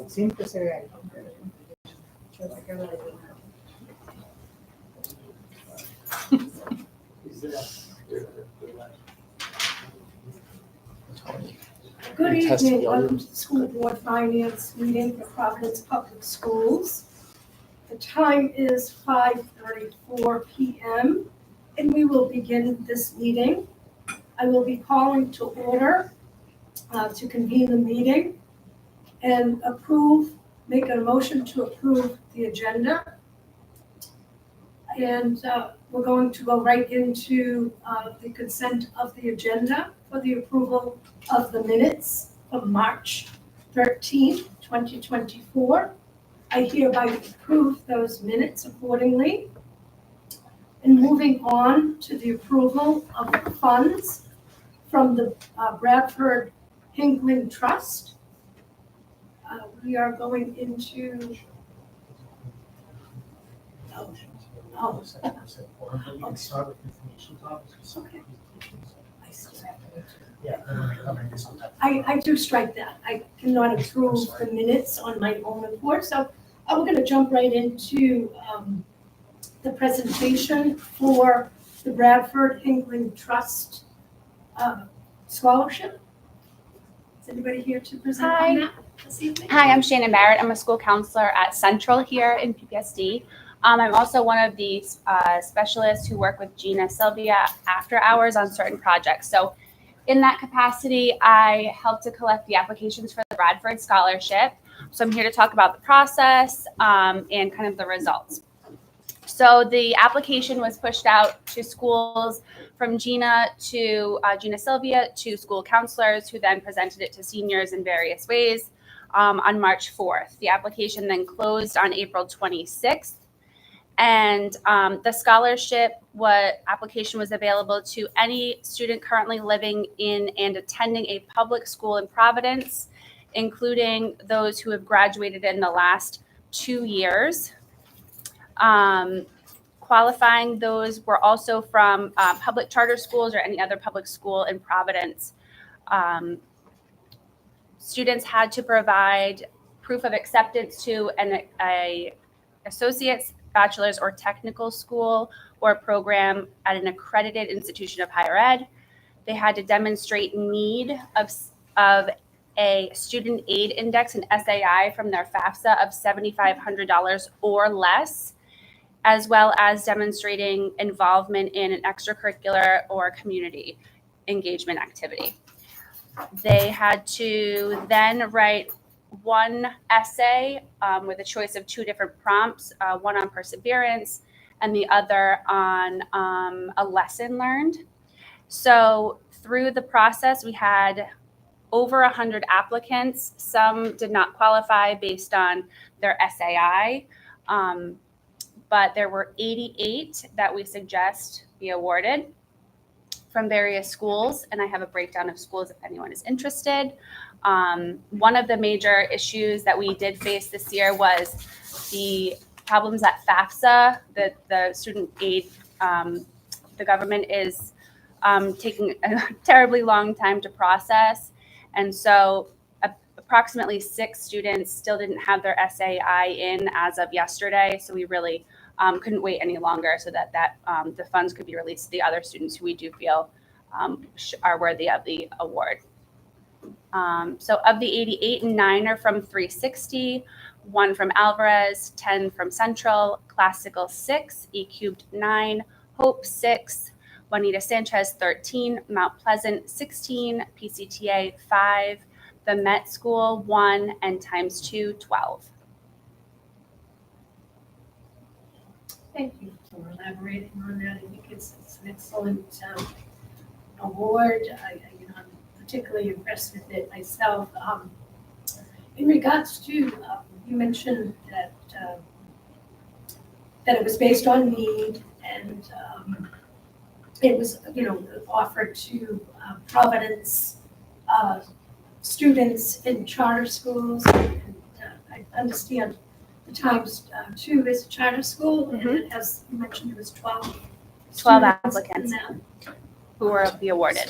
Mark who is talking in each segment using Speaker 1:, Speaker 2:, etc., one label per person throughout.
Speaker 1: Siempre se ve ahí.
Speaker 2: Good evening, welcome to the School Board Finance meeting for Providence Public Schools. The time is 5:34 p.m. and we will begin this meeting. I will be calling to order to convene the meeting and make a motion to approve the agenda. And we're going to go right into the consent of the agenda for the approval of the minutes of March 13th, 2024. I hereby approve those minutes accordingly. And moving on to the approval of the funds from the Bradford Hinckley Trust. We are going into Okay. I do strike that. I cannot approve the minutes on my own report, so we're going to jump right into the presentation for the Bradford Hinckley Trust scholarship. Is anybody here to present on that this evening?
Speaker 3: Hi, I'm Shannon Barrett. I'm a school counselor at Central here in PPSD. I'm also one of the specialists who work with Gina Sylvia after hours on certain projects. So in that capacity, I help to collect the applications for the Bradford Scholarship. So I'm here to talk about the process and kind of the results. So the application was pushed out to schools from Gina Sylvia to school counselors who then presented it to seniors in various ways on March 4th. The application then closed on April 26th. And the scholarship application was available to any student currently living in and attending a public school in Providence, including those who have graduated in the last 2 years. Qualifying those were also from public charter schools or any other public school in Providence. Students had to provide proof of acceptance to an associate's, bachelor's, or technical school or program at an accredited institution of higher ed. They had to demonstrate need of a student aid index, an SAI, from their FAFSA of $7,500 or less, as well as demonstrating involvement in an extracurricular or community engagement activity. They had to then write one essay with a choice of 2 different prompts, one on perseverance and the other on a lesson learned. So through the process, we had over 100 applicants. Some did not qualify based on their SAI, but there were 88 that we suggest be awarded from various schools, and I have a breakdown of schools if anyone is interested. One of the major issues that we did face this year was the problems at FAFSA, the student aid. The government is taking a terribly long time to process, and so approximately 6 students still didn't have their SAI in as of yesterday, so we really couldn't wait any longer so that the funds could be released to the other students who we do feel are worthy of the award. So of the 88, 9 are from 360, 1 from Alvarez, 10 from Central, Classical 6, E-Cubed 9, Hope 6, Juanita Sanchez 13, Mount Pleasant 16, PCTA 5, the Met School 1, and times 2, 12.
Speaker 2: Thank you for elaborating on that. I think it's an excellent award. I'm particularly impressed with it myself. In regards to, you mentioned that it was based on need, and it was, offered to Providence students in charter schools. And, I understand the times 2 is a charter school, and it has, you mentioned it was 12
Speaker 3: applicants. who will be awarded.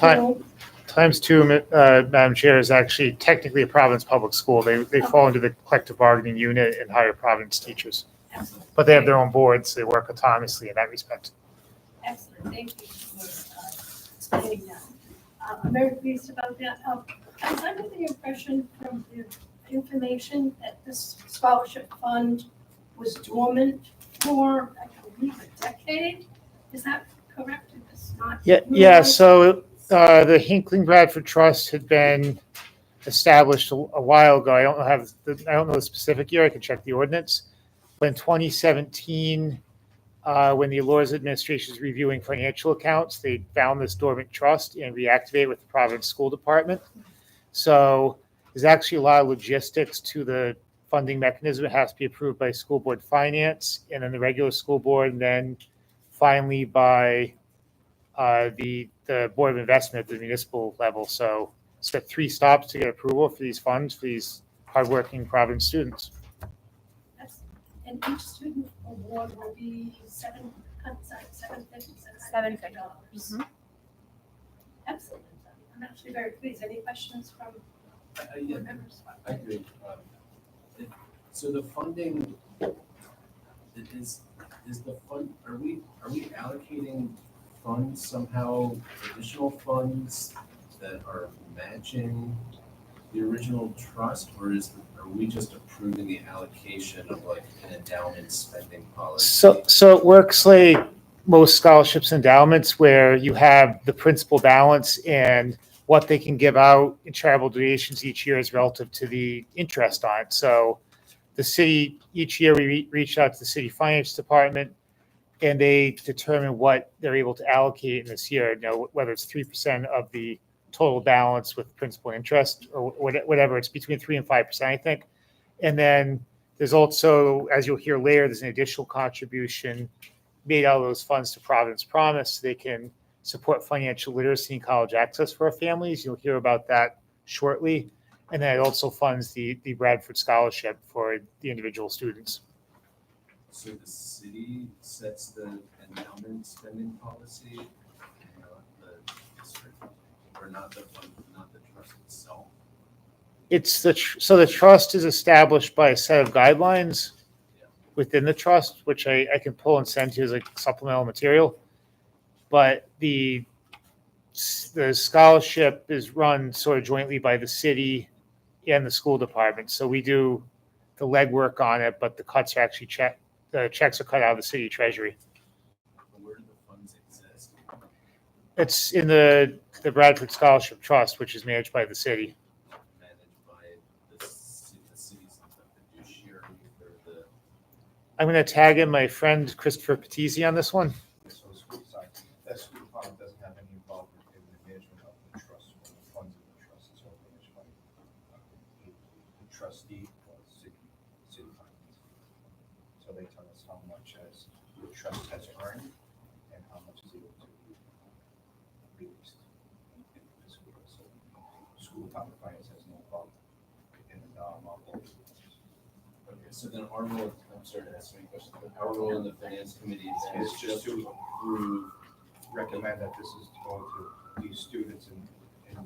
Speaker 1: Times two, Madam Chair, is actually technically a Providence public school. They fall into the collective bargaining unit and hire Providence teachers.
Speaker 2: Excellent.
Speaker 1: But they have their own boards. They work autonomously in that respect.
Speaker 2: Excellent, thank you for explaining that. I'm very pleased about that. I was under the impression from the information that this scholarship fund was dormant for, I believe, a decade. Is that correct? If it's not.
Speaker 1: Yeah. So the Hinckley Bradford Trust had been established a while ago. I don't know the specific year. I can check the ordinance. But in 2017, when the Allures Administration is reviewing financial accounts, they found this dormant trust and reactivated with the Providence School Department. So there's actually a lot of logistics to the funding mechanism. It has to be approved by school board finance and then the regular school board, and then finally by the Board of Investment at the municipal level. So it's got 3 stops to get approval for these funds for these hardworking Providence students.
Speaker 2: And each student award will be $750.
Speaker 3: $750.
Speaker 2: Excellent. I'm actually very pleased. Any questions from board members?
Speaker 4: I agree. So the funding is the fund. Are we allocating funds somehow, additional funds that are matching the original trust, or are we just approving the allocation of like an endowment spending policy?
Speaker 1: So it works like most scholarships and endowments, where you have the principal balance and what they can give out in charitable donations each year is relative to the interest on it. So the city, each year we reach out to the city finance department and they determine what they're able to allocate in this year, whether it's 3% of the total balance with principal and interest or whatever. It's between 3 and 5%, I think. And then there's also, as you'll hear later, there's an additional contribution made out of those funds to Providence Promise. So they can support financial literacy and college access for our families. You'll hear about that shortly. And then it also funds the Bradford Scholarship for the individual students.
Speaker 4: So the city sets the endowment spending policy, not the district, or not the fund, not the trust itself?
Speaker 1: It's so the trust is established by a set of guidelines within the trust, which I can pull and send to you as a supplemental material. But the scholarship is run sort of jointly by the city and the school department. So we do the legwork on it, but the cuts are actually the checks are cut out of the city treasury.
Speaker 4: Where do the funds exist?
Speaker 1: It's in the Bradford Scholarship Trust, which is managed by the city.
Speaker 4: Managed by the city's fiduciary or the.
Speaker 1: I'm going to tag in my friend Christopher Patizzi on this one.
Speaker 5: So that school department doesn't have any involvement in the management of the trust or the funds of the trust. It's all managed by the trustee or city finance. So they tell us how much as the trust has earned and how much is able to be released in the school. So school department finance has no involvement in our board.
Speaker 4: Okay, so then our role, I'm sorry to ask you a question, but our role in the finance committee is just to approve.
Speaker 5: Recommend that this is going to these students and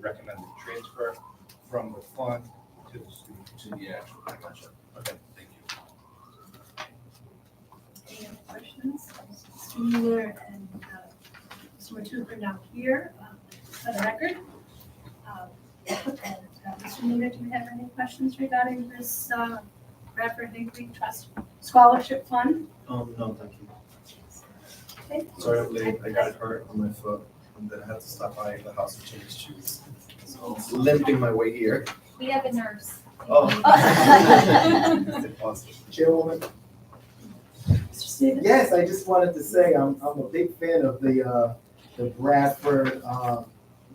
Speaker 5: recommend the transfer from the fund to the student.
Speaker 4: To the actual, I gotcha. Okay, thank you.
Speaker 2: Any other questions? Mr. Mueller and Mr. Matuka are now here for the record. Mr. Mueller, do you have any questions regarding this Bradford Hinckley Trust Scholarship Fund?
Speaker 6: No, thank you.
Speaker 2: Okay.
Speaker 6: Sorry I'm late. I got hurt on my foot and then I had to stop by the house to change shoes. So I'm limping my way here.
Speaker 7: We have a nurse.
Speaker 6: Oh. Awesome.
Speaker 5: Chairwoman?
Speaker 2: Mr. Stevens?
Speaker 8: Yes, I just wanted to say I'm a big fan of the Bradford,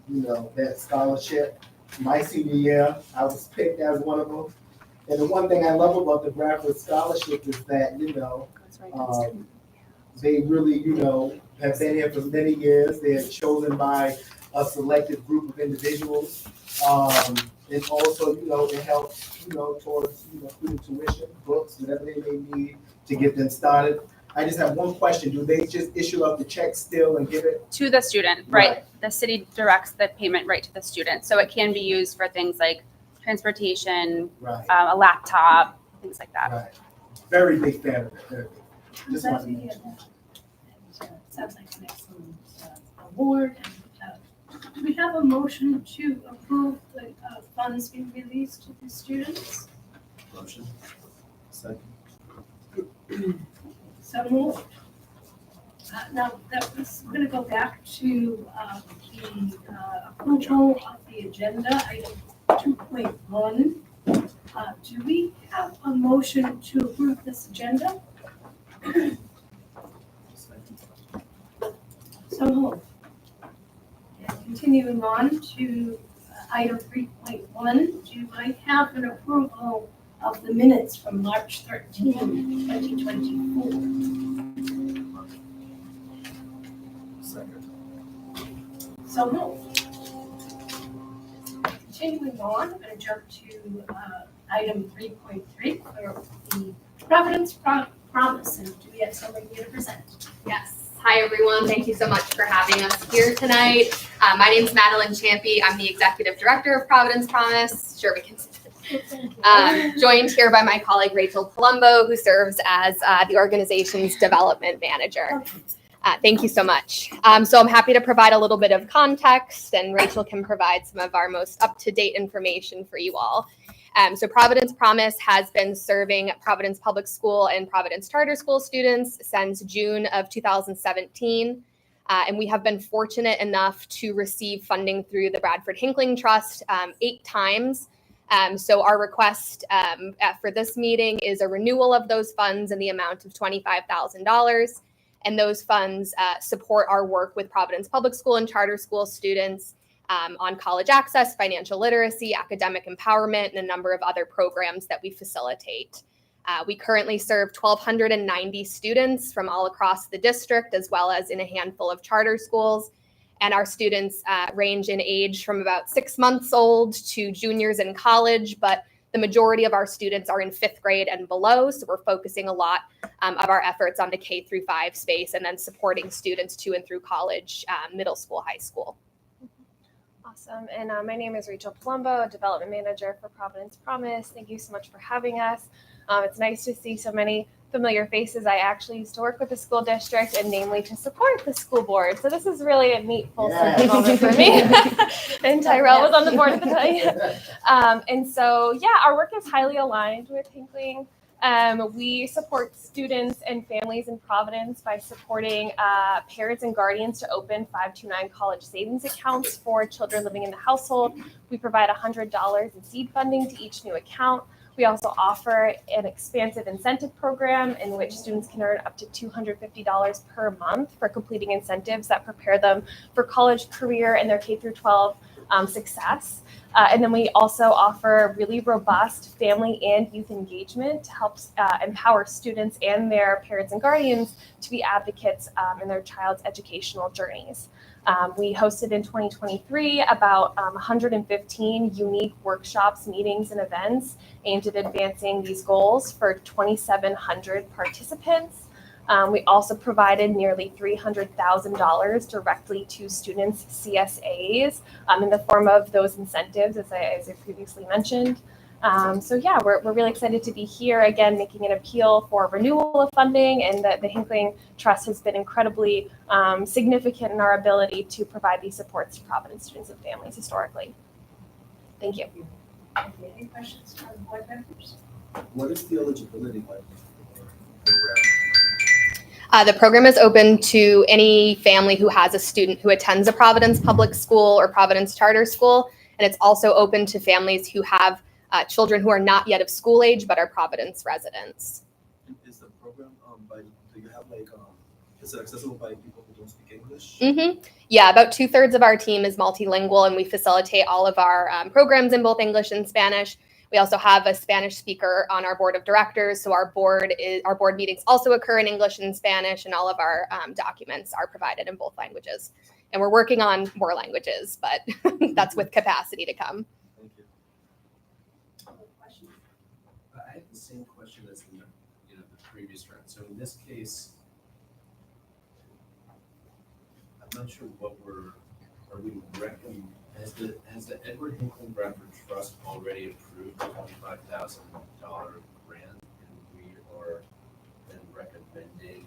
Speaker 8: that scholarship. My senior year, I was picked as one of them. And the one thing I love about the Bradford Scholarship is that, they really, have been here for many years. They're chosen by a selected group of individuals. And also, it helps, towards, student tuition, books, whatever they may need to get them started. I just have one question. Do they just issue out the check still and give it?
Speaker 3: To the student, right? The city directs the payment right to the student. So it can be used for things like transportation,
Speaker 8: Right,
Speaker 3: a laptop, things like that.
Speaker 8: right. Very big fan of it. Very big.
Speaker 2: I'm
Speaker 8: Just
Speaker 2: glad
Speaker 8: wanted
Speaker 2: to
Speaker 8: to
Speaker 2: hear
Speaker 8: mention.
Speaker 2: that. And, sounds like an excellent award. And, do we have a motion to approve the funds being released to the students?
Speaker 6: Motion. Second.
Speaker 2: So moved. Now, we're going to go back to the approval of the agenda, item 2.1. Do we have a motion to approve this agenda? So moved. And continuing on to item 3.1, do I have an approval of the minutes from March 13, 2024?
Speaker 6: Second.
Speaker 2: So moved. Continuing on, I'm going to jump to item 3.3 for the Providence Promise. And do we have somebody here to present?
Speaker 7: Yes. Hi, everyone. Thank you so much for having us here tonight. My name is Madeline Champy. I'm the Executive Director of Providence Promise. Sure, we can sit. Joined here by my colleague, Rachel Palumbo, who serves as the organization's Development Manager. Thank you so much. So I'm happy to provide a little bit of context, and Rachel can provide some of our most up-to-date information for you all. So Providence Promise has been serving Providence Public School and Providence Charter School students since June of 2017. And we have been fortunate enough to receive funding through the Bradford Hinckley Trust 8 times. So our request for this meeting is a renewal of those funds in the amount of $25,000. And those funds support our work with Providence Public School and Charter School students on college access, financial literacy, academic empowerment, and a number of other programs that we facilitate. We currently serve 1,290 students from all across the district, as well as in a handful of charter schools. And our students range in age from about 6 months old to juniors in college, but the majority of our students are in 5th grade and below, so we're focusing a lot of our efforts on the K through 5 space and then supporting students to and through college, middle school, high school.
Speaker 9: Awesome. And my name is Rachel Palumbo, Development Manager for Providence Promise. Thank you so much for having us. It's nice to see so many familiar faces. I actually used to work with the school district and namely to support the school board. So this is really a neat full circle moment for me. And Tyrell was on the board at the time. And so, yeah, our work is highly aligned with Hinckley. We support students and families in Providence by supporting parents and guardians to open 529 college savings accounts for children living in the household. We provide $100 in seed funding to each new account. We also offer an expansive incentive program in which students can earn up to $250 per month for completing incentives that prepare them for college, career, and their K through 12 success. And then we also offer really robust family and youth engagement to help empower students and their parents and guardians to be advocates in their child's educational journeys. We hosted in 2023 about 115 unique workshops, meetings, and events aimed at advancing these goals for 2,700 participants. We also provided nearly $300,000 directly to students' CSAs in the form of those incentives, as I previously mentioned. So yeah, we're really excited to be here again, making an appeal for renewal of funding, and the Hinckley Trust has been incredibly significant in our ability to provide these supports to Providence students and families historically. Thank you.
Speaker 2: Any questions from board members?
Speaker 6: What is the eligibility like for the program?
Speaker 7: The program is open to any family who has a student who attends a Providence public school or Providence charter school. And it's also open to families who have children who are not yet of school age, but are Providence residents.
Speaker 6: Is the program do you have is it accessible by people who don't speak English?
Speaker 7: Mm-hmm. Yeah, about 2/3 of our team is multilingual, and we facilitate all of our programs in both English and Spanish. We also have a Spanish speaker on our board of directors, so our board meetings also occur in English and Spanish, and all of our documents are provided in both languages. And we're working on more languages, but that's with capacity to come.
Speaker 6: Thank you.
Speaker 4: I have the same question as in the previous round. So in this case, not sure what are we has the Edward Hinckley Bradford Trust already approved the $25,000 grant, and we are then recommending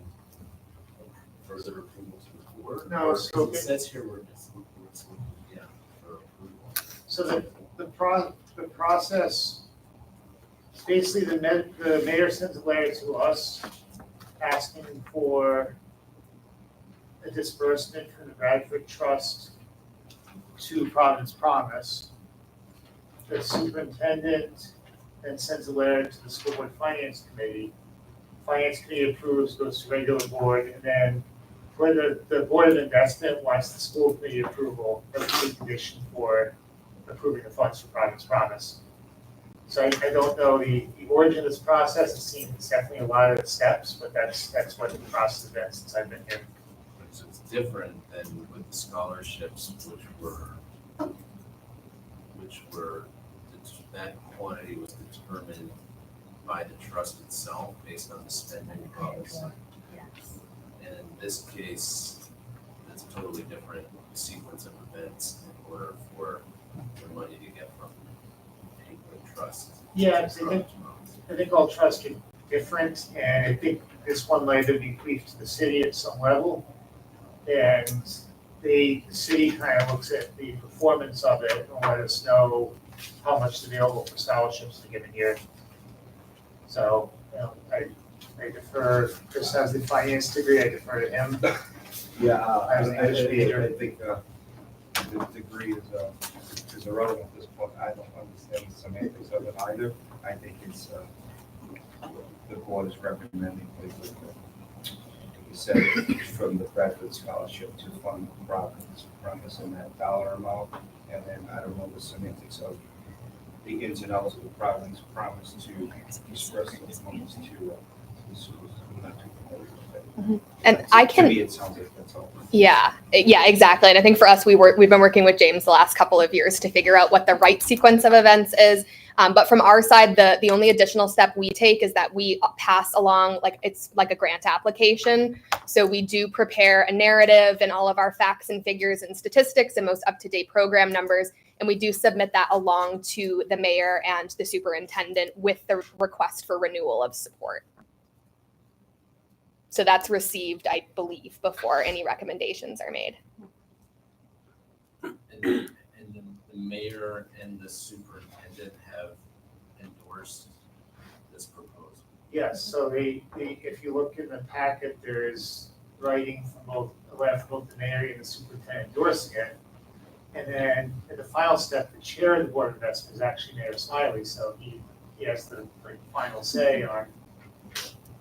Speaker 4: further approval to the board?
Speaker 1: No,
Speaker 4: Or
Speaker 1: so
Speaker 4: it says here it's looking, yeah, for approval.
Speaker 1: So the process, basically the mayor sends a letter to us asking for a disbursement from the Bradford Trust to Providence Promise. The superintendent then sends a letter to the school board finance committee. Finance committee approves, goes to regular board, and then where the board of investment wants the school committee approval, that's the condition for approving the funds for Providence Promise. So I don't know the origin of this process. It seems definitely a lot of steps, but that's what the process has been since I've been here.
Speaker 4: So it's different than with the scholarships, which were that quantity was determined by the trust itself based on the spending policy.
Speaker 3: Yes.
Speaker 4: And in this case, it's a totally different sequence of events in order for the money to get from the trust.
Speaker 1: Yeah, I think all trusts are different, and I think this one might have been bequeathed to the city at some level. And the city kind of looks at the performance of it and let us know how much is available for scholarships in a given year. So, I defer, Chris has the finance degree, I defer to him.
Speaker 5: Yeah,
Speaker 1: As an English major.
Speaker 5: I think the degree is irrelevant at this point. I don't understand the semantics of it either. I think it's, the board is recommending, like you said, from the Bradford Scholarship to fund Providence Promise in that dollar amount. And then I don't know the semantics of the ins and outs of the Providence Promise to express the funds to the schools. I'm not too familiar with that.
Speaker 7: And I
Speaker 5: To
Speaker 7: can,
Speaker 5: me, it sounds like that's all.
Speaker 7: yeah, exactly. And I think for us, we've been working with James the last couple of years to figure out what the right sequence of events is. But from our side, the only additional step we take is that we pass along, it's like a grant application. So we do prepare a narrative and all of our facts and figures and statistics and most up-to-date program numbers. And we do submit that along to the mayor and the superintendent with the request for renewal of support. So that's received, I believe, before any recommendations are made.
Speaker 4: And the mayor and the superintendent have endorsed this proposal.
Speaker 1: Yes, so if you look in the packet, there's writing from both the mayor and the superintendent endorsing it. And then in the final step, the chair of the board of investment is actually Mayor Smiley, so he has the final say on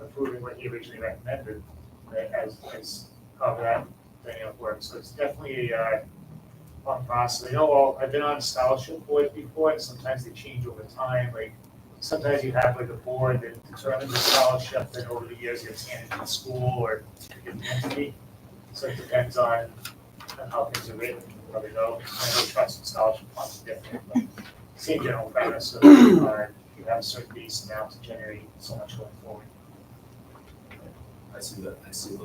Speaker 1: approving what he originally recommended as how that dynamic works. So it's definitely a long process. I know I've been on scholarship boards before, and sometimes they change over time. Like sometimes you have like a board that determines the scholarship, then over the years gets handed to the school or to a given entity. So it depends on how things are written, how they go. I know trust and scholarship funds are different, but same general premise of you have a certain base amount to generate so much going forward.
Speaker 4: I see the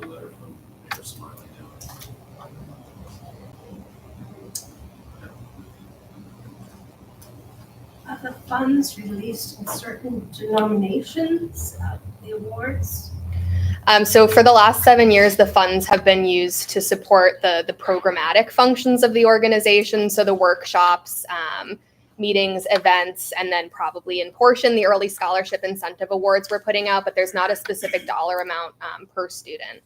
Speaker 4: letter from Mayor Smiley now.
Speaker 2: Are the funds released in certain denominations, the awards?
Speaker 7: So for the last 7 years, the funds have been used to support the programmatic functions of the organization. So the workshops, meetings, events, and then probably in portion, the early scholarship incentive awards we're putting out, but there's not a specific dollar amount per student.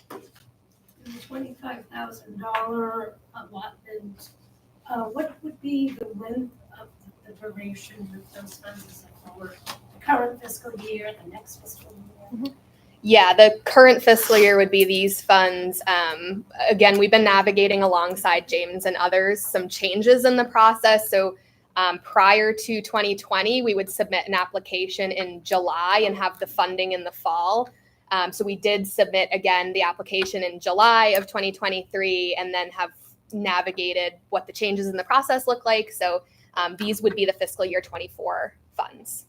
Speaker 2: The $25,000 allotment, what would be the length of the duration of those funds for the current fiscal year, the next fiscal year?
Speaker 7: Yeah, the current fiscal year would be these funds. Again, we've been navigating alongside James and others some changes in the process. So prior to 2020, we would submit an application in July and have the funding in the fall. So we did submit again the application in July of 2023 and then have navigated what the changes in the process look like. So these would be the fiscal year 24 funds.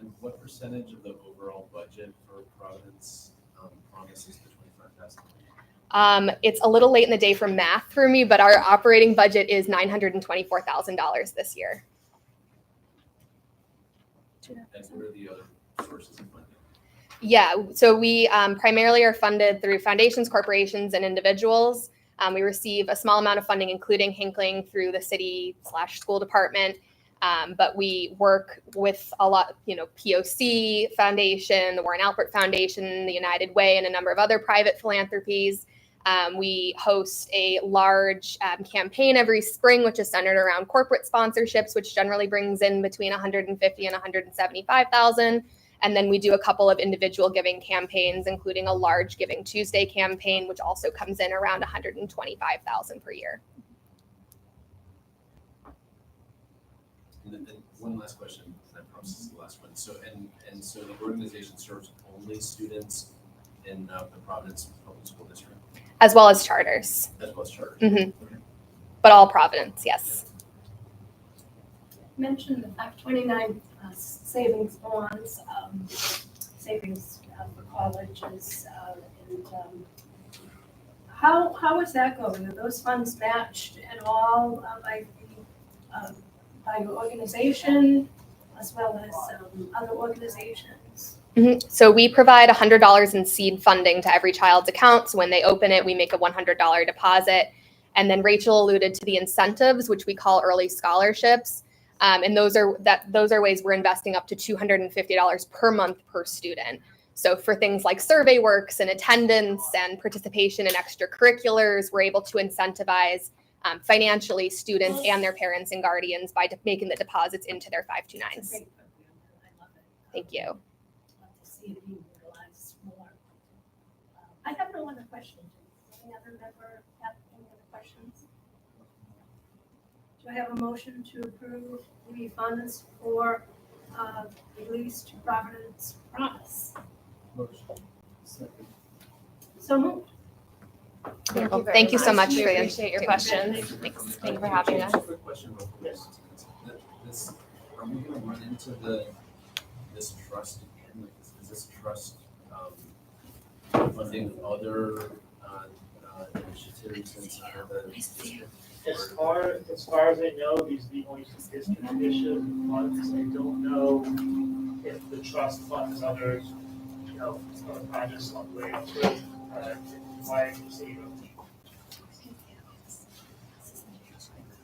Speaker 4: And what percentage of the overall budget for Providence promises the 25,000?
Speaker 7: It's a little late in the day for math for me, but our operating budget is $924,000 this year.
Speaker 4: And what are the other sources of funding?
Speaker 7: Yeah, so we primarily are funded through foundations, corporations, and individuals. We receive a small amount of funding, including Hinkling through the city/school department. But we work with a lot, POC Foundation, the Warren Alpert Foundation, the United Way, and a number of other private philanthropies. We host a large campaign every spring, which is centered around corporate sponsorships, which generally brings in between $150,000 and $175,000. And then we do a couple of individual giving campaigns, including a large Giving Tuesday campaign, which also comes in around $125,000 per year.
Speaker 4: And then one last question, I promise this is the last one. So, and so the organization serves only students in the Providence Public School District?
Speaker 7: As well as charters.
Speaker 4: As well as charters?
Speaker 7: Mm-hmm. But all Providence, yes.
Speaker 2: Mentioned the 529 savings bonds, savings for colleges, and how is that going? Are those funds matched at all by your organization as well as other organizations?
Speaker 7: Mm-hmm. So we provide $100 in seed funding to every child's account. So when they open it, we make a $100 deposit. And then Rachel alluded to the incentives, which we call early scholarships. And those are ways we're investing up to $250 per month per student. So for things like survey works and attendance and participation in extracurriculars, we're able to incentivize financially students and their parents and guardians by making the deposits into their 529s. Thank you.
Speaker 2: Love to see it being realized more. I have no other questions. Any other member have any other questions? Do I have a motion to approve the funds for release to Providence Promise?
Speaker 4: Motion. Second.
Speaker 2: So moved.
Speaker 7: Thank you so much
Speaker 9: We
Speaker 7: for
Speaker 9: appreciate your questions. Thanks. Thank you for having us.
Speaker 4: Just a quick question real quick. This, are we gonna run into this trust again? Like, is this trust funding other initiatives inside of the district?
Speaker 1: As far as I know, these are the only district initiative funds. I don't know if the trust funds others, other projects along the way up to it. Why see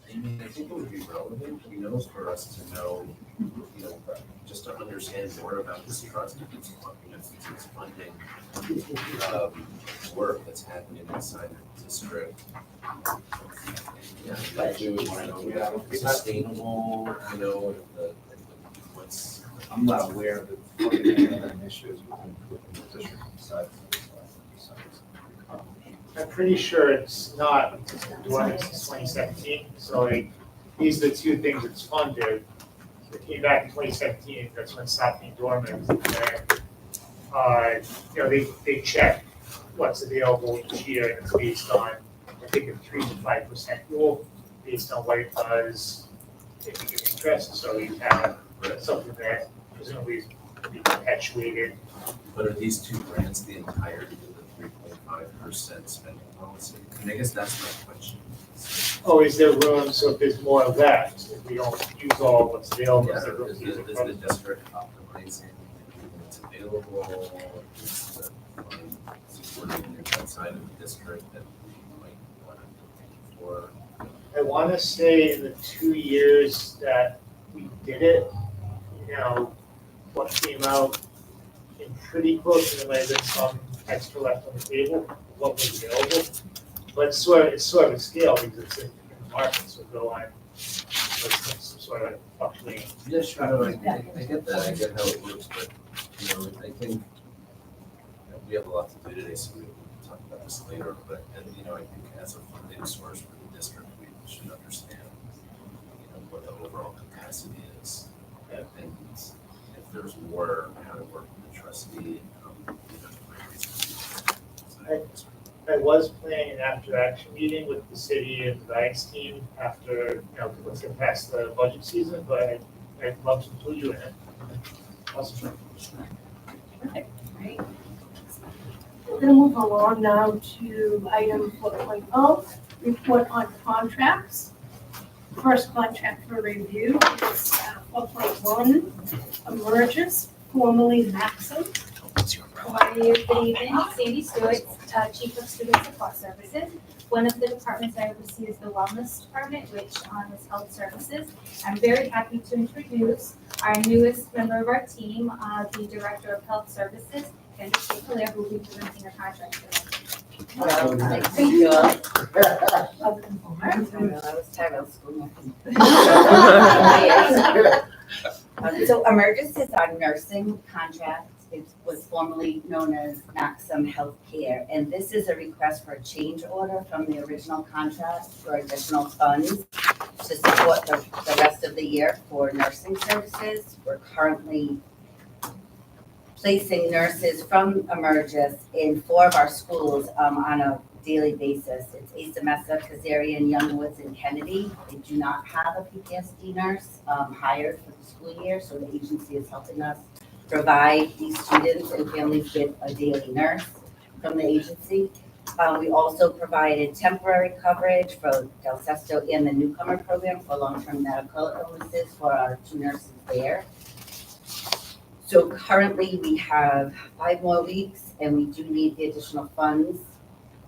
Speaker 4: I mean, I think it would be relevant, for us to know, just to understand more about this trust, if it's funding work that's happening inside the district. Yeah, like, sustainable, what's.
Speaker 5: I'm not aware of the funding and other initiatives within the district besides.
Speaker 1: I'm pretty sure it's not dormant since 2017. So these are the two things it's funded. It came back in 2017. That's when it stopped being dormant. And they check what's available each year, and it's based on I think a 3 to 5% rule based on what it does if you give interest. So you have something that presumably will be perpetuated.
Speaker 4: But are these two grants the entirety of the 3.5% spending policy? And I guess that's my question.
Speaker 1: Oh, is there room, so if there's more left, if we don't use all what's available?
Speaker 4: Yeah,
Speaker 1: is there room
Speaker 4: is
Speaker 1: to use it
Speaker 4: the
Speaker 1: from-
Speaker 4: district optimizing everything that's available? Is the fund supporting things outside of the district that we might want to pay for?
Speaker 1: I want to say in the 2 years that we did it, what came out in pretty close, and there might have been some extra left on the table, what was available. But it's sort of a scale because it's in the market, so go on, some sort of fluctuating.
Speaker 4: Yeah, sure, no, I get that, I get how it works, but, I think we have a lot to do today, so we can talk about this later, but, I think as a funding source for the district, we should understand, what the overall capacity is. And if there's more, how to work with the trustee,
Speaker 1: I was planning an after-action meeting with the city and the guidance team after, let's get past the budget season, but I'd love to include you in it.
Speaker 2: Right. We're gonna move along now to item 4.0, report on contracts. First contract for review is 4.1, Emergis, formerly Maxim.
Speaker 10: How are you? Good evening. Sandy Stewart, Chief of Student Support Services. One of the departments I oversee is the Wellness Department, which is Health Services. I'm very happy to introduce our newest member of our team, the Director of Health Services, Kendra Hilaire, who will be presenting a contract today.
Speaker 11: Thank you all. I was tired of school. So Emergis is our nursing contract. It was formerly known as Maxim Healthcare, and this is a request for a change order from the original contract for additional funds to support the rest of the year for nursing services. We're currently placing nurses from Emergis in 4 of our schools on a daily basis. It's Asa Mesa, Kazarian, Youngwoods, and Kennedy. They do not have a PTSD nurse hired for the school year, so the agency is helping us provide these students and families with a daily nurse from the agency. We also provided temporary coverage for Del Sesto and the newcomer program for long-term medical illnesses for our 2 nurses there. So currently we have 5 more weeks and we do need the additional funds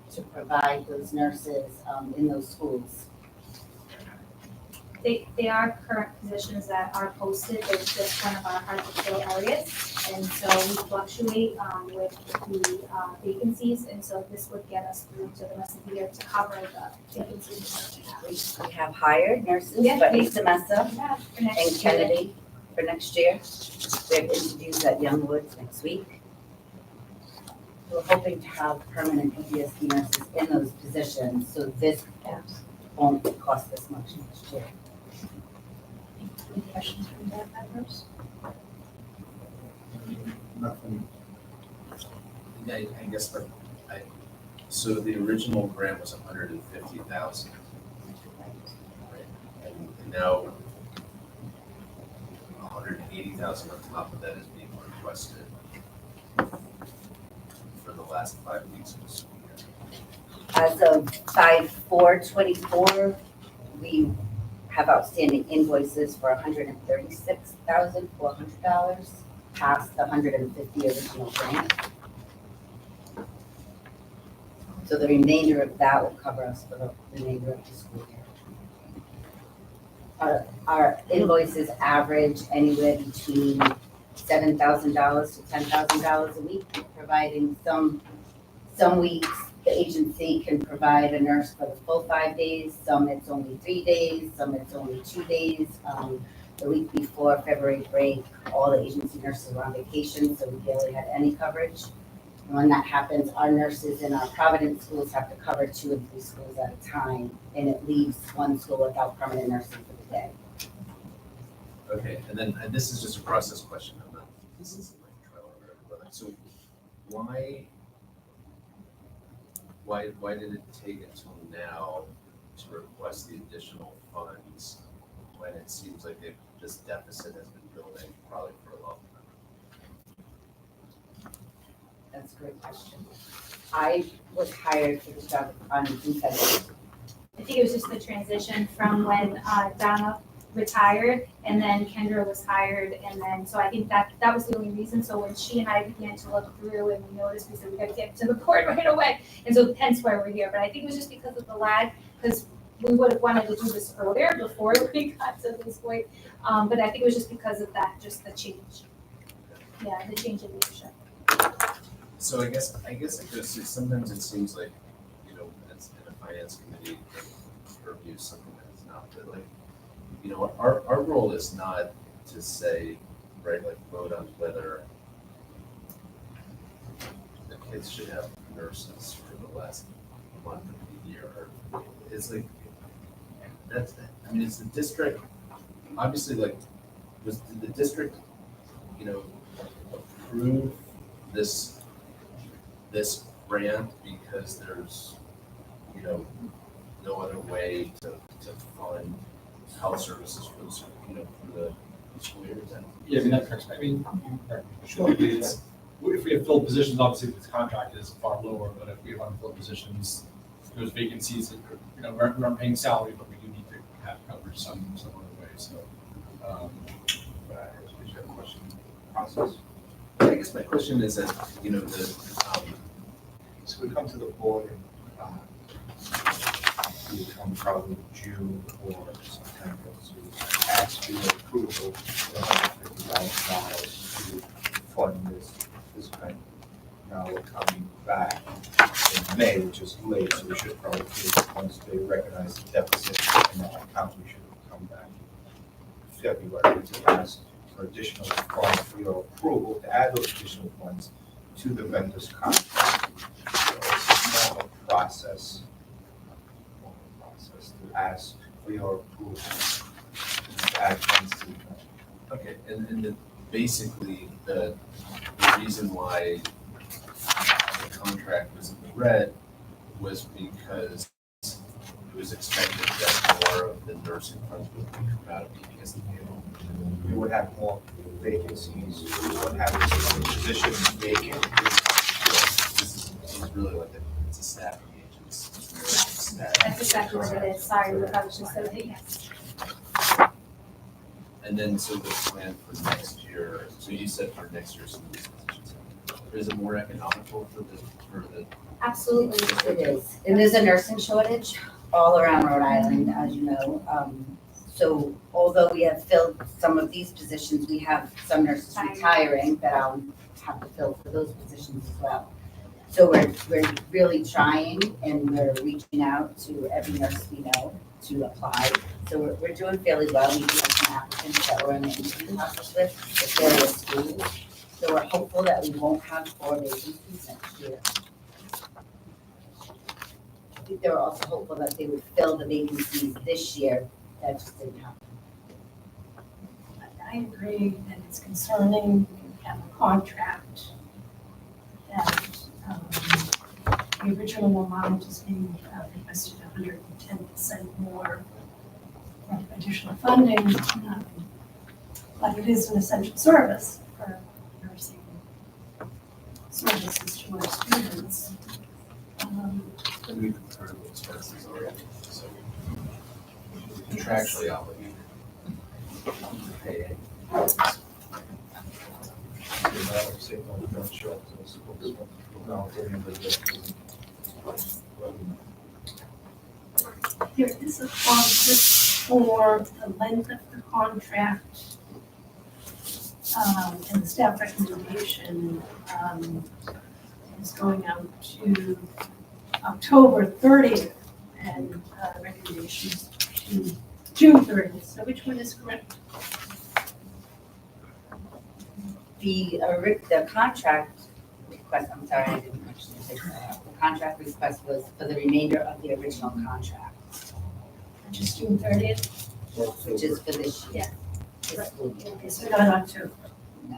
Speaker 11: to provide those nurses in those schools.
Speaker 10: They are current positions that are posted. They're just one of our hard to fill areas. And so we fluctuate with the vacancies. And so this would get us through to the rest of the year to cover the vacancies.
Speaker 11: We have hired nurses
Speaker 10: Yeah.
Speaker 11: for Asa Mesa
Speaker 10: Yeah, for next
Speaker 11: and
Speaker 10: year.
Speaker 11: Kennedy for next year. We have interviews at Youngwoods next week. We're hoping to have permanent PTSD nurses in those positions, so this won't cost us much next year.
Speaker 2: Any questions from board members?
Speaker 6: Nothing.
Speaker 4: I guess, so the original grant was 150,000. Right? And now 180,000 on top of that is being requested for the last 5 weeks of the school year.
Speaker 11: As of 5/4/24, we have outstanding invoices for $136,400, past the 150 original grant. So the remainder of that will cover us for the remainder of the school year. Our invoices average anywhere between $7,000 to $10,000 a week, providing some weeks the agency can provide a nurse for the full 5 days, some it's only 3 days, some it's only 2 days. The week before February break, all the agency nurses were on vacation, so we barely had any coverage. And when that happens, our nurses in our Providence schools have to cover 2 and 3 schools at a time, and it leaves one school without permanent nursing for the day.
Speaker 4: Okay, and then this is just a process question. I'm not, this isn't like trial or whatever, but so why did it take until now to request the additional funds when it seems like this deficit has been building probably for a long time?
Speaker 11: That's a great question. I was hired for this job in February.
Speaker 10: I think it was just the transition from when Donna retired and then Kendra was hired, and then so I think that was the only reason. So when she and I began to look through and we noticed, we said we got to get to the board right away, and so hence why we're here. But I think it was just because of the lag, because we would have wanted to do this earlier before we got to this point. But I think it was just because of that, just the change. Yeah, the change in leadership.
Speaker 4: So I guess it goes, sometimes it seems like, it's in a finance committee review something that's not good. Like, our role is not to say, right, like vote on whether the kids should have nurses for the last month of the year. It's like, it's the district, obviously, like, did the district, approve this grant because there's, no other way to fund health services for the school year, is that?
Speaker 12: Yeah, I mean, that's correct. I mean, sure, it's, if we have filled positions, obviously this contract is far lower, but if we have unfilled positions, there's vacancies, that, you know, we're not paying salary, but we do need to have coverage some other way, so.
Speaker 5: Is your question process?
Speaker 4: I guess my question is that, you know,
Speaker 5: So we come to the board and we come probably June or September to ask for your approval of $150,000 to fund this grant. Now we're coming back in May, which is late, so we should probably, once they recognize the deficit in that account, we should come back in February to ask for additional funds for your approval to add those additional funds to the vendor's contract. So it's more of a process to ask for your approval to add funds to the vendor.
Speaker 4: okay, and then basically the reason why the contract was in the red was because it was expected that more of the nursing funds would come out of PPSD payroll.
Speaker 5: We would have more vacancies, we would have positions vacant.
Speaker 4: This is really like it's a staffing agency. It's really a staffing
Speaker 10: That's exactly what it is. Sorry, we probably should say that, yes.
Speaker 4: And then, so the plan for next year, so you said for next year, some of these positions, is it more economical for the?
Speaker 11: Absolutely, it is. And there's a nursing shortage all around Rhode Island, as you know. So although we have filled some of these positions, we have some nurses retiring that I'll have to fill for those positions as well. So we're really trying and we're reaching out to every nurse we know to apply. So we're doing fairly well. We do have some applicants that we're in the interview process with various schools. So we're hopeful that we won't have 4 vacancies next year. I think they were also hopeful that they would fill the vacancies this year. That just didn't happen.
Speaker 2: I agree that it's concerning. We have a contract that the original amount is being requested 110% more additional funding. But it is an essential service for nursing services to our students.
Speaker 4: And we've incurred expenses already, so contractually obligated to pay it.
Speaker 2: There is a clause for the length of the contract, and the staff recommendation is going out to October 30th, and recommendations to June 30th. So which one is correct?
Speaker 11: The contract request, I'm sorry, I didn't actually say that. The contract request was for the remainder of the original contract,
Speaker 2: Which is June 30th?
Speaker 11: which is for this year. This school year.
Speaker 2: Okay, so not October.
Speaker 11: No.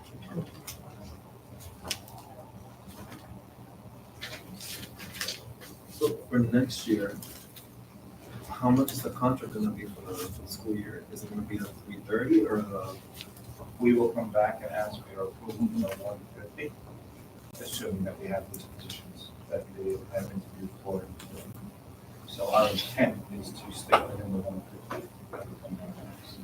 Speaker 6: So for next year, how much is the contract gonna be for the school year? Is it gonna be the 330 or the?
Speaker 5: We will come back and ask for your approval for the 150, assuming that we have these positions that they have interviewed for. So our intent is to stick within the 150 that we come back and ask.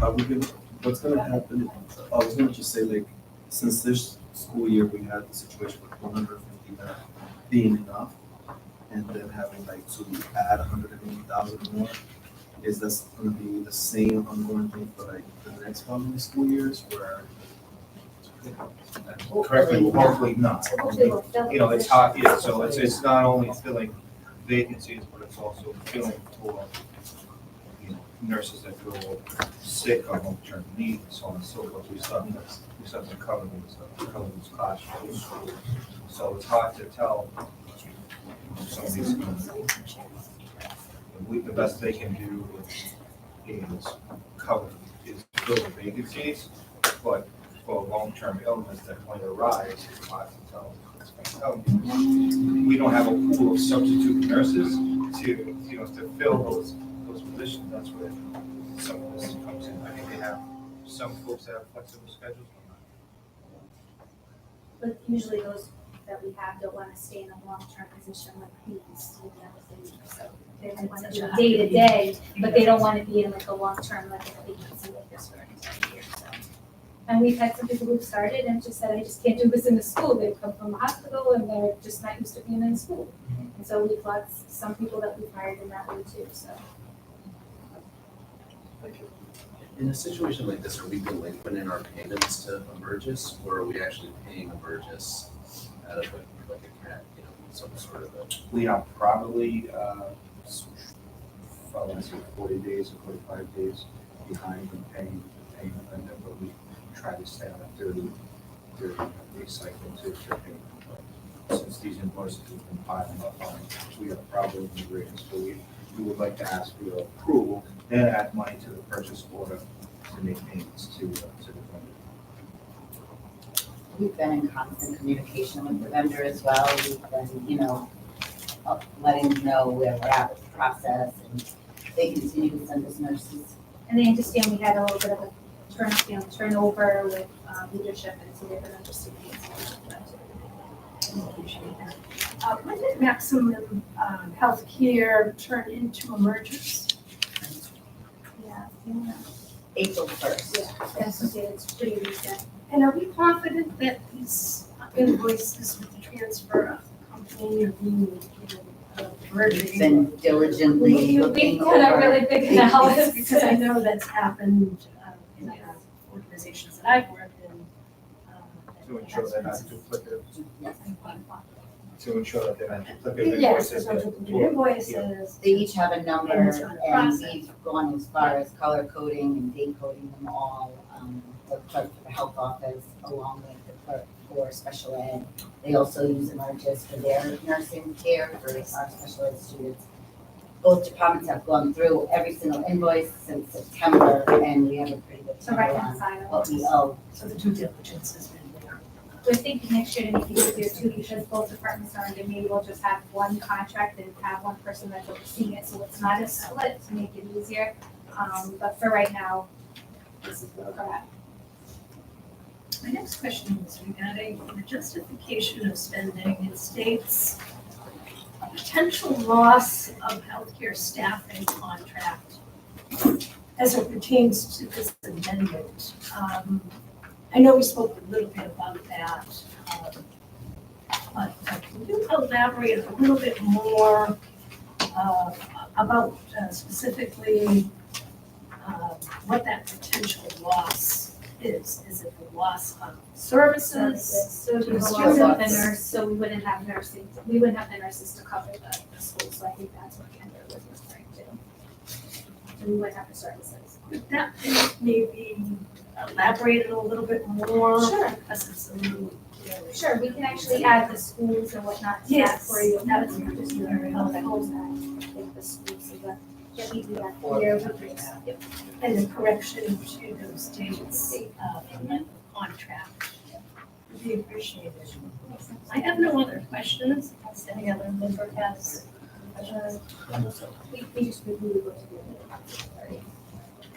Speaker 6: Are we gonna, what's gonna happen? I was gonna just say, like, since this school year, we had the situation with 150 not being enough, and then having like to add 180,000 more. Is this gonna be the same ongoing thing for like the next following school years, where?
Speaker 5: Correctly, well, hopefully not.
Speaker 10: Hopefully we'll fill
Speaker 5: You know, it's hard, yeah, so it's not only filling vacancies, but it's also filling for, you know, nurses that go sick or long-term need, so on and so forth. We still have to cover those costs for those schools. So it's hard to tell some of these schools. The best they can do is fill the vacancies, but for long-term illness that might arise, it's hard to tell. We don't have a pool of substitute nurses to fill those positions. That's where some of this comes in. I think they have, some folks that have flexible schedules.
Speaker 10: But usually those that we have don't want to stay in a long-term position like these, you know, so they don't want to do day-to-day, but they don't want to be in like a long-term, like an agency like this for an entire year, so. And we've had some people who've started and just said, I just can't do this in the school. They've come from the hospital and they're just not used to being in school. And so we've got some people that we've hired in that way too, so.
Speaker 4: In a situation like this, are we delinquent in our payments to Emergis, or are we actually paying Emergis out of like a cat, you know, some sort of a?
Speaker 5: We are probably, I want to say 40 days or 45 days behind in paying the vendor, but we try to stay on a 30-day cycle to pay. But since these invoices have been piling up on, we are probably in the green, so we would like to ask for your approval, then add money to the purchase order to make payments to the vendor.
Speaker 11: We've been in constant communication with the vendor as well. We've been, letting them know where we're at with the process, and they continue to send us nurses.
Speaker 10: And they understand we had a little bit of a turnover with leadership, and so they've been understanding.
Speaker 2: When did Maximum Healthcare turn into Emergence?
Speaker 10: Yeah.
Speaker 11: April 1st.
Speaker 10: Yes, it's pretty recent.
Speaker 2: And are we confident that these invoices with the transfer of the company are being
Speaker 11: We've
Speaker 2: merging?
Speaker 11: been diligently looking
Speaker 10: We've done a
Speaker 11: over.
Speaker 10: really big analysis.
Speaker 2: Because I know that's happened in organizations that I've worked in.
Speaker 5: To ensure they're not duplicative,
Speaker 11: Yes.
Speaker 5: to ensure that they're not duplicative
Speaker 2: Yes,
Speaker 5: invoices.
Speaker 2: there's no duplicate invoices.
Speaker 11: They each have a number,
Speaker 2: And it's on a
Speaker 11: and
Speaker 2: process.
Speaker 11: we've gone as far as color coding and date coding them all. The clerk for the health office, along with the clerk for special ed. They also use Emergis for their nursing care for our special ed students. Both departments have gone through every single invoice since September, and we have a pretty good
Speaker 10: To
Speaker 11: handle on
Speaker 10: reconcile.
Speaker 11: what we owe.
Speaker 2: So the due diligence has been there.
Speaker 10: We're thinking next year to make it easier too, because both departments are under, maybe we'll just have one contract and have one person that's overseeing it, so it's not a split to make it easier. But for right now, this is where we're at.
Speaker 2: My next question is regarding the justification of spending. It states a potential loss of healthcare staffing contract as it pertains to this amendment. I know we spoke a little bit about that, but can you elaborate a little bit more about specifically what that potential loss is? Is it the loss of services?
Speaker 10: So we
Speaker 2: to
Speaker 10: will
Speaker 2: the
Speaker 10: loss of the
Speaker 2: students?
Speaker 10: nurse, so we wouldn't have nursing, we wouldn't have the nurses to cover the school, so I think that's what Kendra was referring to. And we wouldn't have the services.
Speaker 2: Could that maybe elaborated a little bit more?
Speaker 10: Sure.
Speaker 2: Because it's a little.
Speaker 10: Sure, we can actually add the schools and whatnot to that
Speaker 2: Yes,
Speaker 10: for you.
Speaker 2: that is just very helpful.
Speaker 10: With the schools, so that we do that
Speaker 2: For
Speaker 10: here.
Speaker 2: Yep. And the correction to those dates in the contract. Would be appreciated. I have no other questions, unless any other member has.
Speaker 10: We just really go together.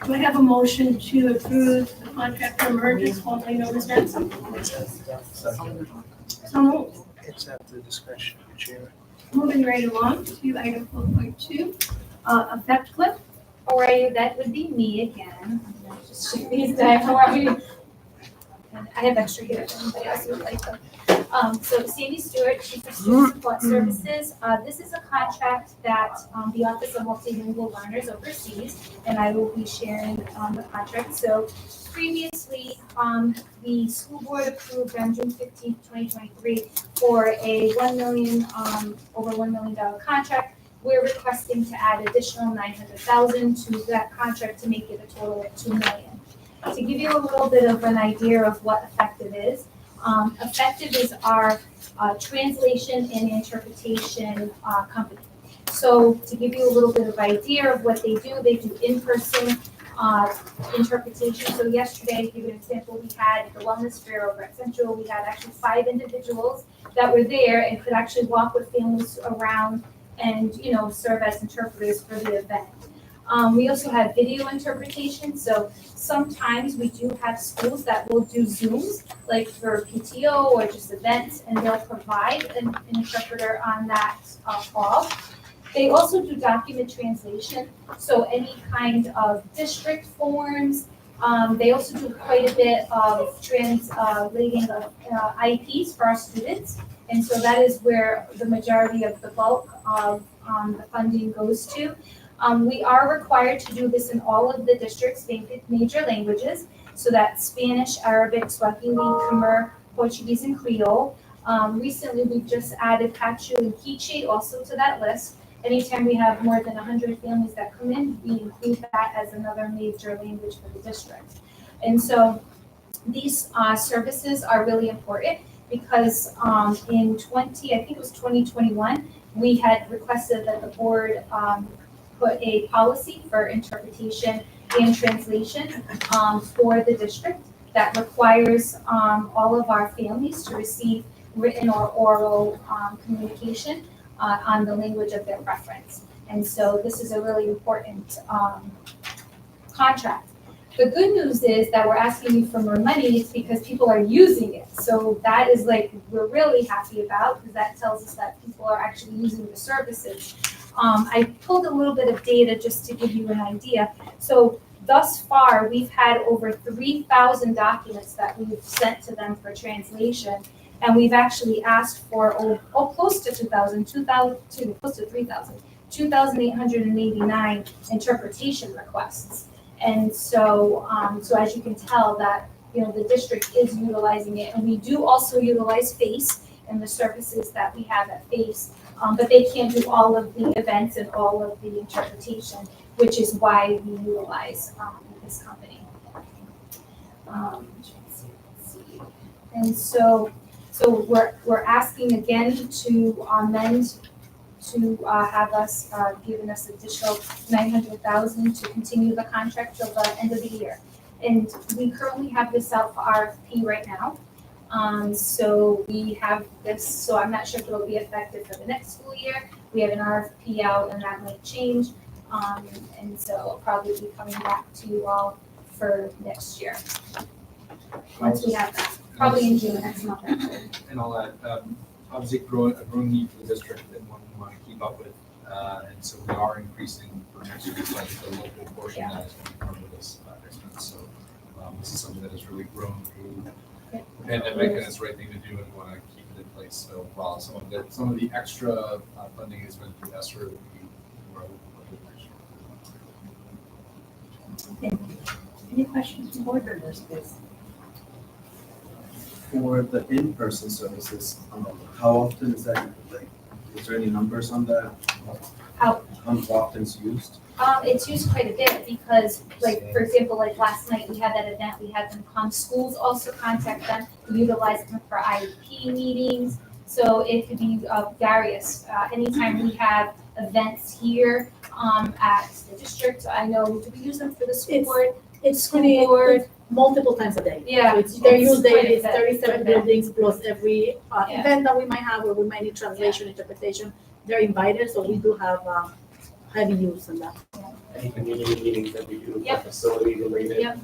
Speaker 2: Do I have a motion to approve the contract for Emergence, formerly known as Maxim? So moved.
Speaker 8: It's at the discretion of the chair.
Speaker 2: Moving right along to item 4.2, effect cliff.
Speaker 10: How are you? That would be me again. Just shoot these down. How are you? And I have extra here if anybody else would like them. So Sandy Stewart, Chief of Student Support Services. This is a contract that the Office of Multilingual Learners oversees, and I will be sharing the contract. So previously, the school board approved on June 15th, 2023 for a $1 million, over $1 million contract. We're requesting to add additional $900,000 to that contract to make it a total of $2 million. To give you a little bit of an idea of what Effective is, Effective is our translation and interpretation company. So to give you a little bit of idea of what they do in-person interpretation. So yesterday, to give you an example, we had the Wellness Fair over at Central. We had actually 5 individuals that were there and could actually walk with families around and, serve as interpreters for the event. We also have video interpretation. So sometimes we do have schools that will do Zooms, like for PTO or just events, and they'll provide an interpreter on that call. They also do document translation, so any kind of district forms. They also do quite a bit of translating of IEPs for our students. And so that is where the majority of the bulk of the funding goes to. We are required to do this in all of the district's major languages, so that's Spanish, Arabic, Swahili, Khmer, Portuguese, and Creole. Recently, we've just added Quechua and Quiche also to that list. Anytime we have more than 100 families that come in, we include that as another major language for the district. And so these services are really important because in 2021, we had requested that the board put a policy for interpretation and translation for the district that requires all of our families to receive written or oral communication on the language of their preference. And so this is a really important contract. The good news is that we're asking you for more money. It's because people are using it. So that is we're really happy about, because that tells us that people are actually using the services. I pulled a little bit of data just to give you an idea. So thus far, we've had over 3,000 documents that we've sent to them for translation. And we've actually asked for close to 2,889 interpretation requests. And so, as you can tell that, the district is utilizing it. And we do also utilize FACE and the services that we have at FACE. But they can't do all of the events and all of the interpretation, which is why we utilize this company. Let's see. And so we're asking again to amend to have us giving us additional $900,000 to continue the contract till the end of the year. And we currently have this out for RFP right now. So we have this, so I'm not sure if it'll be effective for the next school year. We have an RFP out and that might change. And so I'll probably be coming back to you all for next year. Once we have that, probably in June next month.
Speaker 12: And all that, obviously a growing need for the district and one we want to keep up with. And so we are increasing for next year's budget, the local portion that is going to be part of this expense. So this is something that has really grown through the pandemic, and it's the right thing to do, and we want to keep it in place. So while some of the extra funding has been through ESSER, we grow.
Speaker 2: Any questions from board members, please?
Speaker 6: For the in-person services, how often is that, is there any numbers on that?
Speaker 2: How
Speaker 6: often it's used?
Speaker 10: It's used quite a bit because, for example, last night we had that event, we had them come, schools also contact them, we utilize them for IEP meetings. So it could be various. Anytime we have events here at the district, I know, do we use them for the school board?
Speaker 13: It's
Speaker 10: School
Speaker 13: pretty
Speaker 10: board.
Speaker 13: multiple times a day.
Speaker 10: Yeah.
Speaker 13: So it's their use day
Speaker 10: quite a
Speaker 13: is
Speaker 10: bit.
Speaker 13: 37 buildings plus every
Speaker 10: Yeah.
Speaker 13: event that we might have where we might need translation, interpretation. They're invited, so we do have heavy use on that.
Speaker 14: Any community meetings that we do for
Speaker 10: Yep.
Speaker 14: facility related,
Speaker 10: Yep.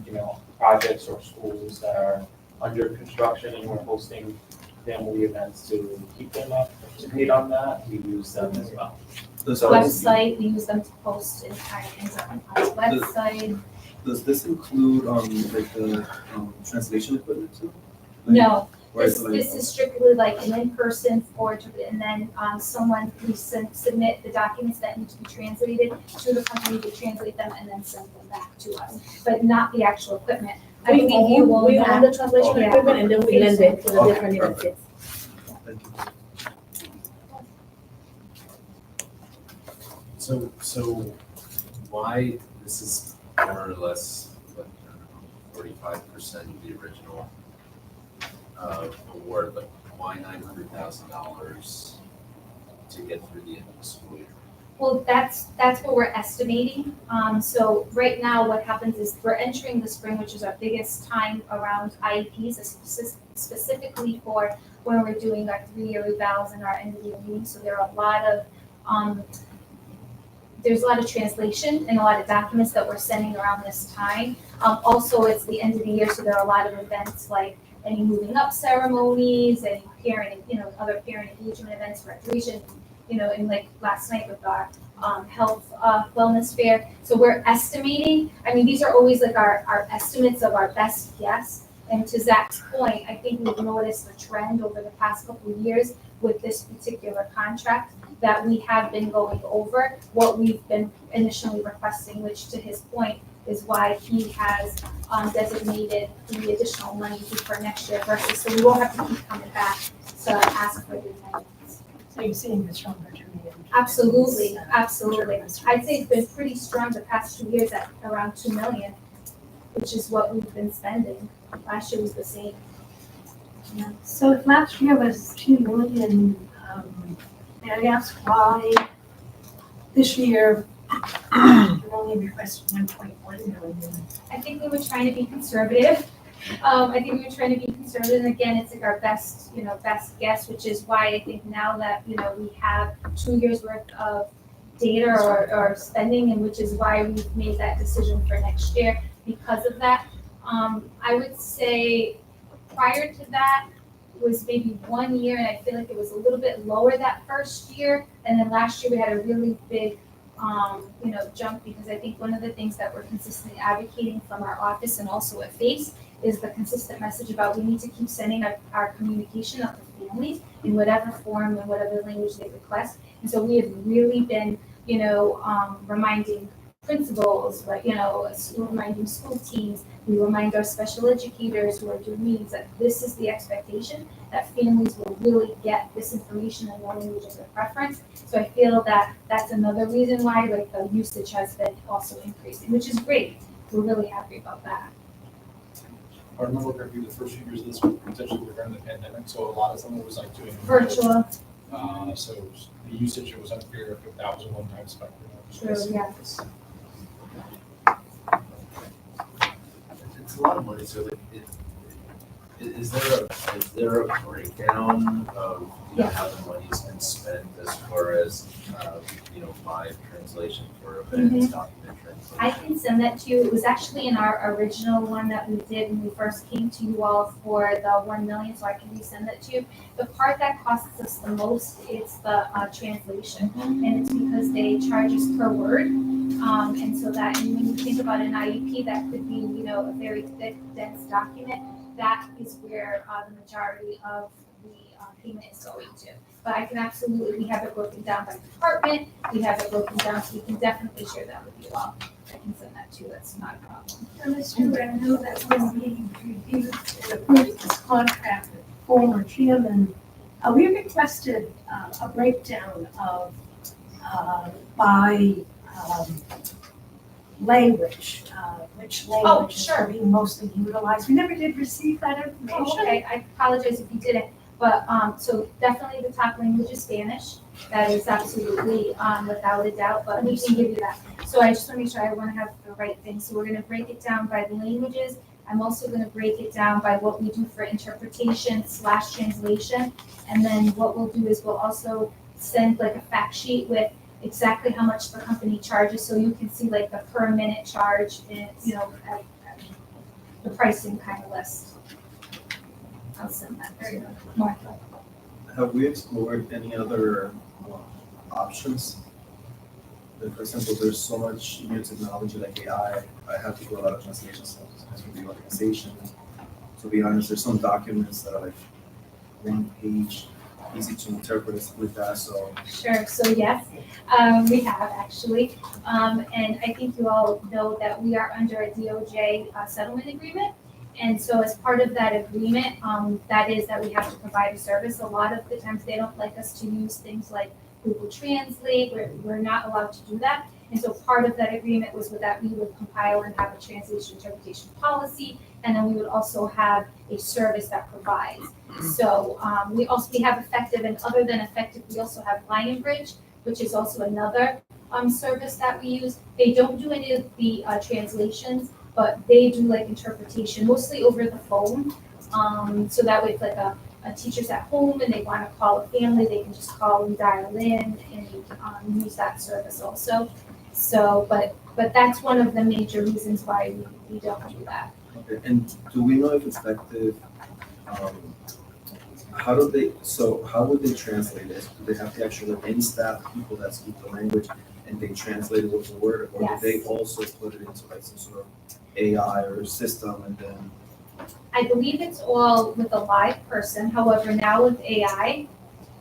Speaker 14: projects or schools that are under construction and we're hosting family events to keep them up, participate on that, we use them as well.
Speaker 10: Website, we use them to post and kind of things on the website.
Speaker 6: Does this include the translation equipment too?
Speaker 10: No,
Speaker 6: Or is it
Speaker 10: this is strictly like an in-person for, and then someone who submit the documents that need to be translated to the company to translate them and then send them back to us, but not the actual equipment. I
Speaker 13: We
Speaker 10: believe you
Speaker 13: own
Speaker 10: own
Speaker 13: the
Speaker 10: that.
Speaker 13: translation
Speaker 10: Yeah.
Speaker 13: equipment and then we lend it to the
Speaker 6: Okay,
Speaker 13: different
Speaker 6: perfect.
Speaker 13: events.
Speaker 6: Thank you.
Speaker 4: So why, this is more or less, 45% of the original award, but why $900,000 to get through the end of the school year?
Speaker 10: Well, that's what we're estimating. So right now, what happens is we're entering the spring, which is our biggest time around IEPs, specifically for when we're doing our 3-year evals and our end of year meetings. So there are a lot of there's a lot of translation and a lot of documents that we're sending around this time. Also, it's the end of the year, so there are a lot of events like any moving up ceremonies, any parent, other parent engagement events, graduation, and like last night with our health wellness fair. So we're estimating, these are always like our estimates of our best guess. And to Zach's point, I think we've noticed a trend over the past couple of years with this particular contract that we have been going over what we've been initially requesting, which to his point is why he has designated the additional money for next year versus, so we won't have to keep coming back to ask for the amendments.
Speaker 2: So you're seeing the stronger trend?
Speaker 10: Absolutely. I'd say it's been pretty strong the past 2 years at around 2 million, which is what we've been spending. Last year was the same.
Speaker 2: Yeah. So if last year was 2 million, may I ask why this year you only requested 1.1 million?
Speaker 10: I think we were trying to be conservative. And again, it's like our best guess, which is why I think now that, we have 2 years worth of data or spending, and which is why we've made that decision for next year because of that. I would say prior to that was maybe 1 year, and I feel like it was a little bit lower that first year. And then last year we had a really big, jump, because I think one of the things that we're consistently advocating from our office and also at FACE is the consistent message about we need to keep sending our communication out to families in whatever form and whatever language they request. And so we have really been, reminding principals, reminding school teams. We remind our special educators who are doing meetings that this is the expectation, that families will really get this information in the language of their preference. So I feel that that's another reason why the usage has been also increasing, which is great. We're really happy about that.
Speaker 12: I remember correctly, the first few years of this was potentially during the pandemic, so a lot of someone was like doing
Speaker 10: Virtual.
Speaker 12: So the usage, it was unclear if that was a one-time spike.
Speaker 10: True, yes.
Speaker 4: It's a lot of money, so is there a breakdown of how the money's been spent as far as live translation for events, document translation?
Speaker 10: I can send that to you. It was actually in our original one that we did when we first came to you all for the 1 million, so I can resend that to you. The part that costs us the most is the translation, and it's because they charge us per word. And so that, and when you think about an IEP, that could be, a very thick, dense document. That is where the majority of the payment is going to. But I can absolutely, we have it broken down by department. We have it broken down, so we can definitely share that with you all. I can send that too. That's not a problem.
Speaker 2: And Ms. Stewart, I know that when we reviewed and approved this contract with former chairman, we requested a breakdown of by language, which languages are being mostly utilized. We never did receive that information.
Speaker 10: Oh, okay. I apologize if you didn't. But so definitely the top language is Spanish. That is absolutely without a doubt, but we can give you that. So I just want to make sure I want to have the right thing. So we're going to break it down by the languages. I'm also going to break it down by what we do for interpretation / translation. And then what we'll do is we'll also send like a fact sheet with exactly how much the company charges, so you can see like the per minute charge and the pricing kind of list. I'll send that to you, Martha.
Speaker 6: Have we explored any other options? Like, for example, there's so much new technology like AI. I have to do a lot of translation sometimes for the organization. To be honest, there's some documents that are like 1 page, easy to interpret with that. So
Speaker 10: sure. So yes, we have actually, and I think you all know that we are under a DOJ settlement agreement. And so as part of that agreement, that is that we have to provide a service. A lot of the times they don't like us to use things like Google Translate. We're not allowed to do that. And so part of that agreement was with that we would compile and have a translation interpretation policy, and then we would also have a service that provides. So we have Effective, and other than Effective, we also have Lionbridge, which is also another service that we use. They don't do any of the translations, but they do like interpretation, mostly over the phone. So that way, if like a teacher's at home and they want to call a family, they can just call and dial in and use that service also. So, but that's one of the major reasons why we don't do that.
Speaker 6: Okay, and do we know if it's effective? How would they translate it? Do they have to actually have any staff people that speak the language and they translate it with the word, or
Speaker 10: Yes.
Speaker 6: do they also put it into like some sort of AI or system and then?
Speaker 10: I believe it's all with a live person. However, now with AI,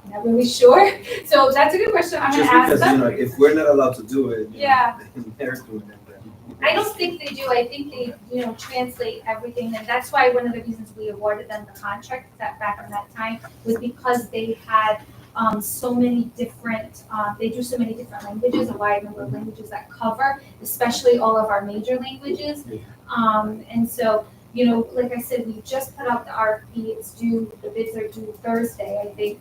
Speaker 10: I'm not really sure. So that's a good question. I'm gonna
Speaker 6: Just
Speaker 10: ask
Speaker 6: because,
Speaker 10: them.
Speaker 6: if we're not allowed to do it,
Speaker 10: Yeah.
Speaker 6: and they're doing it, then.
Speaker 10: I don't think they do. I think they, translate everything, and that's why one of the reasons we awarded them the contract back in that time was because they had so many different. They do so many different languages, a wide number of languages that cover, especially all of our major languages. And so, like I said, we just put out the RFP. It's due. The bids are due Thursday, I think.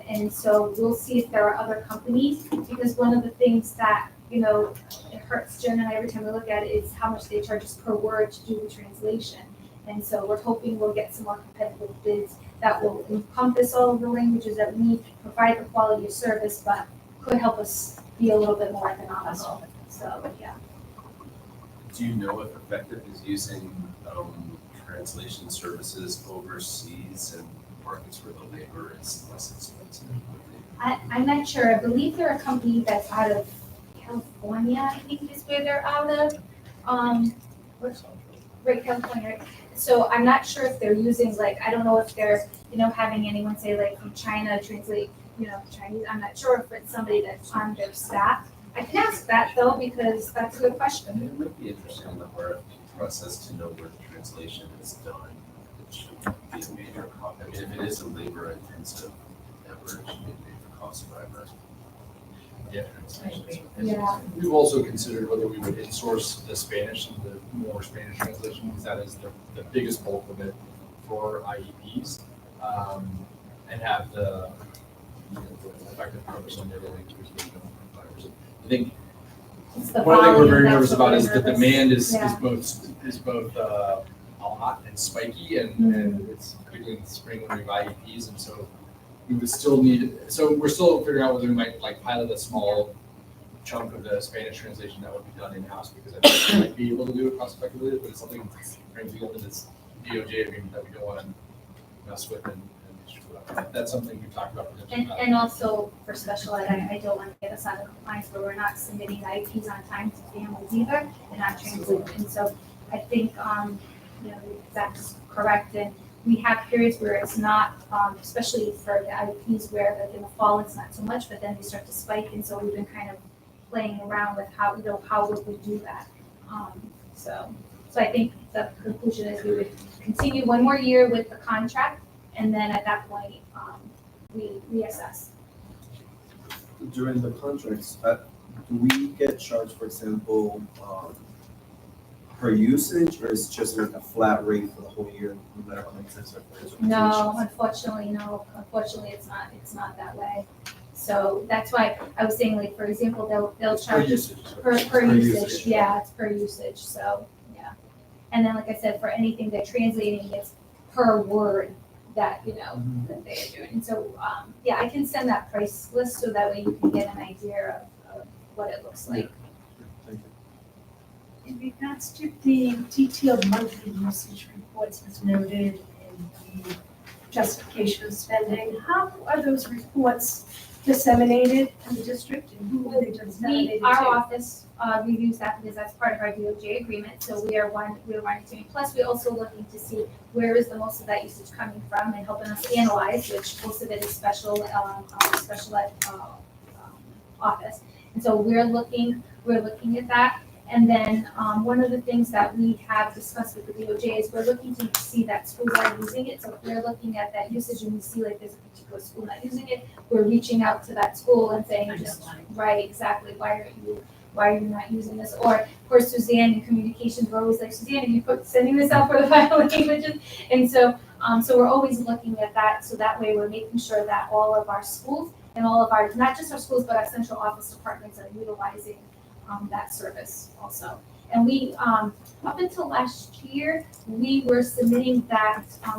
Speaker 10: And so we'll see if there are other companies, because one of the things that it hurts Jen and I every time we look at it is how much they charge us per word to do the translation. And so we're hoping we'll get some more competitive bids that will encompass all of the languages that we need, provide the quality of service, but could help us be a little bit more economical. So, yeah.
Speaker 4: Do you know if Effective is using translation services overseas and markets where the labor is less expensive?
Speaker 10: I'm not sure. I believe they're a company that's out of California, I think is where they're out of. Right, California. So I'm not sure if they're using, I don't know if they're, having anyone say from China translate, Chinese. I'm not sure if it's somebody that's on their staff. I can ask that though, because that's a good question.
Speaker 4: It might be interesting in the RFP process to know where the translation is done. It should be a major cost. I mean, if it is a labor intensive effort, it should be a major cost driver.
Speaker 12: Yeah.
Speaker 10: Yeah.
Speaker 12: We've also considered whether we would insource the Spanish and the more Spanish translation, because that is the biggest bulk of it for IEPs, and have the effective purpose on the other languages. I think
Speaker 10: It's the
Speaker 12: one thing we're
Speaker 10: volume,
Speaker 12: very
Speaker 10: that's
Speaker 12: nervous
Speaker 10: what
Speaker 12: about
Speaker 10: we're
Speaker 12: is the
Speaker 10: nervous.
Speaker 12: demand is
Speaker 10: Yeah.
Speaker 12: both a lot and spiky, and
Speaker 10: Mm-hmm.
Speaker 12: it's particularly in the spring when we have IEPs, and so we would still need, so we're still figuring out whether we might pilot a small chunk of the Spanish translation that would be done in-house, because I think we might be able to do it cost effectively, but it's something frankly under this DOJ agreement that we don't want to mess with and that's something we've talked about.
Speaker 10: And also for special ed, I don't want to get us out of compliance where we're not submitting IEPs on time to families either and not translating. And so I think, that's correct. And we have periods where it's not, especially for the IEPs where like in the fall, it's not so much, but then they start to spike. And so we've been kind of playing around with how would we do that. So I think the conclusion is we would continue one more year with the contract, and then at that point, we reassess.
Speaker 6: During the contracts, do we get charged, for example, per usage, or is it just like a flat rate for the whole year, no matter how many times
Speaker 10: No, unfortunately, no. Unfortunately, it's not that way. So that's why I was saying, like, for example, they'll charge us per usage. Yeah, it's per usage. So, yeah. And then, like I said, for anything they're translating, it's per word that, that they're doing. And so, yeah, I can send that price list so that way you can get an idea of what it looks like.
Speaker 2: In regards to the detailed monthly usage reports as noted in the justification of spending, how are those reports disseminated in the district, and who are they disseminated to?
Speaker 10: Our office reviews that because that's part of our DOJ agreement. So we're monitoring. Plus, we're also looking to see where is the most of that usage coming from and helping us analyze, which most of it is special ed office. And so we're looking at that. And then one of the things that we have discussed with the DOJ is we're looking to see that schools are using it. So if we're looking at that usage and we see like there's a particular school not using it, we're reaching out to that school and saying, just right, exactly, why are you not using this? Or of course, Suzanne in communications, we're always like, Suzanne, are you sending this out for the final languages? And so we're always looking at that. So that way we're making sure that all of our schools and all of our, not just our schools, but our central office departments are utilizing that service also. And we, up until last year, we were submitting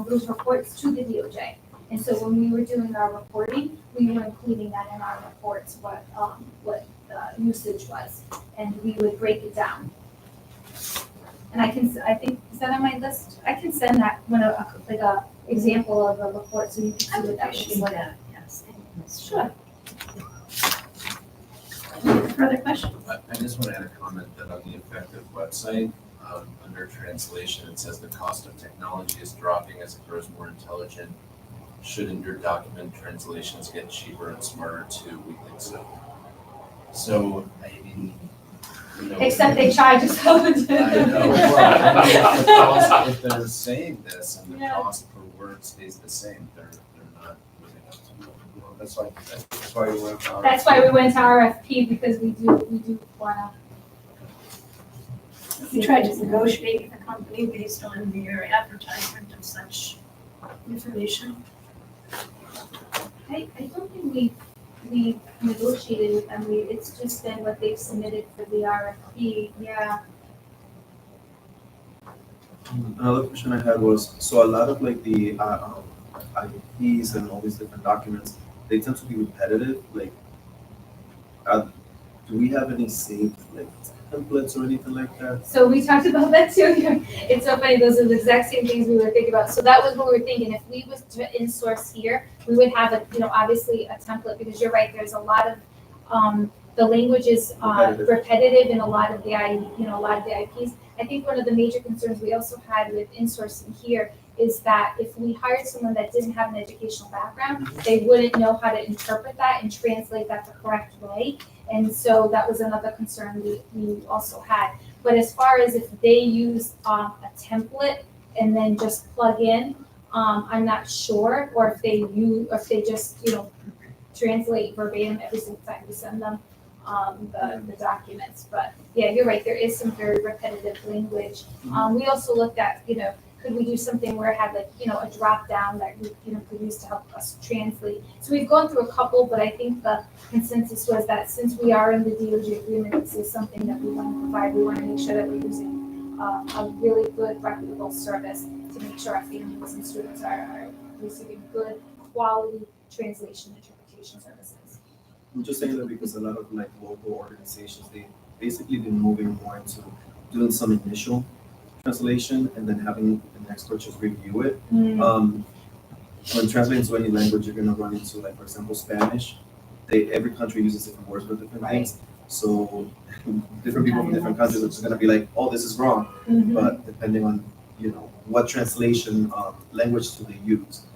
Speaker 10: those reports to the DOJ. And so when we were doing our reporting, we were including that in our reports, what the usage was, and we would break it down. And I think, is that on my list? I can send that like a example of a report so you can see what that looks like.
Speaker 2: Yes.
Speaker 10: Sure.
Speaker 2: Further questions?
Speaker 4: I just want to add a comment that on the Effective website, under translation, it says the cost of technology is dropping as it grows more intelligent. Shouldn't your document translations get cheaper and smarter too? We think so. So, I mean, you know.
Speaker 10: Except they charge us so much.
Speaker 4: I know, well, I mean, if the cost, if they're saying this and the
Speaker 10: Yeah.
Speaker 4: cost per word stays the same, they're not living up to it.
Speaker 5: Well, that's why we went.
Speaker 10: That's why we went to RFP, because we do wanna.
Speaker 2: We tried to negotiate with the company based on their advertisement of such information.
Speaker 10: I don't think we negotiated with them, it's just been what they've submitted for the RFP, yeah.
Speaker 6: Another question I had was, so a lot of like the IPs and all these different documents, they tend to be repetitive. Like, do we have any saved like templates or anything like that?
Speaker 10: So we talked about that too. It's so funny, those are the exact same things we were thinking about. So that was what we were thinking, if we was to in-source here, we would have obviously a template, because you're right, there's a lot of, the language is repetitive in a lot of the IPs. I think one of the major concerns we also had with in-sourcing here is that if we hired someone that didn't have an educational background, they wouldn't know how to interpret that and translate that the correct way. And so that was another concern we also had. But as far as if they use a template and then just plug in, I'm not sure, or if they just translate verbatim every single time we send them the documents. But yeah, you're right, there is some very repetitive language. We also looked at, could we do something where it had a drop down that we could use to help us translate. So we've gone through a couple, but I think the consensus was that since we are in the DOJ agreement, this is something that we want to provide. We want to make sure that we're using a really good, reputable service to make sure our families and students are receiving good quality translation interpretation services.
Speaker 6: I'm just saying that because a lot of like local organizations, they basically been moving more into doing some initial translation and then having an expert just review it. When translating to any language, you're gonna run into, like, for example, Spanish. Every country uses different words for different things. So different people from different countries are just gonna be like, oh, this is wrong. But depending on, what translation language do they use?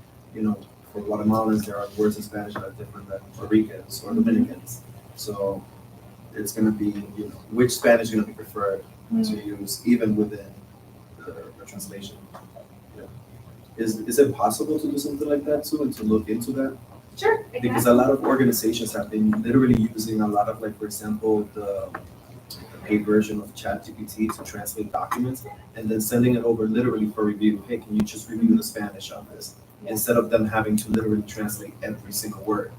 Speaker 6: For Guatemalans, there are words in Spanish that are different than Puerto Ricans or Dominicans. So it's gonna be, which Spanish is gonna be preferred to use even within the translation. Is it possible to do something like that too, and to look into that?
Speaker 10: Sure.
Speaker 6: Because a lot of organizations have been literally using a lot of, like, for example, the paid version of ChatGPT to translate documents and then sending it over literally for review. Hey, can you just review the Spanish on this? Instead of them having to literally translate every single word.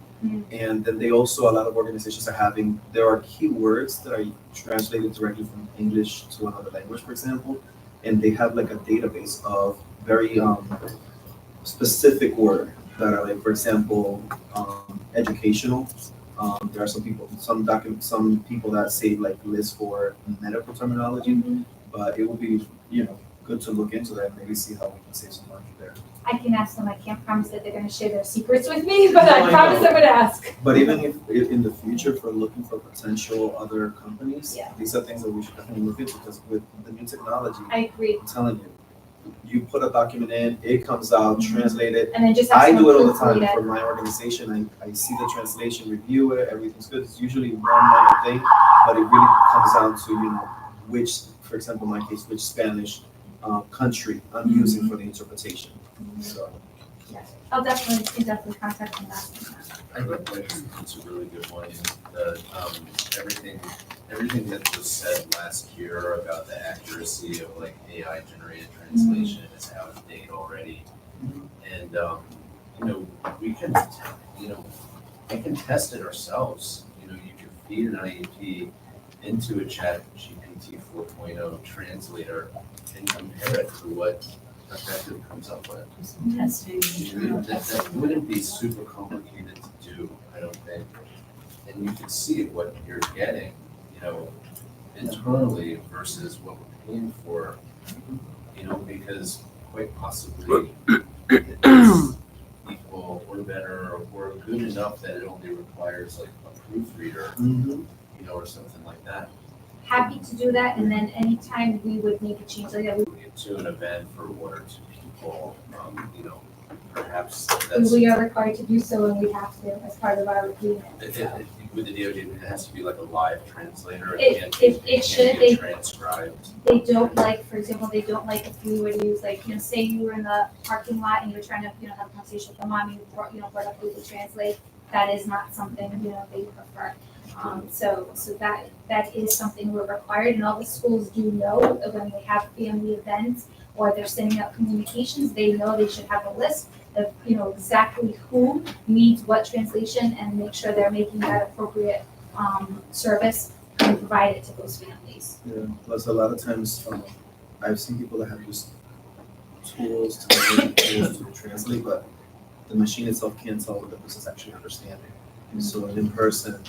Speaker 6: And then a lot of organizations there are keywords that are translated directly from English to another language, for example, and they have like a database of very specific words that are, like, for example, educational. There are some people that save like lists for medical terminology, but it would be, good to look into that and maybe see how we can save some money there.
Speaker 10: I can ask them. I can't promise that they're going to share their secrets with me, but I promise I'm going to ask.
Speaker 6: But even if in the future, if we're looking for potential other companies, these are things that we should definitely look into, because with the new technology,
Speaker 10: I agree.
Speaker 6: I'm telling you put a document in, it comes out, translated.
Speaker 10: And then just
Speaker 6: I do it all the time
Speaker 10: proofread
Speaker 6: for my organization. I see the translation, review it, everything's good. It's usually one minor thing, but it really comes down to, which, for example, in my case, which Spanish country I'm using for the interpretation. So.
Speaker 10: Yes, I'll definitely contact them back.
Speaker 4: I think it's a really good one. Everything that was said last year about the accuracy of like AI generated translation is out of date already. And we can, we can test it ourselves. You can feed an IEP into a Chat GPT 4.0 translator and compare it to what effective comes up with.
Speaker 2: Testing.
Speaker 4: That wouldn't be super complicated to do, I don't think. And you can see what you're getting, internally versus what we're paying for, because quite possibly it's equal or better or good enough that it only requires like a proofreader, or something like that.
Speaker 10: Happy to do that, and then anytime we would make a change like that,
Speaker 4: To an event for one or two people, perhaps that's.
Speaker 10: we are required to do so, and we have to as part of our agreement.
Speaker 4: With the DOJ, it has to be like a live translator.
Speaker 10: It should,
Speaker 4: be transcribed.
Speaker 10: They don't like, for example, they don't like if we would use like, say you were in the parking lot and you were trying to, have a conversation with your mom, you brought up Google Translate. That is not something, they prefer. So that is something we're required, and all the schools do know that when they have family events or they're sending out communications, they know they should have a list of, exactly who needs what translation and make sure they're making that appropriate service and provide it to those families.
Speaker 6: Yeah, plus a lot of times, I've seen people that have used tools to translate, but the machine itself can't tell what the person's actually understanding. So an in-person,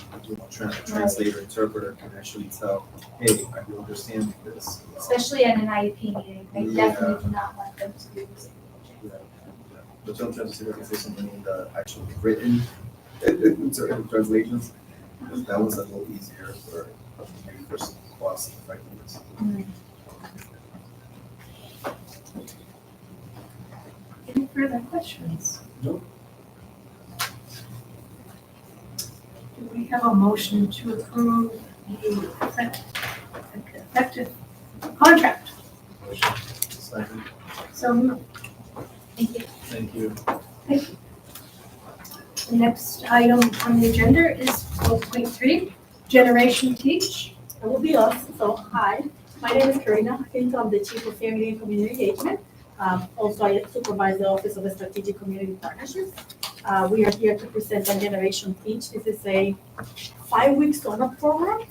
Speaker 6: translator, interpreter can actually tell, hey, I do understand this.
Speaker 10: Especially at an IEP meeting, they definitely do not want them to be using
Speaker 6: Yeah. But I'm trying to see if I can say something in the actual written translations, because that was a little easier for maybe for some cost effectiveness.
Speaker 2: Any further questions?
Speaker 6: Nope.
Speaker 2: Do we have a motion to approve the effective contract?
Speaker 6: Second.
Speaker 2: So moved.
Speaker 10: Thank you.
Speaker 6: Thank you.
Speaker 2: Thank you. The next item on the agenda is 12.3, Generation Teach.
Speaker 13: It will be us. So, hi, my name is Karina. I think I'm the Chief of Family and Community Engagement. Also, I supervise the Office of Strategic Community Partnerships. We are here to present on Generation Teach. This is a 5-week summer program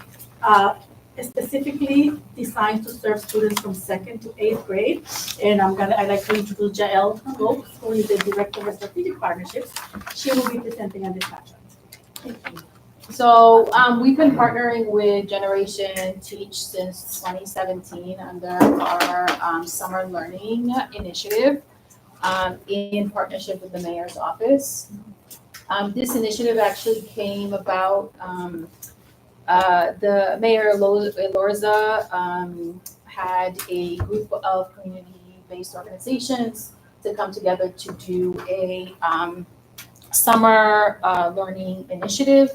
Speaker 13: specifically designed to serve students from 2nd to 8th grade. And I'd like to introduce Jael Lopes, who is the Director of Strategic Partnerships. She will be presenting on this contract. Thank you.
Speaker 15: So we've been partnering with Generation Teach since 2017 under our summer learning initiative in partnership with the mayor's office. This initiative actually came about, the Mayor Elorza had a group of community-based organizations to come together to do a summer learning initiative,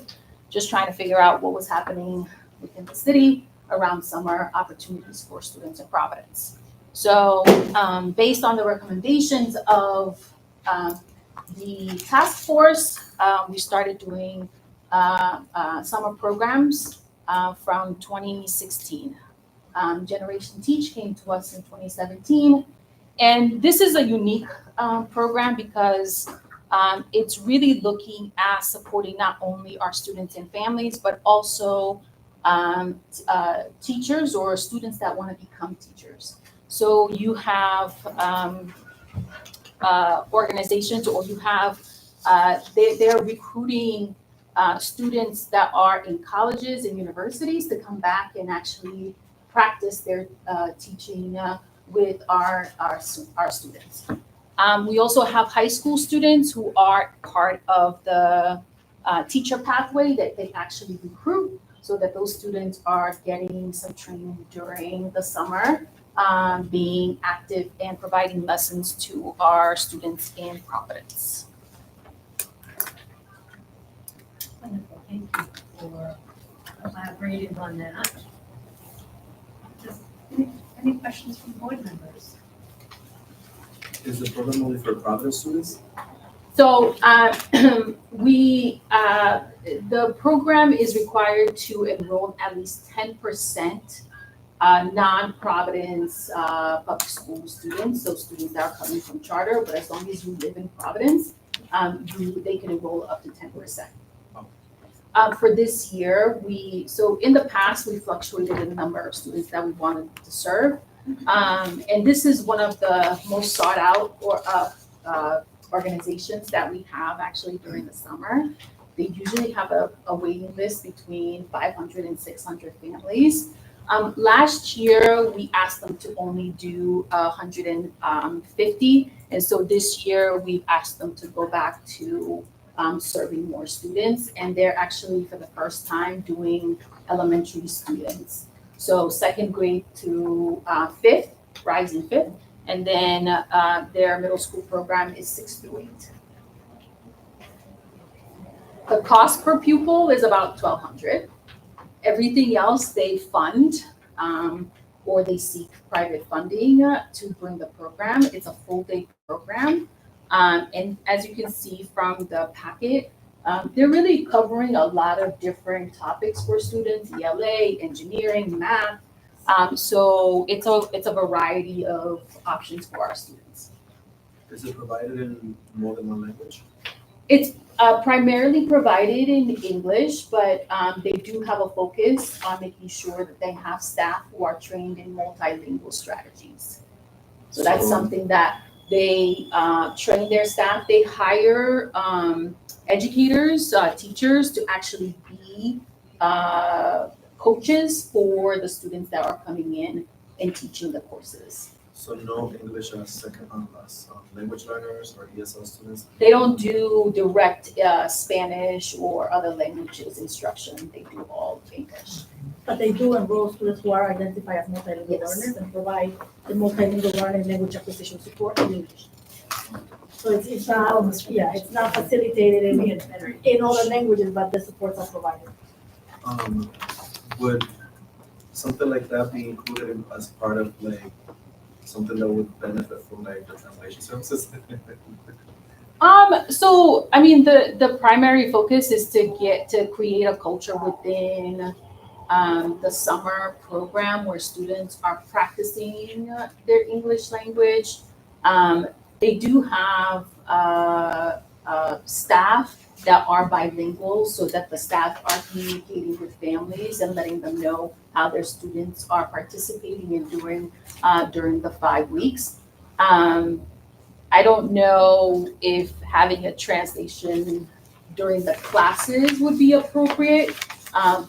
Speaker 15: just trying to figure out what was happening within the city around summer opportunities for students in Providence. So based on the recommendations of the task force, we started doing summer programs from 2016. Generation Teach came to us in 2017. And this is a unique program because it's really looking at supporting not only our students and families, but also teachers or students that want to become teachers. So you have organizations, or you have, they're recruiting students that are in colleges and universities to come back and actually practice their teaching with our students. We also have high school students who are part of the teacher pathway that they actually recruit, so that those students are getting some training during the summer, being active and providing lessons to our students in Providence.
Speaker 2: Wonderful, thank you for elaborating on that. Any questions from board members?
Speaker 6: Is the program only for Providence students?
Speaker 15: So the program is required to enroll at least 10% non-Providence public school students, so students that are coming from charter, but as long as you live in Providence, they can enroll up to 10%. For this year, so in the past, we fluctuated in the number of students that we wanted to serve. And this is one of the most sought out organizations that we have actually during the summer. They usually have a waiting list between 500 and 600 families. Last year, we asked them to only do 150. And so this year, we've asked them to go back to serving more students. And they're actually, for the first time, doing elementary students. So second grade to fifth, rising fifth. And then their middle school program is 6 through 8. The cost per pupil is about $1,200. Everything else they fund or they seek private funding to bring the program. It's a full day program. And as you can see from the packet, they're really covering a lot of different topics for students, ELA, engineering, math. So it's a variety of options for our students.
Speaker 6: Is it provided in more than one language?
Speaker 15: It's primarily provided in English, but they do have a focus on making sure that they have staff who are trained in multilingual strategies. So that's something that they train their staff. They hire educators, teachers to actually be coaches for the students that are coming in and teaching the courses.
Speaker 6: So no English as second language learners or ESL students?
Speaker 15: They don't do direct Spanish or other languages instruction. They do all English.
Speaker 13: But they do enroll students who are identified as multilingual
Speaker 15: Yes.
Speaker 13: learners and provide the multilingual learning language acquisition support in English. So it's not, it's not facilitated in other languages, but the supports are provided.
Speaker 6: Would something like that be included as part of like something that would benefit from like the translation services?
Speaker 15: So I mean the primary focus is to create a culture within the summer program where students are practicing their English language. They do have staff that are bilingual so that the staff are communicating with families and letting them know how their students are participating and doing during the 5 weeks. I don't know if having a translation during the classes would be appropriate,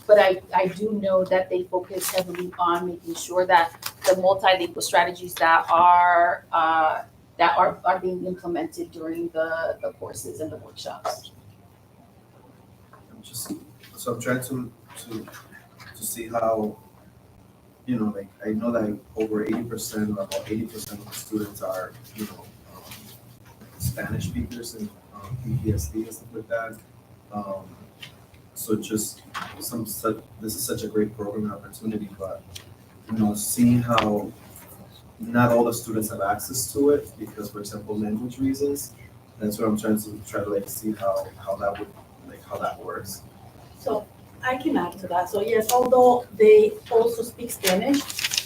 Speaker 15: but I do know that they focus heavily on making sure that the multilingual strategies that are being implemented during the courses and the workshops.
Speaker 6: So I'm trying to see how, like I know that over 80%, about 80% of the students are, Spanish speakers and PTSD and stuff like that. So just this is such a great program and opportunity, but seeing how not all the students have access to it because, for example, language reasons. That's what I'm trying to like see how that would how that works.
Speaker 13: So I can add to that. So yes, although they also speak Spanish,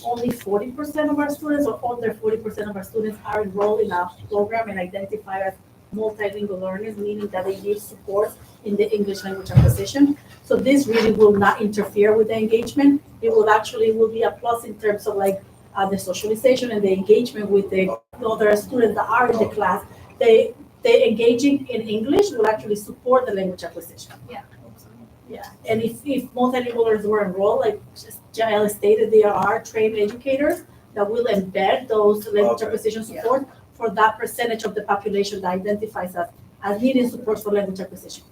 Speaker 13: only 40% of our students or under 40% of our students are enrolled in our program and identified as multilingual learners, meaning that they need support in the English language acquisition. So this really will not interfere with the engagement. It will be a plus in terms of like the socialization and the engagement with the other students that are in the class. They engaging in English will actually support the language acquisition. Yeah, and if multilingual learners were enrolled, like Jael stated, there are trained educators that will embed those language acquisition support for that percentage of the population that identifies as needing support for language acquisition.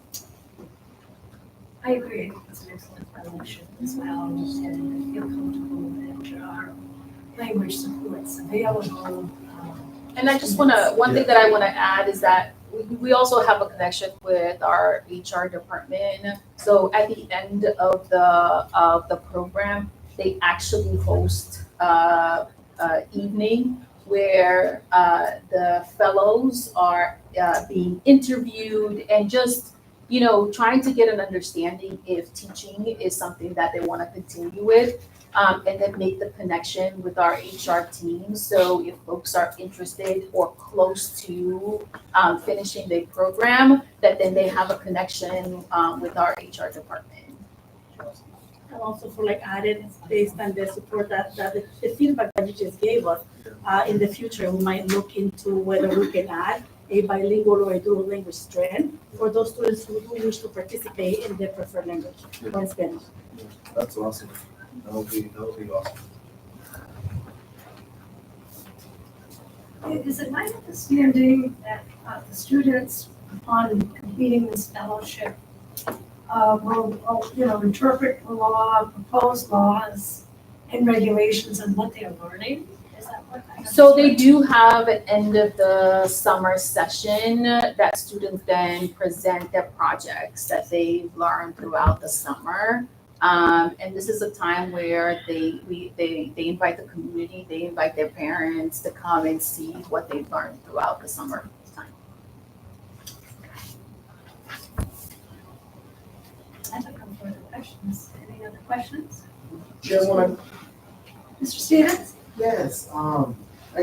Speaker 2: I agree. I think it's an excellent resolution as well, and I feel comfortable that there are language supports available.
Speaker 15: And I just one thing that I want to add is that we also have a connection with our HR department. So at the end of the program, they actually host evening where the fellows are being interviewed and just trying to get an understanding if teaching is something that they want to continue with, and then make the connection with our HR team. So if folks are interested or close to finishing their program, that then they have a connection with our HR department.
Speaker 13: And also for like added, based on the support that the feedback that you just gave us, in the future, we might look into whether we can add a bilingual or a dual language strand for those students who do wish to participate in their preferred language or in Spanish.
Speaker 6: That's awesome. That would be awesome.
Speaker 2: Is it my understanding that the students, upon completing this fellowship, will interpret the law, propose laws and regulations and what they're learning? Is that what I
Speaker 15: So they do have an end of the summer session that students then present their projects that they've learned throughout the summer. And this is a time where they invite the community, they invite their parents to come and see what they've learned throughout the summer time.
Speaker 2: I have no further questions. Any other questions?
Speaker 8: Chairwoman,
Speaker 2: Mr. Stevens?
Speaker 8: yes, I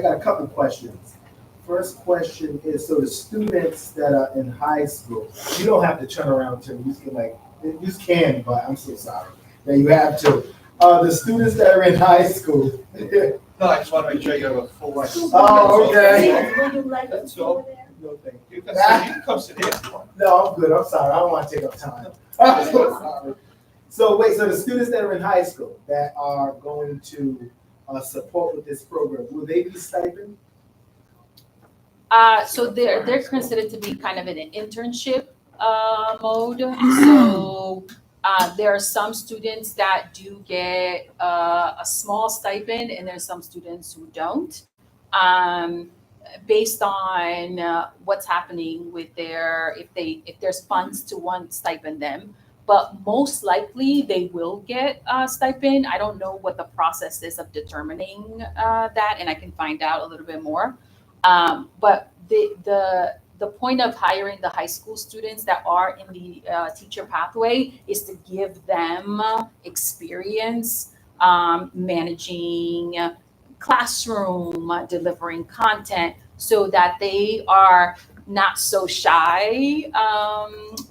Speaker 8: got a couple questions. First question is, so the students that are in high school, you don't have to turn around to me, you can, but I'm so sorry that you have to. The students that are in high school.
Speaker 5: No, I just want to make sure you have a full right.
Speaker 8: Oh, okay.
Speaker 2: Would you like to
Speaker 5: That's
Speaker 2: go
Speaker 5: all.
Speaker 2: over there?
Speaker 8: No, thank you.
Speaker 5: You can come sit here if you want.
Speaker 8: No, I'm good, I'm sorry, I don't want to take up time. I'm so sorry. So wait, so the students that are in high school that are going to support with this program, will they be stipend?
Speaker 15: So they're considered to be kind of in an internship mode. So there are some students that do get a small stipend, and there's some students who don't, based on what's happening with if there's funds to one stipend them. But most likely they will get a stipend. I don't know what the process is of determining that, and I can find out a little bit more. But the point of hiring the high school students that are in the teacher pathway is to give them experience managing classroom, delivering content, so that they are not so shy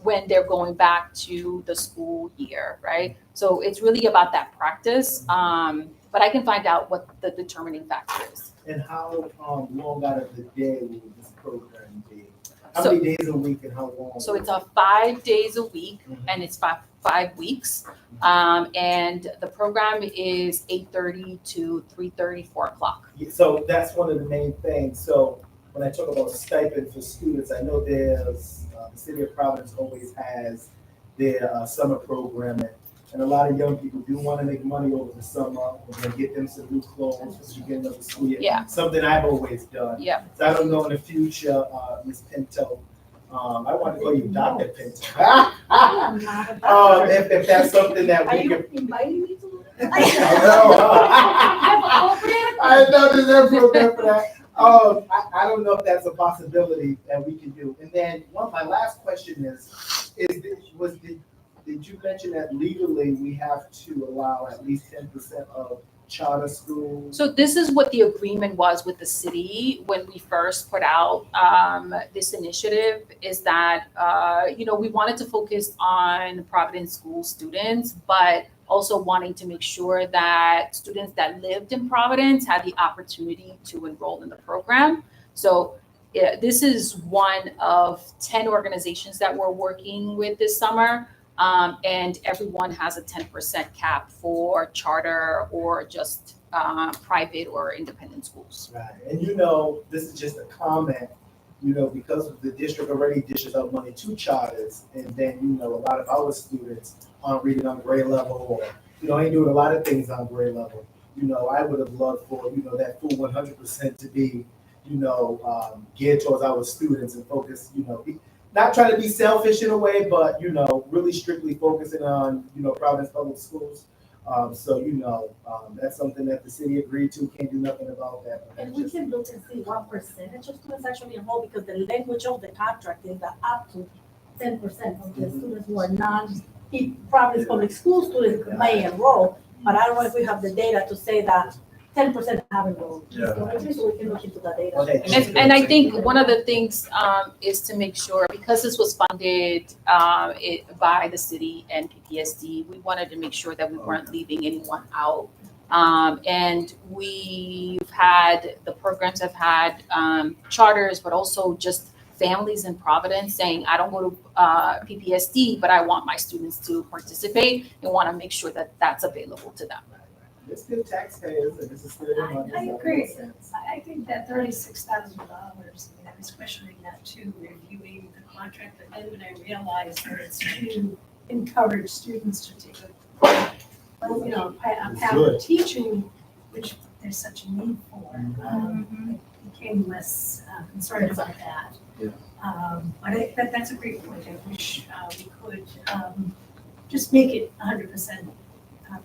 Speaker 15: when they're going back to the school year, right? So it's really about that practice. But I can find out what the determining factor is.
Speaker 8: And how long out of the day will this program be? How many days a week and how long?
Speaker 15: So it's 5 days a week, and it's five weeks. And the program is 8:30 to 3:30, 4 o'clock.
Speaker 8: So that's one of the main things. So when I talk about stipend for students, I know there's, the city of Providence always has their summer programming. And a lot of young people do want to make money over the summer, and get them some new clothes for the beginning of the school year.
Speaker 15: Yeah.
Speaker 8: Something I've always done.
Speaker 15: Yeah.
Speaker 8: So I don't know in the future, Ms. Pinto, I want to call you Dr. Pinto. If that's something that
Speaker 2: Are
Speaker 8: we
Speaker 2: you
Speaker 8: could.
Speaker 2: inviting me to?
Speaker 8: I know there's a program for that. I don't know if that's a possibility that we can do. And then my last question is did you mention that legally we have to allow at least 10% of charter schools?
Speaker 15: So this is what the agreement was with the city when we first put out this initiative, is that, we wanted to focus on Providence school students, but also wanting to make sure that students that lived in Providence had the opportunity to enroll in the program. So this is one of 10 organizations that we're working with this summer. And everyone has a 10% cap for charter or just private or independent schools.
Speaker 8: Right, and this is just a comment, because the district already dishes out money to charters, and then, a lot of our students aren't reading on grade level, or, ain't doing a lot of things on grade level. I would have loved for, that full 100% to be, geared towards our students and focus, not trying to be selfish in a way, but, really strictly focusing on, Providence Public Schools. That's something that the city agreed to, can't do nothing about that.
Speaker 13: And we can look and see what percentage of students actually enroll, because the language of the contract is that up to 10% of the students who are Providence Public School students may enroll, but I don't know if we have the data to say that 10% have enrolled. So at least we can look into the data.
Speaker 15: And I think one of the things is to make sure, because this was funded by the city and PPSD, we wanted to make sure that we weren't leaving anyone out. And the programs have had charters, but also just families in Providence saying, I don't go to PPSD, but I want my students to participate and want to make sure that that's available to them.
Speaker 8: It's good taxpayers, and it's still their money.
Speaker 2: I agree. I think that $36,000, I was questioning that too, reviewing the contract, but then when I realized that it's to encourage students to take a path of teaching, which there's such a need for, I became less concerned about that.
Speaker 6: Yeah.
Speaker 2: But that's a great point. I wish we could just make it 100%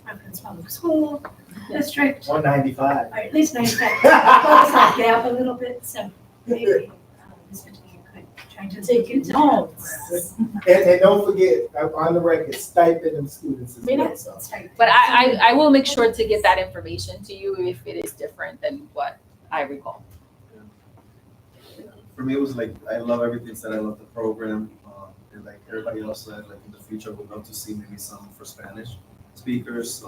Speaker 2: Providence Public School District.
Speaker 8: 195.
Speaker 2: Or at least 95. Close that gap a little bit, so maybe Mr. Dean could try to take into notes.
Speaker 8: And don't forget, on the record, stipend them students as well. So.
Speaker 15: But I will make sure to get that information to you if it is different than what I recall.
Speaker 6: For me, it was like, I love everything said. I love the program. And like everybody else said, like in the future, I would love to see maybe some for Spanish speakers.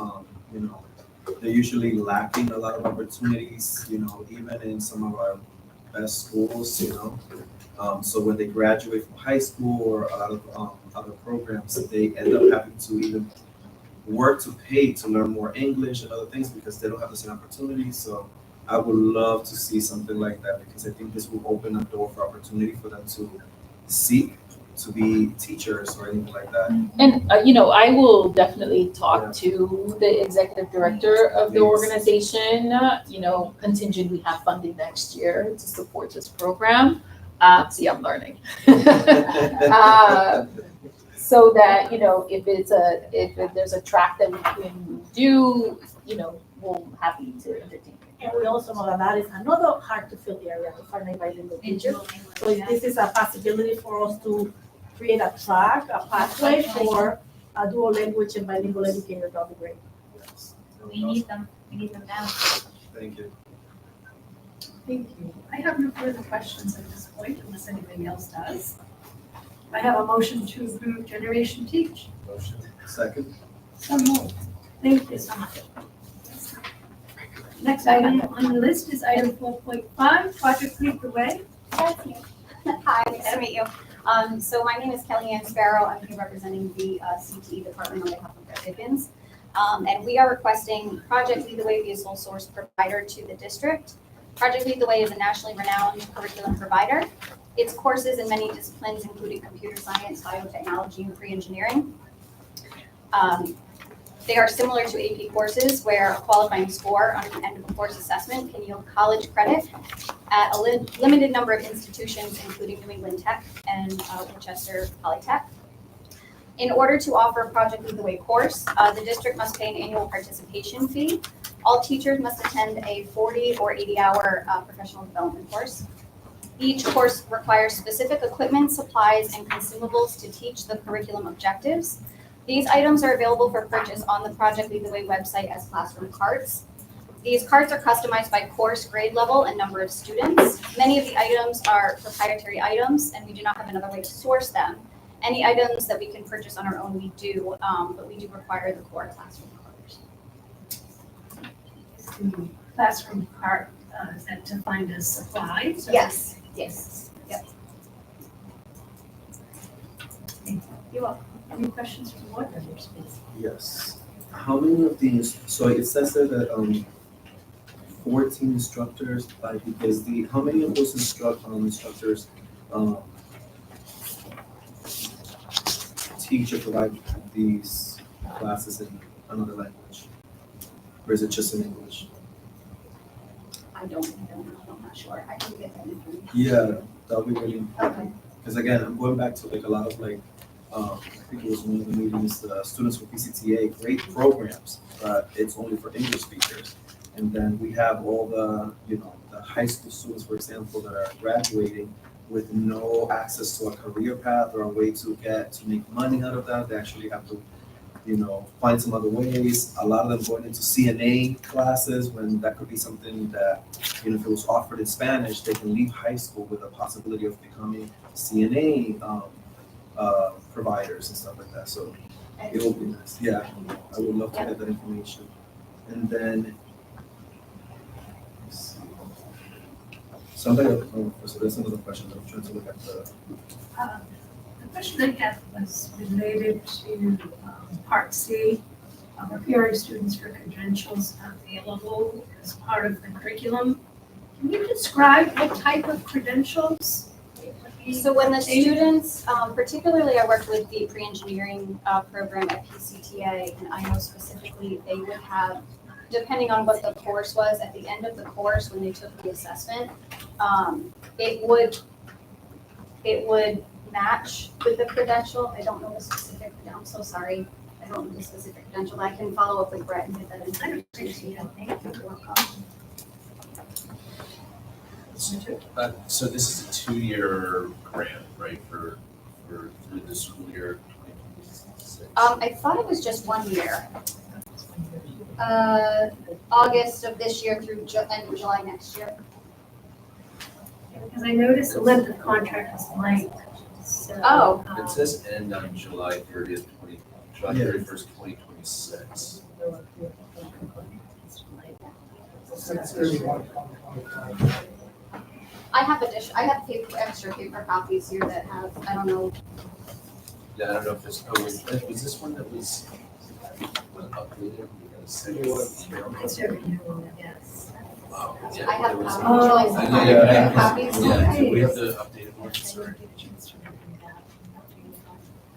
Speaker 6: They're usually lacking a lot of opportunities, even in some of our best schools, So when they graduate from high school or a lot of other programs, they end up having to even work to pay to learn more English and other things because they don't have the same opportunities. So I would love to see something like that because I think this will open a door for opportunity for them to seek to be teachers or anything like that.
Speaker 15: And, I will definitely talk to the executive director of the organization, contingent we have funding next year to support this program. See, I'm learning. So that, if there's a track that we can do, we're happy to entertain.
Speaker 13: And we also know that is another hard to fill area to find a bilingual teacher. So if this is a possibility for us to create a track, a pathway for a dual language and bilingual educator, that would be great.
Speaker 6: Yes.
Speaker 10: We need them now.
Speaker 6: Thank you.
Speaker 2: Thank you. I have no further questions at this point unless anybody else does. I have a motion to approve Generation Teach.
Speaker 6: Motion. Second.
Speaker 2: So moved. Thank you so much. Next item on the list is item 4.5, Project Lead the Way.
Speaker 16: That's me. Hi, nice to meet you. So my name is Kellyanne Sparrow. I'm here representing the CTE department on behalf of Brett Dickens. And we are requesting Project Lead the Way be a sole source provider to the district. Project Lead the Way is a nationally renowned curriculum provider. Its courses in many disciplines, including computer science, biotechnology, and pre-engineering. They are similar to AP courses where a qualifying score on the end of a course assessment can yield college credit at a limited number of institutions, including New England Tech and Winchester Polytech. In order to offer a Project Lead the Way course, the district must pay an annual participation fee. All teachers must attend a 40 or 80-hour professional development course. Each course requires specific equipment, supplies, and consumables to teach the curriculum objectives. These items are available for purchase on the Project Lead the Way website as classroom carts. These carts are customized by course, grade level, and number of students. Many of the items are proprietary items, and we do not have another way to source them. Any items that we can purchase on our own, we do, but we do require the core classroom carts.
Speaker 2: The classroom cart, is that defined as supplies? or-
Speaker 16: Yes, yes, yep.
Speaker 2: Thank you. You're welcome. Any questions from board members, please?
Speaker 6: Yes. How many of these, so it says that 14 instructors by PPSD, how many of those instructors teach or provide these classes in another language? Or is it just in English?
Speaker 16: I don't know, I'm not sure. I can get that information.
Speaker 6: Yeah, that'll be really important.
Speaker 16: Okay.
Speaker 6: Because again, I'm going back to like a lot of I think it was one of the meetings, the students with PCTA, great programs, but it's only for English speakers. And then we have all the, the high school students, for example, that are graduating with no access to a career path or a way to make money out of that. They actually have to, find some other ways. A lot of them going into CNA classes when that could be something that, if it was offered in Spanish, they can leave high school with a possibility of becoming CNA providers and stuff like that. So it will be nice. Yeah, I would love to get that information. And then, let's see. Somebody, so there's another question, but I'm trying to look at the.
Speaker 2: The question I had was related to Part C, preparing students for credentials available as part of the curriculum. Can you describe what type of credentials?
Speaker 16: So when the students, particularly I worked with the pre-engineering program at PCTA, and I know specifically they would have, depending on what the course was, at the end of the course, when they took the assessment, it would match with the credential. I don't know the specific, I'm so sorry. I don't know the specific credential, but I can follow up with Brett and get that information.
Speaker 4: So this is a 2-year grant, right, for through the school year 2026?
Speaker 16: I thought it was just 1 year. August of this year through end of July next year.
Speaker 2: Because I noticed the length of contract is blank. So,
Speaker 16: Oh.
Speaker 4: It says end on July 31st, 2026.
Speaker 16: I have extra paper copies here that have, I don't know.
Speaker 4: Yeah, I don't know if this, was this one that was updated? You gotta send it email.
Speaker 2: It's your email, yes.
Speaker 4: Wow, yeah,
Speaker 16: I have,
Speaker 4: there was-
Speaker 16: would you like some
Speaker 4: Yeah.
Speaker 16: copies?
Speaker 4: Yeah, do we have the updated one? Sorry.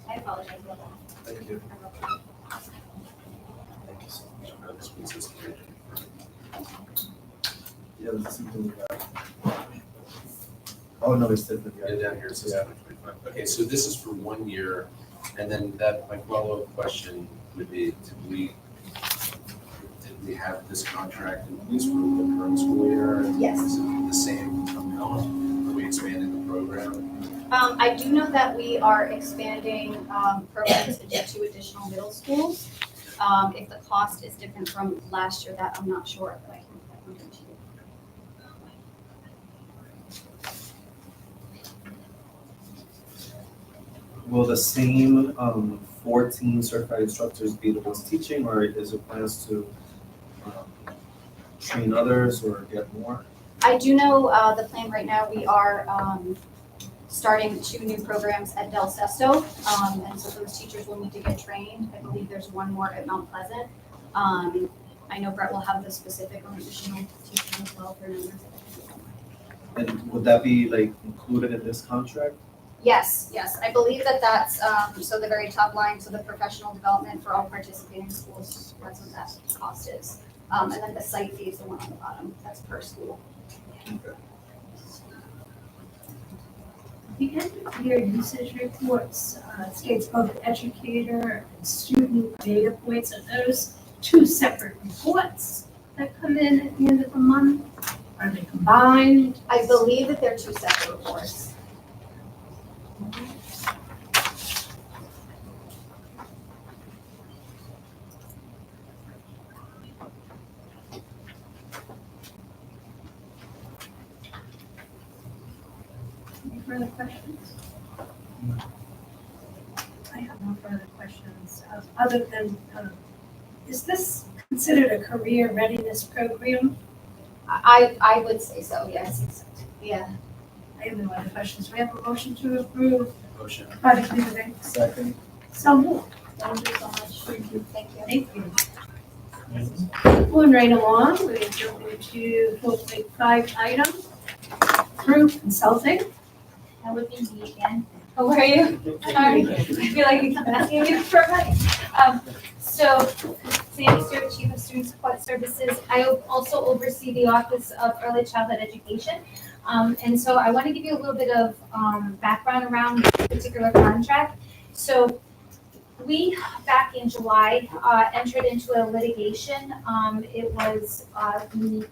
Speaker 16: I apologize about that.
Speaker 6: Thank you.
Speaker 4: Thank you so much. This one says great.
Speaker 6: Yeah, this is something we got. Oh, no, it's different.
Speaker 4: Yeah, down here it says 2025. Okay, so this is for 1 year, and then my follow-up question would be, did we have this contract in place for the current school year?
Speaker 16: Yes.
Speaker 4: Is it the same amount? Are we expanding the program?
Speaker 16: I do know that we are expanding programs into 2 additional middle schools. If the cost is different from last year, that I'm not sure, but I can look into it.
Speaker 6: Will the same 14 certified instructors be the ones teaching, or is there plans to train others or get more?
Speaker 16: I do know the plan right now, we are starting 2 new programs at Del Sesto. And so those teachers will need to get trained. I believe there's 1 more at Mount Pleasant. I know Brett will have the specific on additional teaching as well for numbers.
Speaker 6: And would that be included in this contract?
Speaker 16: Yes, I believe that's, so the very top line, so the professional development for all participating schools, that's what that cost is. And then the site fee is the one on the bottom, that's per school.
Speaker 6: Okay.
Speaker 2: The end of year usage reports states both educator and student data points. Are those 2 separate reports that come in at the end of the month? Are they combined?
Speaker 16: I believe that they're 2 separate reports.
Speaker 2: Any further questions? I have no further questions, other than, is this considered a career readiness program?
Speaker 16: I would say so, yes. Yeah.
Speaker 2: I have no other questions. We have a motion to approve
Speaker 4: Motion.
Speaker 2: project meeting.
Speaker 6: Second.
Speaker 2: So moved.
Speaker 16: Thank you so much.
Speaker 6: Thank you.
Speaker 16: Thank you.
Speaker 2: Thank you. Moving right along, we're jumping to 4.5 item, through consulting.
Speaker 10: That would be me again. How are you? Sorry, I feel like I'm asking you for money. So, Sandy Stewart, Chief of Student Support Services. I also oversee the Office of Early Childhood Education. And so I want to give you a little bit of background around this particular contract. So we, back in July, entered into a litigation. It was the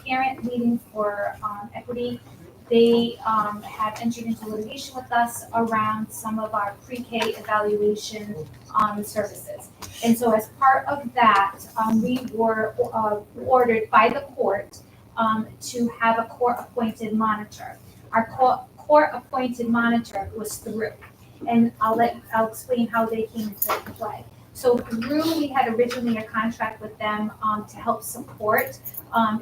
Speaker 10: parent meeting for equity they have entered into litigation with us around some of our pre-K evaluation services. And so as part of that, we were ordered by the court to have a court-appointed monitor. Our court-appointed monitor was through, and I'll explain how they came into play. So through, we had originally a contract with them to help support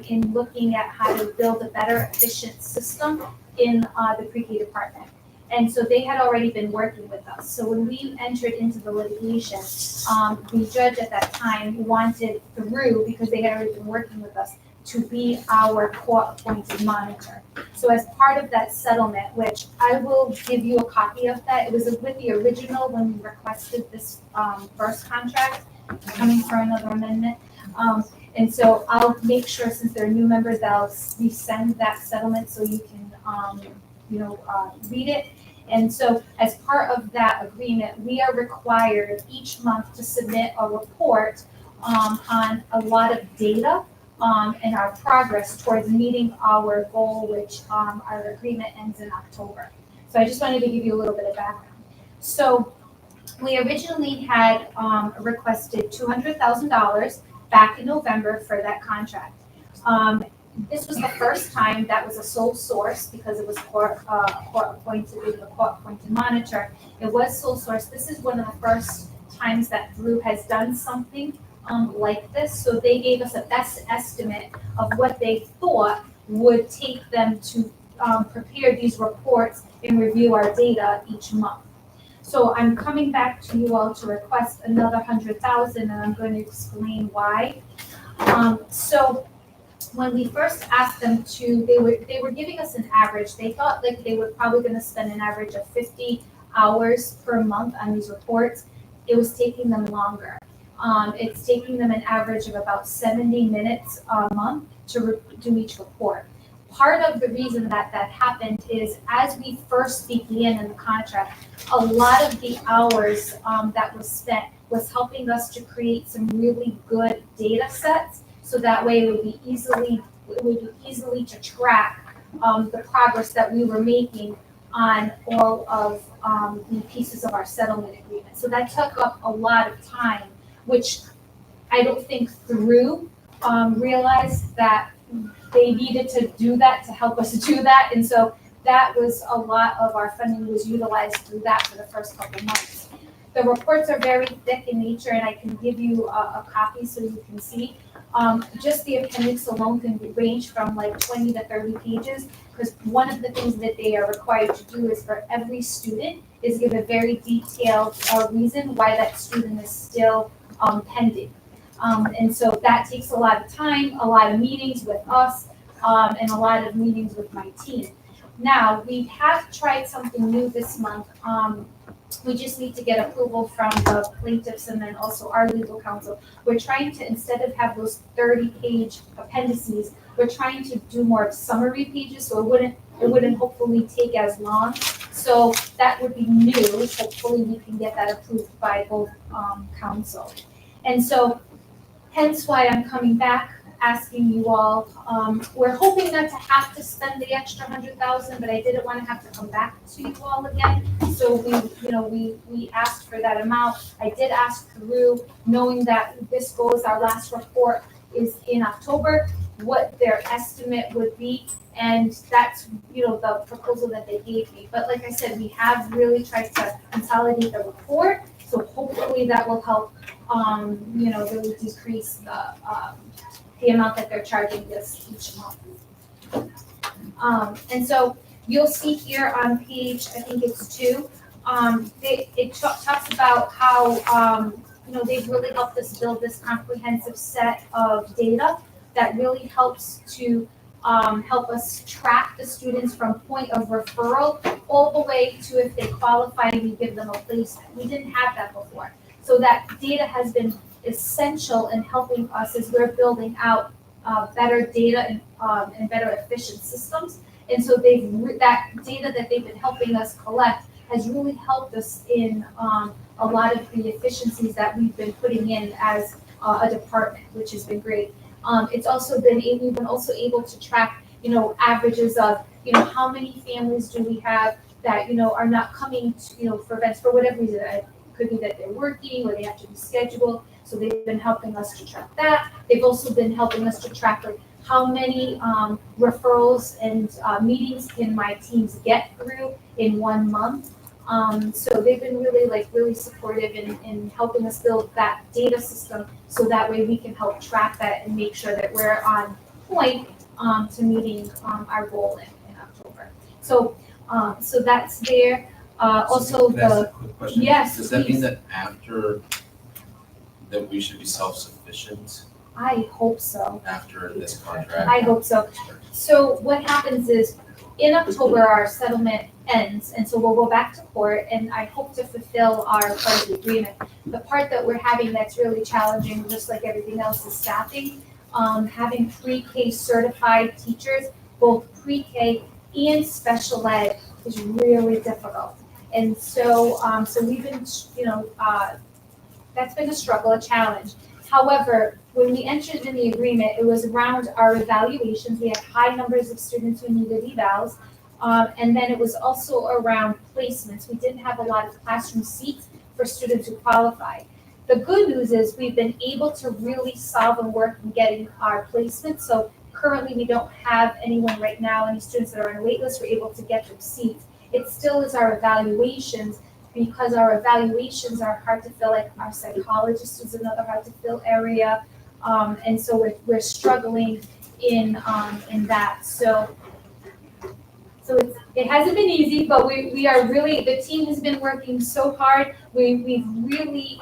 Speaker 10: in looking at how to build a better, efficient system in the pre-K department. And so they had already been working with us. So when we entered into the litigation, the judge at that time wanted through, because they had already been working with us, to be our court-appointed monitor. So as part of that settlement, which I will give you a copy of that, it was with the original when we requested this first contract, coming for another amendment. And so I'll make sure, since they're new members, that I'll resend that settlement so you can, read it. And so as part of that agreement, we are required each month to submit a report on a lot of data and our progress towards meeting our goal, which our agreement ends in October. So I just wanted to give you a little bit of background. So we originally had requested $200,000 back in November for that contract. This was the first time that was a sole source, because it was court-appointed monitor. It was sole source. This is one of the first times that Drew has done something like this. So they gave us a best estimate of what they thought would take them to prepare these reports and review our data each month. So I'm coming back to you all to request another $100,000, and I'm going to explain why. So when we first asked them to, they were giving us an average. They thought like they were probably going to spend an average of 50 hours per month on these reports. It was taking them longer. It's taking them an average of about 70 minutes a month to do each report. Part of the reason that happened is, as we first began in the contract, a lot of the hours that was spent was helping us to create some really good data sets, so that way it would be easily to track the progress that we were making on all of the pieces of our settlement agreement. So that took up a lot of time, which I don't think through realized that they needed to do that to help us do that. And so that was a lot of our funding was utilized through that for the first couple months. The reports are very thick in nature, and I can give you a copy so you can see. Just the appendix alone can range from like 20 to 30 pages, because one of the things that they are required to do is, for every student, is give a very detailed reason why that student is still pending. And so that takes a lot of time, a lot of meetings with us, and a lot of meetings with my team. Now, we have tried something new this month. We just need to get approval from the plaintiffs and then also our legal counsel. We're trying to, instead of have those 30-page appendices, we're trying to do more summary pages, so it wouldn't hopefully take as long. So that would be new. Hopefully we can get that approved by both counsel. And so hence why I'm coming back, asking you all. We're hoping not to have to spend the extra $100,000, but I didn't want to have to come back to you all again. So we asked for that amount. I did ask through, knowing that this goes, our last report is in October, what their estimate would be. And that's, the proposal that they gave me. But like I said, we have really tried to consolidate the report. So hopefully that will help, really decrease the amount that they're charging us each month. And so you'll see here on page, I think it's 2, it talks about how, they've really helped us build this comprehensive set of data that really helps to help us track the students from point of referral all the way to if they qualify and we give them a placement. We didn't have that before. So that data has been essential in helping us as we're building out better data and better efficient systems. And so that data that they've been helping us collect has really helped us in a lot of the efficiencies that we've been putting in as a department, which has been great. We've been also able to track, averages of, how many families do we have that, are not coming to, for events for whatever reason. It could be that they're working or they have to be scheduled. So they've been helping us to track that. They've also been helping us to track like how many referrals and meetings can my teams get through in 1 month. So they've been really supportive in helping us build that data system so that way we can help track that and make sure that we're on point to meeting our goal in October. So that's there. Also
Speaker 4: Can I ask
Speaker 10: the,
Speaker 4: a quick question?
Speaker 10: yes,
Speaker 4: Does that mean
Speaker 10: please.
Speaker 4: that after, that we should be self-sufficient
Speaker 10: I hope so.
Speaker 4: after this contract?
Speaker 10: I hope so. So what happens is, in October, our settlement ends, and so we'll go back to court, and I hope to fulfill our part of the agreement. The part that we're having that's really challenging, just like everything else, is staffing. Having pre-K certified teachers, both pre-K and special ed, is really difficult. And so, we've been, that's been a struggle, a challenge. However, when we entered in the agreement, it was around our evaluations. We had high numbers of students who needed evals. And then it was also around placements. We didn't have a lot of classroom seats for students who qualified. The good news is we've been able to really solve and work in getting our placements. So currently we don't have anyone right now, any students that are on a wait list, we're able to get them seats. It still is our evaluations, because our evaluations are hard to fill, like our psychologist is another hard to fill area. And so we're struggling in that. So it hasn't been easy, but we are really, the team has been working so hard. We've really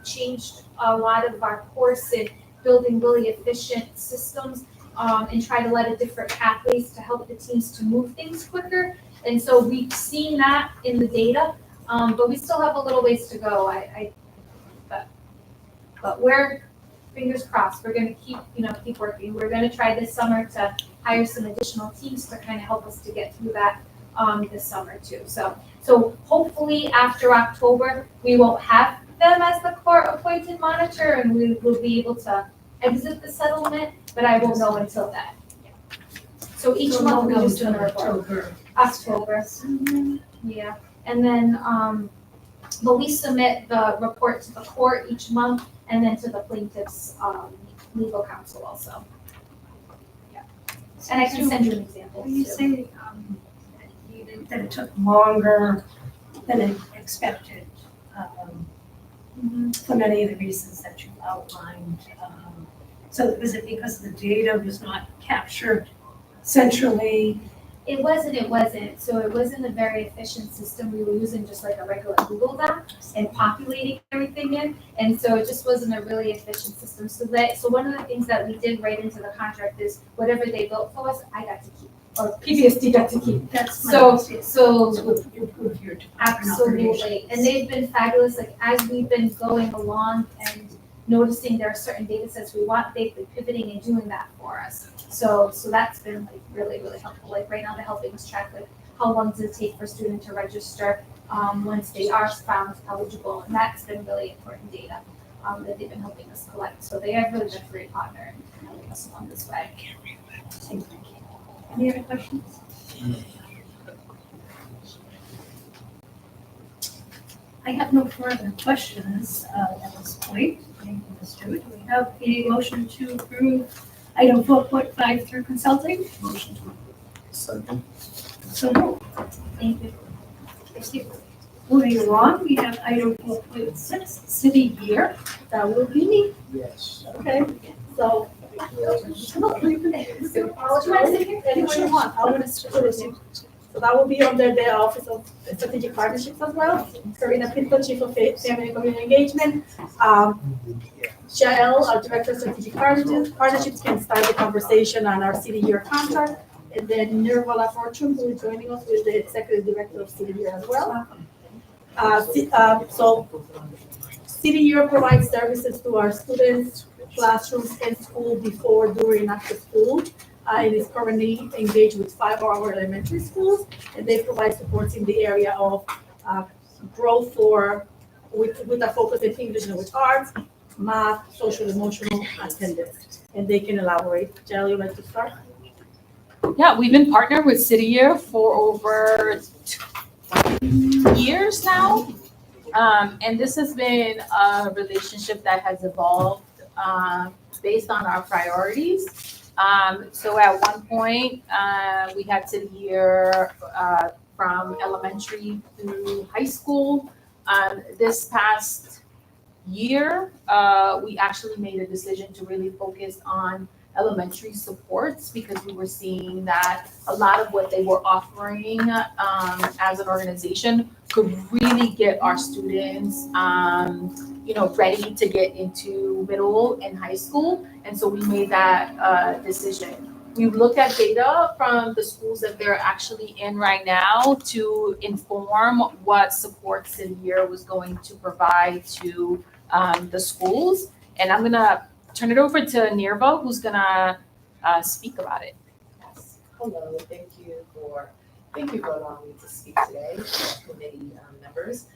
Speaker 10: changed a lot of our course in building really efficient systems and try to let different pathways to help the teams to move things quicker. And so we've seen that in the data, but we still have a little ways to go. But we're, fingers crossed, we're gonna keep working. We're gonna try this summer to hire some additional teams to kind of help us to get through that this summer too. So hopefully after October, we won't have them as the court appointed monitor, and we will be able to exit the settlement, but I won't know until then. So each month we just do a report. October. Yeah, and then, but we submit the report to the court each month and then to the plaintiff's, legal counsel also. Yeah, and I can send you an example
Speaker 2: When you
Speaker 10: too.
Speaker 2: say that it took longer than expected, for many of the reasons that you outlined, so was it because the data was not captured centrally?
Speaker 10: It wasn't. So it wasn't a very efficient system. We were using just like a regular Google Doc and populating everything in. And so it just wasn't a really efficient system. So one of the things that we did write into the contract is whatever they built for us, I got to keep, or PBSD got to keep.
Speaker 2: That's my
Speaker 10: So
Speaker 2: improve your
Speaker 10: absolutely. And they've been fabulous. Like as we've been going along and noticing there are certain data sets we want, they've been pivoting and doing that for us. So that's been like really helpful. Like right now they're helping us track like how long does it take for a student to register once they are found eligible, and that's been really important data that they've been helping us collect. So they have really been a great partner in helping us along this way.
Speaker 2: Any other questions? I have no further questions at this point. Thank you, Ms. Stewart. Do we have a motion to approve item 4.5 through consulting?
Speaker 4: Motion to approve.
Speaker 6: Second.
Speaker 2: So moved.
Speaker 10: Thank you.
Speaker 2: Moving along, we have item 4.6, city year. That will be me.
Speaker 8: Yes.
Speaker 2: Okay, so. So that will be under the Office of Strategic Partnerships as well. Karina Pinto, Chief of Family and Community Engagement. Jael, our Director of Strategic Partnerships, can start the conversation on our city year contract. And then Nirvala Fortune, who is joining us, with the Executive Director of City Year as well. So City Year provides services to our students, classrooms, and school before, during, and after school. It is currently engaged with 5 of our elementary schools, and they provide supports in the area of growth with a focus in English and language arts, math, social emotional attendance, and they can elaborate. Jill, you'd like to start?
Speaker 15: Yeah, we've been partnered with City Year for over 20 years now. And this has been a relationship that has evolved based on our priorities. So at one point, we had City Year from elementary through high school. This past year, we actually made a decision to really focus on elementary supports because we were seeing that a lot of what they were offering as an organization could really get our students ready to get into middle and high school. And so we made that decision. We looked at data from the schools that they're actually in right now to inform what support City Year was going to provide to the schools. And I'm gonna turn it over to Nirva, who's gonna speak about it.
Speaker 17: Yes. Hello, thank you for allowing me to speak today, committee members.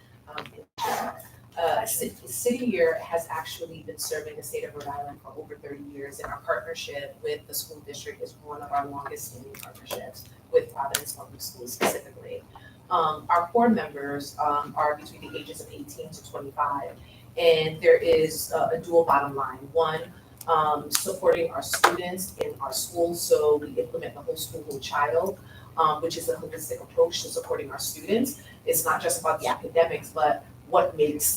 Speaker 17: City Year has actually been serving the state of Rhode Island for over 30 years, and our partnership with the school district is one of our longest standing partnerships with Providence Public Schools specifically. Our core members are between the ages of 18 to 25, and there is a dual bottom line. One, supporting our students in our schools, so we implement the whole school, whole child, which is a holistic approach to supporting our students. It's not just about the academics, but what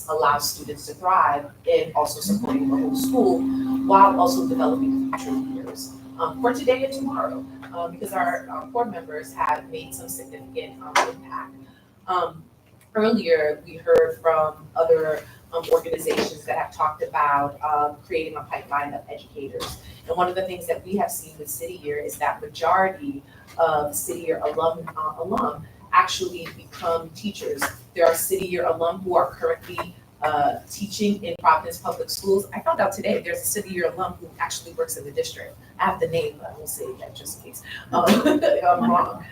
Speaker 17: allows students to thrive, and also supporting the whole school while also developing future leaders for today and tomorrow, because our core members have made some significant impact. Earlier, we heard from other organizations that have talked about creating a pipeline of educators. And one of the things that we have seen with City Year is that majority of City Year alum actually become teachers. There are City Year alum who are currently teaching in Providence Public Schools. I found out today there's a City Year alum who actually works in the district. I have the name, but I won't say that just in case I'm wrong.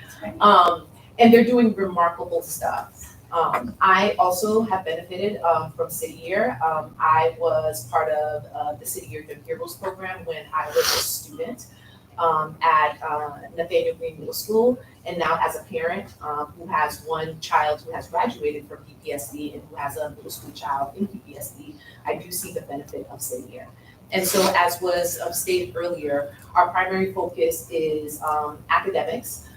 Speaker 17: And they're doing remarkable stuff. I also have benefited from City Year. I was part of the City Year Young Heroes program when I was a student at Nathaniel Green Middle School, and now as a parent who has one child who has graduated from PPSD and who has a middle school child in PPSD, I do see the benefit of City Year. And so, as was stated earlier, our primary focus is academics,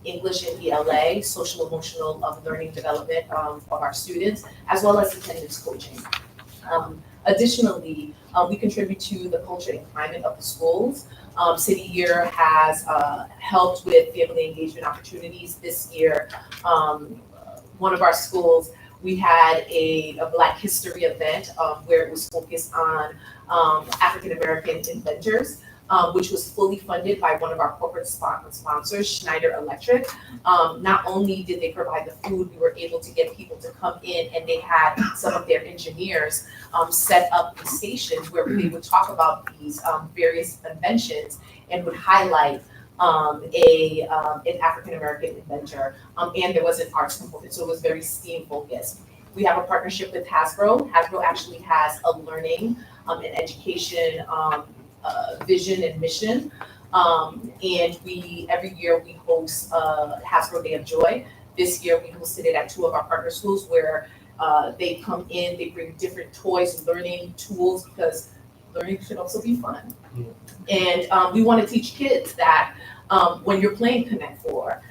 Speaker 17: English and ELA, social emotional learning development of our students, as well as attendance coaching. Additionally, we contribute to the culture and climate of the schools. City Year has helped with family engagement opportunities. This year, one of our schools, we had a Black History event where it was focused on African American inventors, which was fully funded by one of our corporate sponsors, Schneider Electric. Not only did they provide the food, we were able to get people to come in, and they had some of their engineers set up these stations where they would talk about these various inventions and would highlight an African American inventor, and there was an arts component, so it was very STEAM focused. We have a partnership with Hasbro. Hasbro actually has a learning and education vision and mission, and every year we host Hasbro Day of Joy. This year we hosted it at 2 of our partner schools where they come in, they bring different toys, learning tools, because learning should also be fun. And we want to teach kids that when you're playing Connect 4,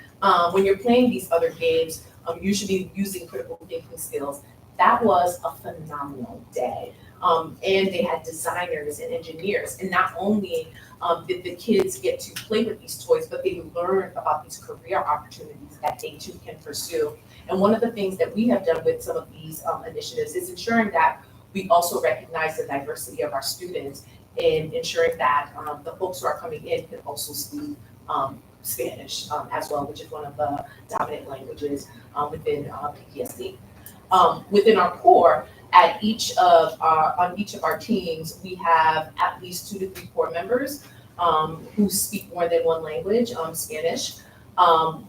Speaker 17: when you're playing these other games, you should be using critical thinking skills. That was a phenomenal day. And they had designers and engineers. And not only did the kids get to play with these toys, but they learned about these career opportunities that they too can pursue. And one of the things that we have done with some of these initiatives is ensuring that we also recognize the diversity of our students and ensuring that the folks who are coming in can also speak Spanish as well, which is one of the dominant languages within PPSD. Within our core, on each of our teams, we have at least 2 to 3 core members who speak more than one language, Spanish.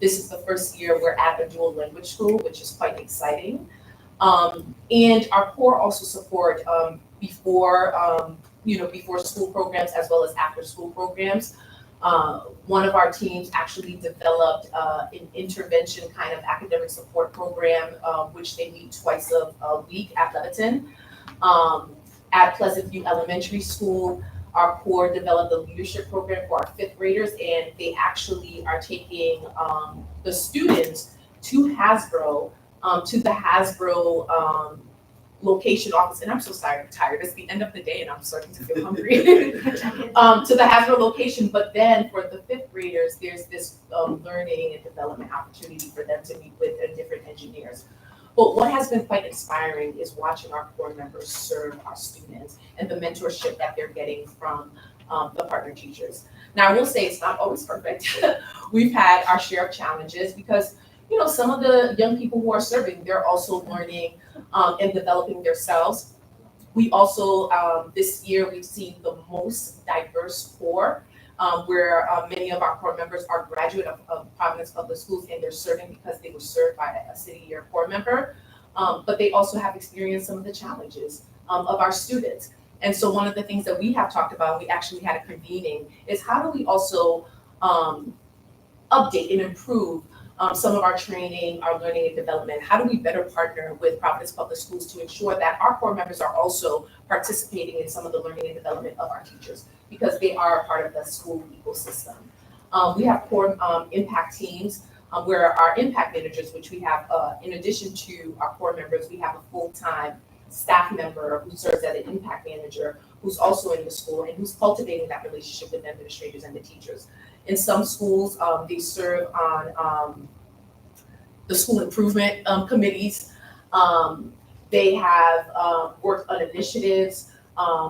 Speaker 17: This is the first year we're at a dual language school, which is quite exciting. And our core also support before school programs as well as after school programs. One of our teams actually developed an intervention kind of academic support program, which they meet twice a week at Leviton. At Pleasant View Elementary School, our core developed a leadership program for our fifth graders, and they actually are taking the students to Hasbro, to the Hasbro location office. And I'm so tired. It's the end of the day and I'm starting to feel hungry. To the Hasbro location, but then for the fifth graders, there's this learning and development opportunity for them to meet with different engineers. But what has been quite inspiring is watching our core members serve our students and the mentorship that they're getting from the partner teachers. Now, I will say it's not always perfect. We've had our share of challenges because, you know, some of the young people who are serving, they're also learning and developing themselves. We also, this year, we've seen the most diverse core, where many of our core members are graduate of Providence Public Schools, and they're serving because they were served by a city year core member. But they also have experienced some of the challenges of our students. And so one of the things that we have talked about, we actually had a convening, is how do we also update and improve some of our training, our learning and development? How do we better partner with Providence Public Schools to ensure that our core members are also participating in some of the learning and development of our teachers, because they are a part of the school ecosystem. We have core impact teams where our impact managers, which we have, in addition to our core members, we have a full-time staff member who serves as an impact manager, who's also in the school and who's cultivating that relationship with the administrators and the teachers. In some schools, they serve on the school improvement committees. They have worked on initiatives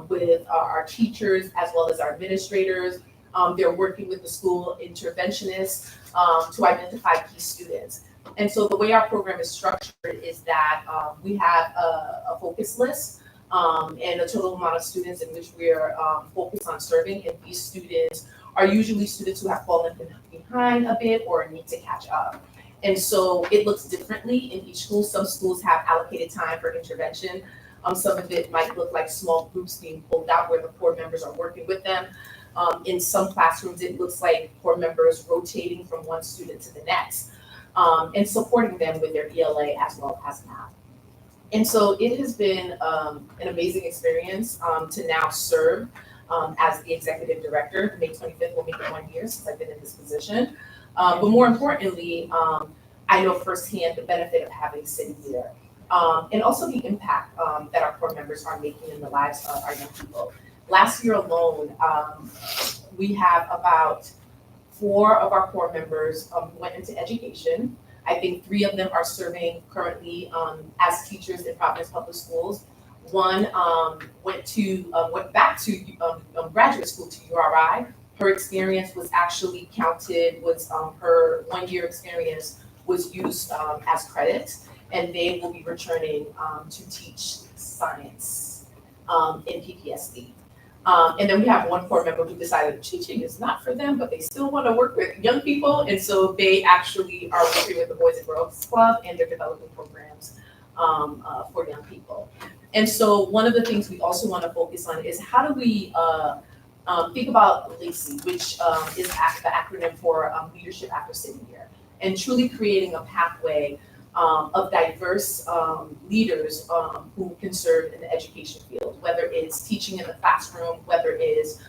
Speaker 17: with our teachers as well as our administrators. They're working with the school interventionists to identify key students. And so the way our program is structured is that we have a focus list and a total amount of students in which we are focused on serving. And these students are usually students who have fallen behind a bit or need to catch up. And so it looks differently in each school. Some schools have allocated time for intervention. Some of it might look like small groups being pulled out where the core members are working with them. In some classrooms, it looks like core members rotating from one student to the next and supporting them with their ELA as well as math. And so it has been an amazing experience to now serve as the executive director. May 25th will make it 1 year since I've been in this position. But more importantly, I know firsthand the benefit of having City there, and also the impact that our core members are making in the lives of our young people. Last year alone, we have about 4 of our core members went into education. I think 3 of them are serving currently as teachers in Providence Public Schools. One went back to graduate school to URI. Her experience was actually counted, her 1 year experience was used as credit, and they will be returning to teach science in PPSD. And then we have one core member who decided teaching is not for them, but they still want to work with young people. And so they actually are working with the Boys and Girls Club, and they're developing programs for young people. And so one of the things we also want to focus on is how do we think about LACY, which is the acronym for Leadership After City Year, and truly creating a pathway of diverse leaders who can serve in the education field, whether it's teaching in the classroom, whether it is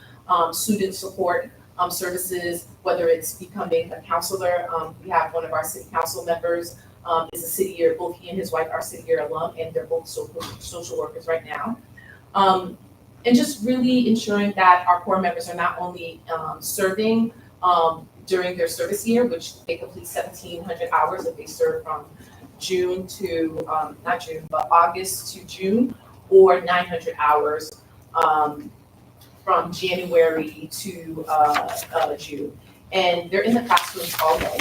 Speaker 17: student support services, whether it's becoming a counselor. We have one of our city council members is a City Year, both he and his wife are City Year alum, and they're both social workers right now. And just really ensuring that our core members are not only serving during their service year, which they complete 1,700 hours if they serve from June to, not June, but August to June, or 900 hours from January to June. And they're in the classrooms all day.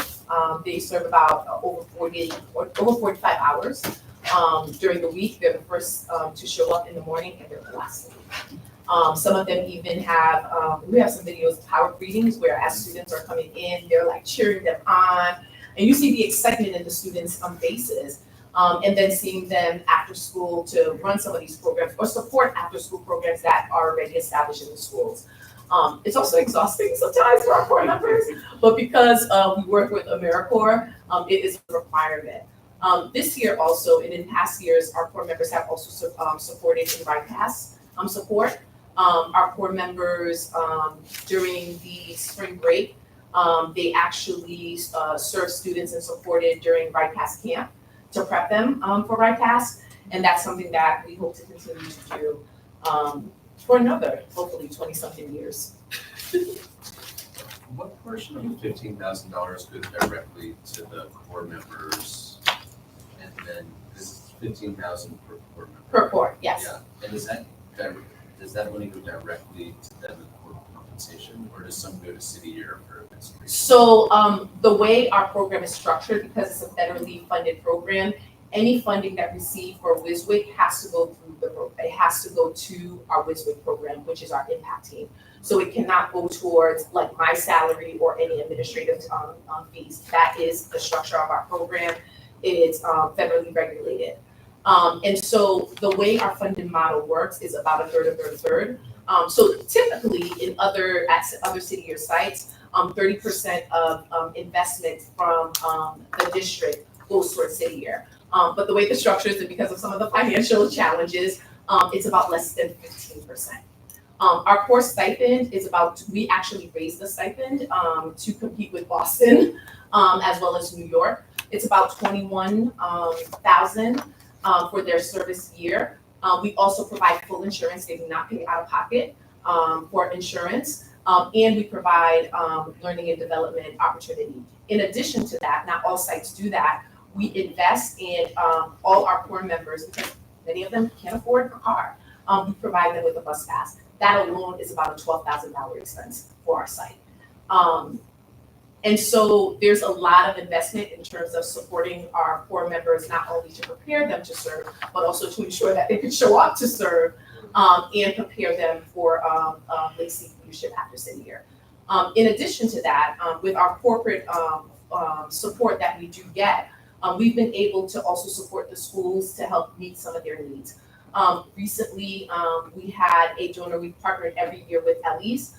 Speaker 17: They serve about over 45 hours during the week. They're the first to show up in the morning, and they're the last to leave. Some of them even have, we have some videos of power greetings where as students are coming in, they're like cheering them on. And you see the excitement in the students' faces. And then seeing them after school to run some of these programs or support after school programs that are already established in the schools. It's also exhausting sometimes for our core members, but because we work with AmeriCorps, it is a requirement. This year also, and in past years, our core members have also supported in RICAS support. Our core members during the spring break, they actually served students and supported during RICAS camp to prep them for RICAS. And that's something that we hope to continue to do for another, hopefully 20-something years.
Speaker 4: What portion of the $15,000 goes directly to the core members? And then this is 15,000 per core member?
Speaker 17: Per core, yes.
Speaker 4: Yeah, and does that money go directly to them in core compensation, or does some go to city year for administration?
Speaker 17: So the way our program is structured, because it's a federally funded program, any funding that received for WISWIC has to go through the program. It has to go to our WISWIC program, which is our impact team. So it cannot go towards like my salary or any administrative fees. That is the structure of our program. It's federally regulated. And so the way our funding model works is about a third. So typically in other city year sites, 30% of investment from the district goes towards city year. But the way the structure is, and because of some of the financial challenges, it's about less than 15%. Our core stipend is we actually raised the stipend to compete with Boston as well as New York. It's about $21,000 for their service year. We also provide full insurance. They do not pay out of pocket for insurance. And we provide learning and development opportunity. In addition to that, not all sites do that, we invest in all our core members, because many of them can't afford a car. We provide them with a bus pass. That alone is about a $12,000 expense for our site. And so there's a lot of investment in terms of supporting our core members, not only to prepare them to serve, but also to ensure that they can show up to serve and prepare them for late seat leadership after city year. In addition to that, with our corporate support that we do get, we've been able to also support the schools to help meet some of their needs. Recently, we had a donor. We partnered every year with Ellie's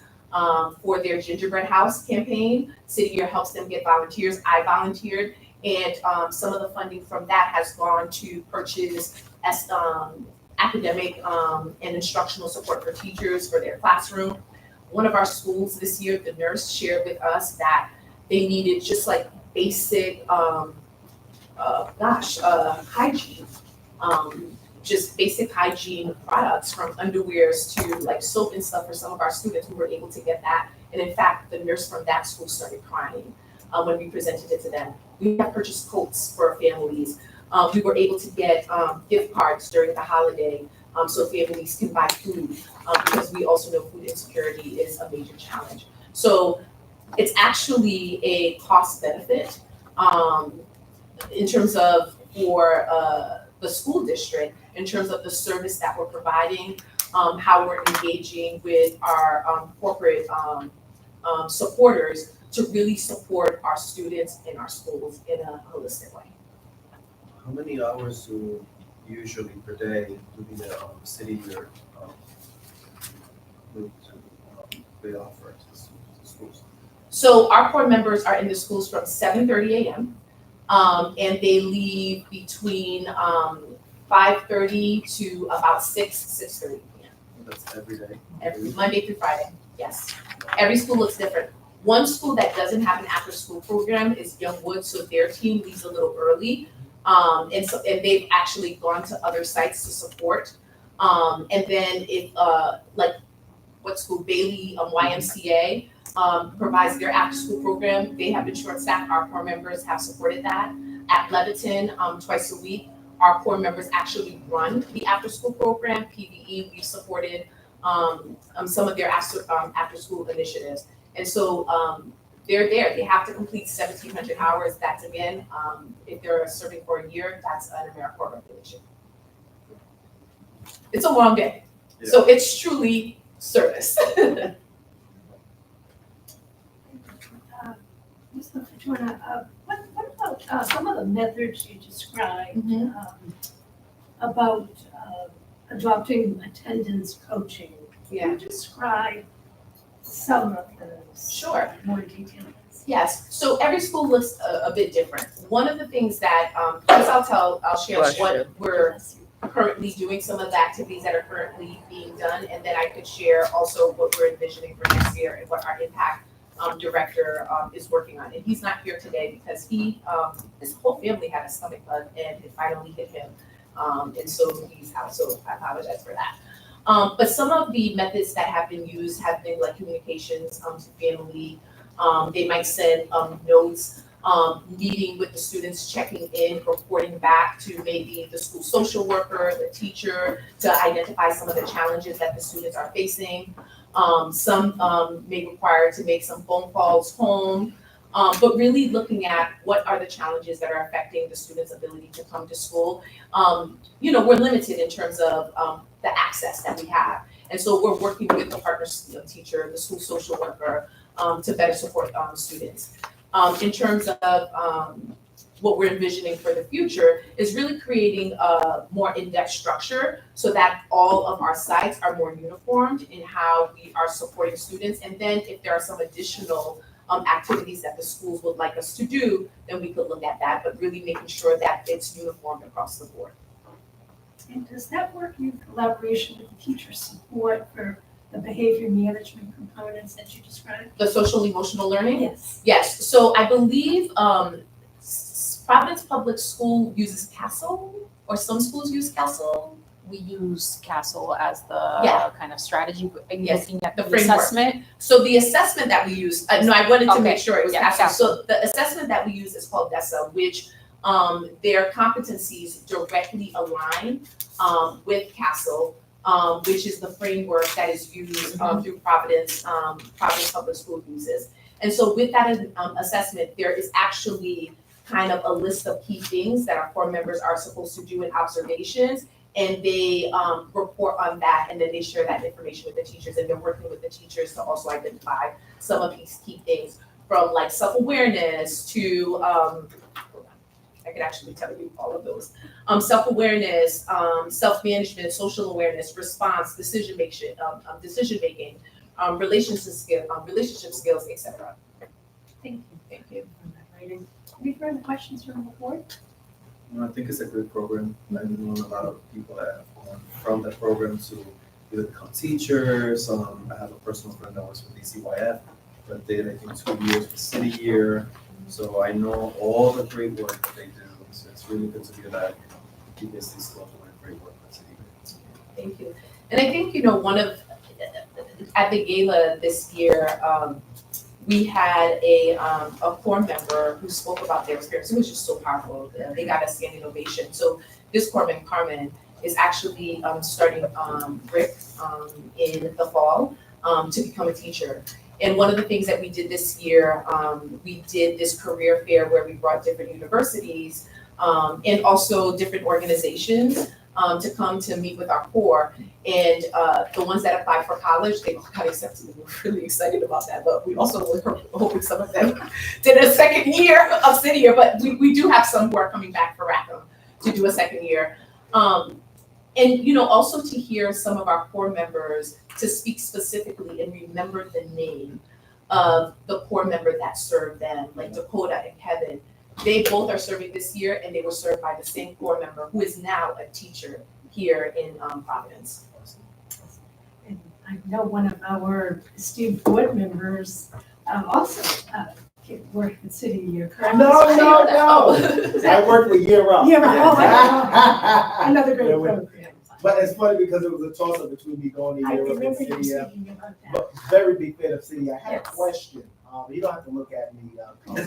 Speaker 17: for their gingerbread house campaign. City Year helps them get volunteers. I volunteered, and some of the funding from that has gone to purchase academic and instructional support for teachers for their classroom. One of our schools this year, the nurse shared with us that they needed just like basic hygiene, just basic hygiene products, from underwears to like soap and stuff for some of our students who were able to get that. And in fact, the nurse from that school started crying when we presented it to them. We have purchased coats for families. We were able to get gift cards during the holiday so families can buy food, because we also know food insecurity is a major challenge. So it's actually a cost benefit in terms of for the school district, in terms of the service that we're providing, how we're engaging with our corporate supporters to really support our students in our schools in a holistic way.
Speaker 6: How many hours do usually per day do the city year they offer to the schools?
Speaker 17: So our core members are in the schools from 7:30 a.m. And they leave between 5:30 to about 6:30 p.m.
Speaker 6: That's every day?
Speaker 17: Every Monday through Friday, yes. Every school looks different. One school that doesn't have an after-school program is Youngwood, so their team leaves a little early. And they've actually gone to other sites to support. And then if like what school, Bailey YMCA provides their after-school program. They have been short-staffed. Our core members have supported that. At Leviton, twice a week, our core members actually run the after-school program. PVE, we've supported some of their after-school initiatives. And so they're there. They have to complete 1,700 hours. That's again, if they're serving for a year, that's an AmeriCorps regulation. It's a long day. Yeah. So it's truly service.
Speaker 2: Mr. Fortuna, what about some of the methods you described about adopting attendance coaching?
Speaker 17: Yeah.
Speaker 2: Can you describe some of those.
Speaker 17: Sure.
Speaker 2: More details.
Speaker 17: Yes, so every school looks a bit different. One of the things that, first I'll share what we're currently doing, some of the activities that are currently being done, and then I could share also what we're envisioning for next year and what our impact director is working on. And he's not here today because his whole family had a stomach bug and it finally hit him. And so he's out, so I apologize for that. But some of the methods that have been used have been like communications to family. They might send notes, meeting with the students, checking in, reporting back to maybe the school social worker, the teacher, to identify some of the challenges that the students are facing. Some may require to make some phone calls home, but really looking at what are the challenges that are affecting the students' ability to come to school. We're limited in terms of the access that we have. And so we're working with the partner teacher, the school social worker, to better support students. In terms of what we're envisioning for the future is really creating a more in-depth structure so that all of our sites are more uniformed in how we are supporting students. And then if there are some additional activities that the schools would like us to do, then we could look at that, but really making sure that it's uniformed across the board.
Speaker 2: And does that work in collaboration with the teacher support for the behavior management components that you described?
Speaker 17: The social emotional learning?
Speaker 2: Yes.
Speaker 17: Yes, so I believe Providence Public School uses Castle, or some schools use Castle.
Speaker 15: We use Castle as the kind of strategy,
Speaker 17: Yes,
Speaker 15: looking at
Speaker 17: the
Speaker 15: the
Speaker 17: framework.
Speaker 15: assessment.
Speaker 17: So the assessment that we use, no, I wanted to
Speaker 15: Okay.
Speaker 17: make sure it was
Speaker 15: Yeah,
Speaker 17: Castle.
Speaker 15: Castle.
Speaker 17: So the assessment that we use is called DESA, which their competencies directly align with Castle, which is the framework that is used through Providence Public School uses. And so with that assessment, there is actually kind of a list of key things that our core members are supposed to do in observations. And they report on that, and then they share that information with the teachers, and they're working with the teachers to also identify some of these key things, from like self-awareness to, I could actually tell you all of those. Self-awareness, self-management, social awareness, response, decision-making, relationship skills, etc.
Speaker 2: Thank you.
Speaker 17: Thank you.
Speaker 2: Any further questions from the board?
Speaker 6: I think it's a great program. I've known a lot of people that have gone from that program to either become teachers. I have a personal friend that works with DCYF that did, I think, 2 years for City Year. So I know all the great work that they do. So it's really good to hear that PPSD still doing great work at City Year.
Speaker 17: Thank you. And I think, at the gala this year, we had a core member who spoke about their experience. It was just so powerful. They got a standing ovation. So this core member, Carmen, is actually starting RIC in the fall to become a teacher. And one of the things that we did this year, we did this career fair where we brought different universities and also different organizations to come to meet with our core. And the ones that applied for college, they all got accepted. We were really excited about that. But we also were hoping some of them did a second year of City Year. But we do have some who are coming back for Rackham to do a second year. And also to hear some of our core members to speak specifically and remember the name of the core member that served them, like Dakota and Kevin. They both are serving this year, and they were served by the same core member who is now a teacher here in Providence.
Speaker 2: And I know one of our esteemed board members also worked at City Year, correct?
Speaker 8: No. I worked with Year Up.
Speaker 2: Yeah, right. Another great program.
Speaker 8: But it's funny because it was a toss-up between me going to
Speaker 2: I
Speaker 8: Year Up and
Speaker 2: remember you
Speaker 8: City Up.
Speaker 2: speaking about that.
Speaker 8: But very big fan of City. I had a
Speaker 2: Yes.
Speaker 8: question. You don't have to look at me. What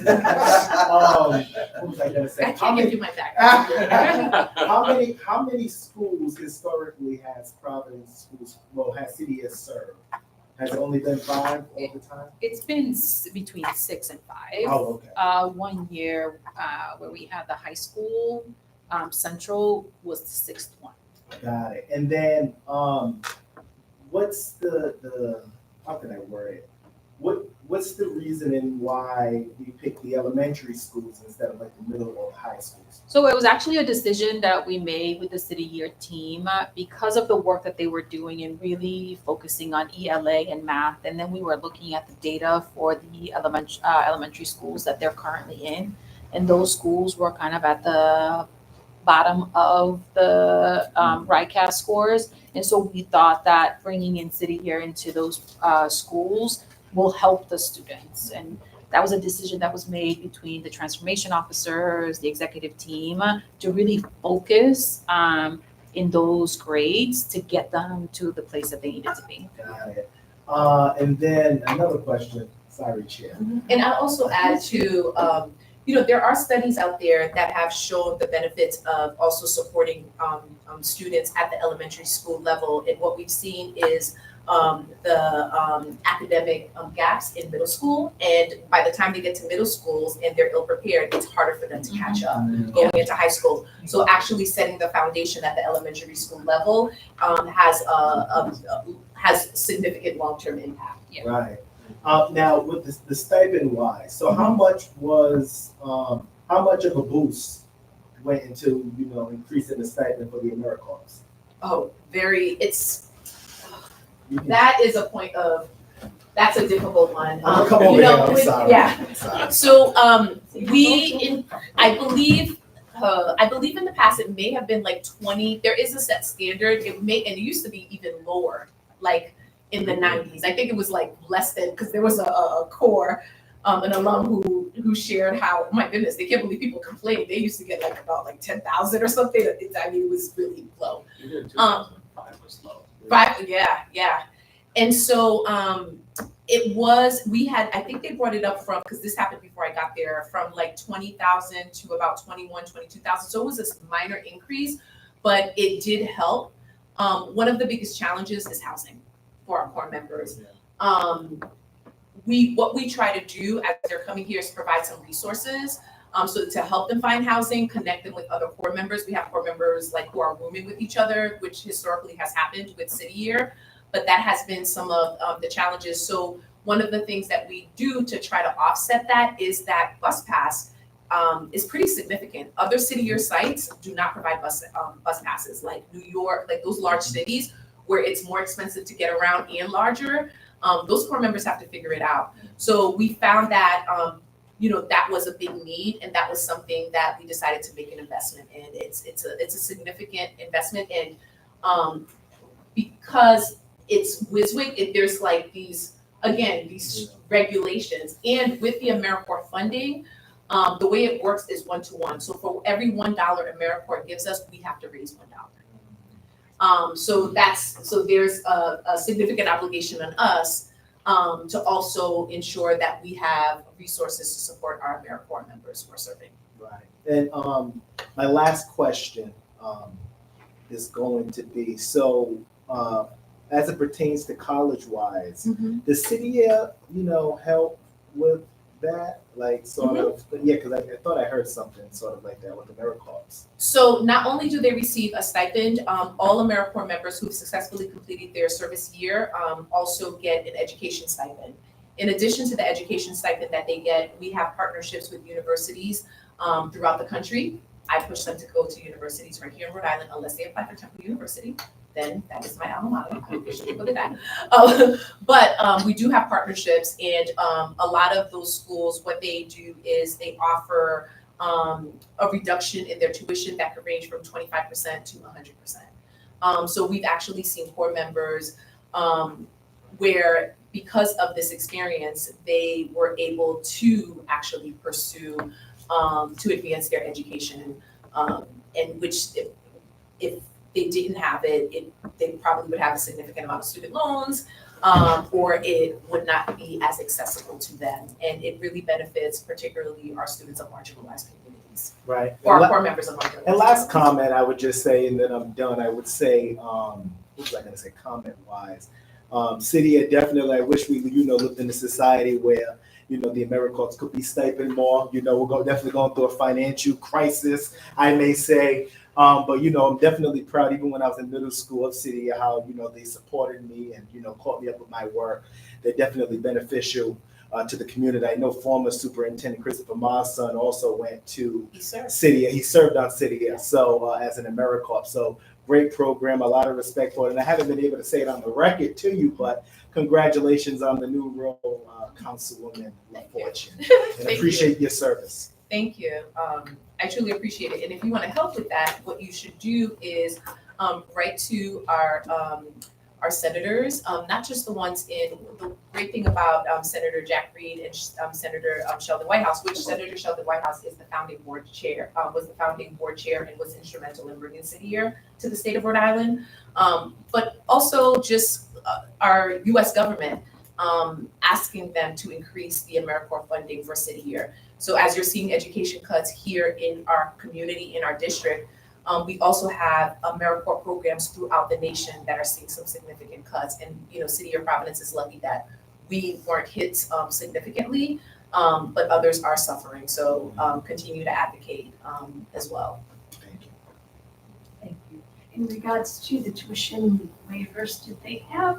Speaker 8: was I gonna say?
Speaker 17: I can't give you my back.
Speaker 8: How many schools historically has Providence schools, has City Year served? Has it only been 5 all the time?
Speaker 15: It's been between 6 and 5.
Speaker 8: Oh, okay.
Speaker 15: 1 year where we had the high school, Central was the 6th one.
Speaker 8: Got it. And then, what's the how can I word it? what's the reasoning why we picked the elementary schools instead of like the middle or high schools?
Speaker 15: So it was actually a decision that we made with the City Year team because of the work that they were doing and really focusing on ELA and math. And then we were looking at the data for the elementary schools that they're currently in. And those schools were kind of at the bottom of the RICAS scores. And so we thought that bringing in City Year into those schools will help the students. And that was a decision that was made between the transformation officers, the executive team, to really focus in those grades to get them to the place that they needed to be.
Speaker 8: Got it. And then another question, sorry, Chair.
Speaker 17: And I'll also add to, there are studies out there that have shown the benefits of also supporting students at the elementary school level. And what we've seen is the academic gaps in middle school. And by the time they get to middle schools and they're ill prepared, it's harder for them to catch up going into high school. So actually setting the foundation at the elementary school level has significant long-term impact.
Speaker 15: Yeah.
Speaker 8: Right. Now with the stipend wise, so how much of a boost went into, increasing the stipend for the AmeriCorps?
Speaker 17: Oh, that is a point of, that's a difficult one.
Speaker 8: Come over here, I'm sorry.
Speaker 17: Yeah.
Speaker 8: I'm sorry.
Speaker 17: So, I believe in the past, it may have been like 20, there is a set standard, and it used to be even lower, like in the 90s. I think it was like less than, because there was a core, an alum who shared how, my goodness, they can't believe people complain. They used to get like about like 10,000 or something. It was really low.
Speaker 14: Even 2005 was low.
Speaker 17: Right, yeah. And so I think they brought it up from, because this happened before I got there, from like 20,000 to about 22,000. So it was a minor increase, but it did help. One of the biggest challenges is housing for our core members. What we try to do as they're coming here is provide some resources. So to help them find housing, connect them with other core members. We have core members like who are rooming with each other, which historically has happened with City Year, but that has been some of the challenges. So one of the things that we do to try to offset that is that bus pass is pretty significant. Other City Year sites do not provide bus passes, like New York, like those large cities where it's more expensive to get around and larger. Those core members have to figure it out. So we found that that was a big need, and that was something that we decided to make an investment in. It's a significant investment, and because it's WSWIC, there's like these regulations, and with the AmeriCorps funding, the way it works is 1-to-1. So for every $1 AmeriCorps gives us, we have to raise $1. So there's a significant obligation on us to also ensure that we have resources to support our AmeriCorps members who are serving.
Speaker 8: Right. And my last question is going to be, so as it pertains to college-wise, does City help with that? Like sort of, because I thought I heard something sort of like that with the AmeriCorps.
Speaker 17: So not only do they receive a stipend, all AmeriCorps members who've successfully completed their service year also get an education stipend. In addition to the education stipend that they get, we have partnerships with universities throughout the country. I push them to go to universities right here in Rhode Island, unless they apply for Temple University. Then that is my alma mater. I push people to that. But we do have partnerships, and a lot of those schools, what they do is they offer a reduction in their tuition that could range from 25% to 100%. So we've actually seen core members where, because of this experience, they were able to actually pursue to advance their education, and which if they didn't have it, they probably would have a significant amount of student loans, or it would not be as accessible to them. And it really benefits particularly our students of marginalized communities.
Speaker 8: Right.
Speaker 17: Or our core members of marginalized.
Speaker 8: And last comment I would just say, and then I'm done, I would say, what was I gonna say comment wise? City, definitely, I wish we, lived in a society where, the AmeriCorps could be stipend more. We're definitely going through a financial crisis, I may say. But I'm definitely proud, even when I was in middle school of City, how, they supported me and, caught me up with my work. They're definitely beneficial. to the community. I know former Superintendent Christopher Ma's son also went to
Speaker 17: He served.
Speaker 8: City. He served on City, so as an AmeriCorps. So great program, a lot of respect for it. And I haven't been able to say it on the record to you, but congratulations on the new role, Councilwoman LaFortune. And
Speaker 17: Thank
Speaker 8: appreciate your service.
Speaker 17: Thank you. I truly appreciate it. And if you want to help with that, what you should do is write to our senators, not just the ones in, the great thing about Senator Jack Reed and Senator Sheldon Whitehouse, which Senator Sheldon Whitehouse is the founding board chair, was the founding board chair and was instrumental in bringing City Year to the state of Rhode Island. But also just our US government, asking them to increase the AmeriCorps funding for City Year. So as you're seeing education cuts here in our community, in our district, we also have AmeriCorps programs throughout the nation that are seeing some significant cuts. And, you know, City of Providence is lucky that we weren't hit significantly, but others are suffering. So continue to advocate as well.
Speaker 8: Thank you.
Speaker 2: Thank you. In regards to the tuition waivers, did they have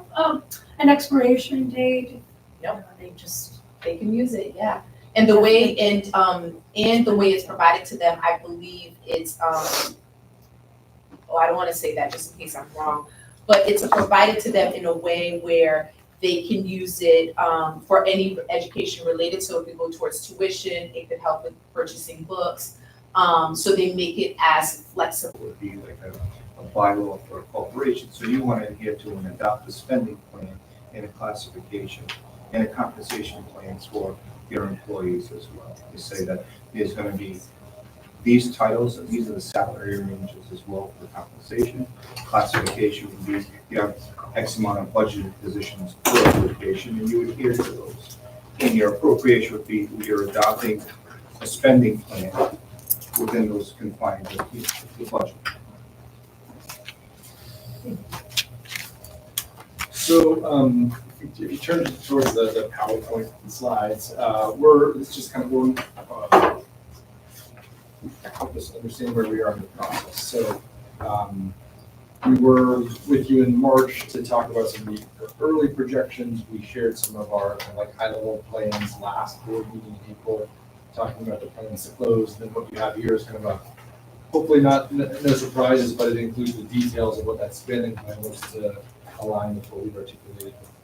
Speaker 2: an expiration date?
Speaker 17: Nope.
Speaker 2: They just.
Speaker 17: They can use it, yeah. And the way and the way it's provided to them, I believe it's I don't want to say that just in case I'm wrong, but it's provided to them in a way where they can use it for any education related. So it could go towards tuition, it could help with purchasing books. So they make it as flexible.
Speaker 5: Would be like a bylaw for a corporation, so you want to adhere to and adopt a spending plan and a classification and a compensation plans for your employees as well. You say that there's going to be these titles, and these are the salary ranges as well for compensation. Classification would be, you have X amount of budgeted positions per appropriation, and you adhere to those. And your appropriation would be, you're adopting a spending plan within those confines of the budget.
Speaker 12: So, if you turn towards the PowerPoint slides, it's just kind of going, help us understand where we are in the process. So, we were with you in March to talk about some of the early projections. We shared some of our kind of like high-level plans last board meeting in April, talking about the plans to close. Then what you have here is kind of a, hopefully not no surprises, but it includes the details of what that spending plan was to align with what we've articulated before.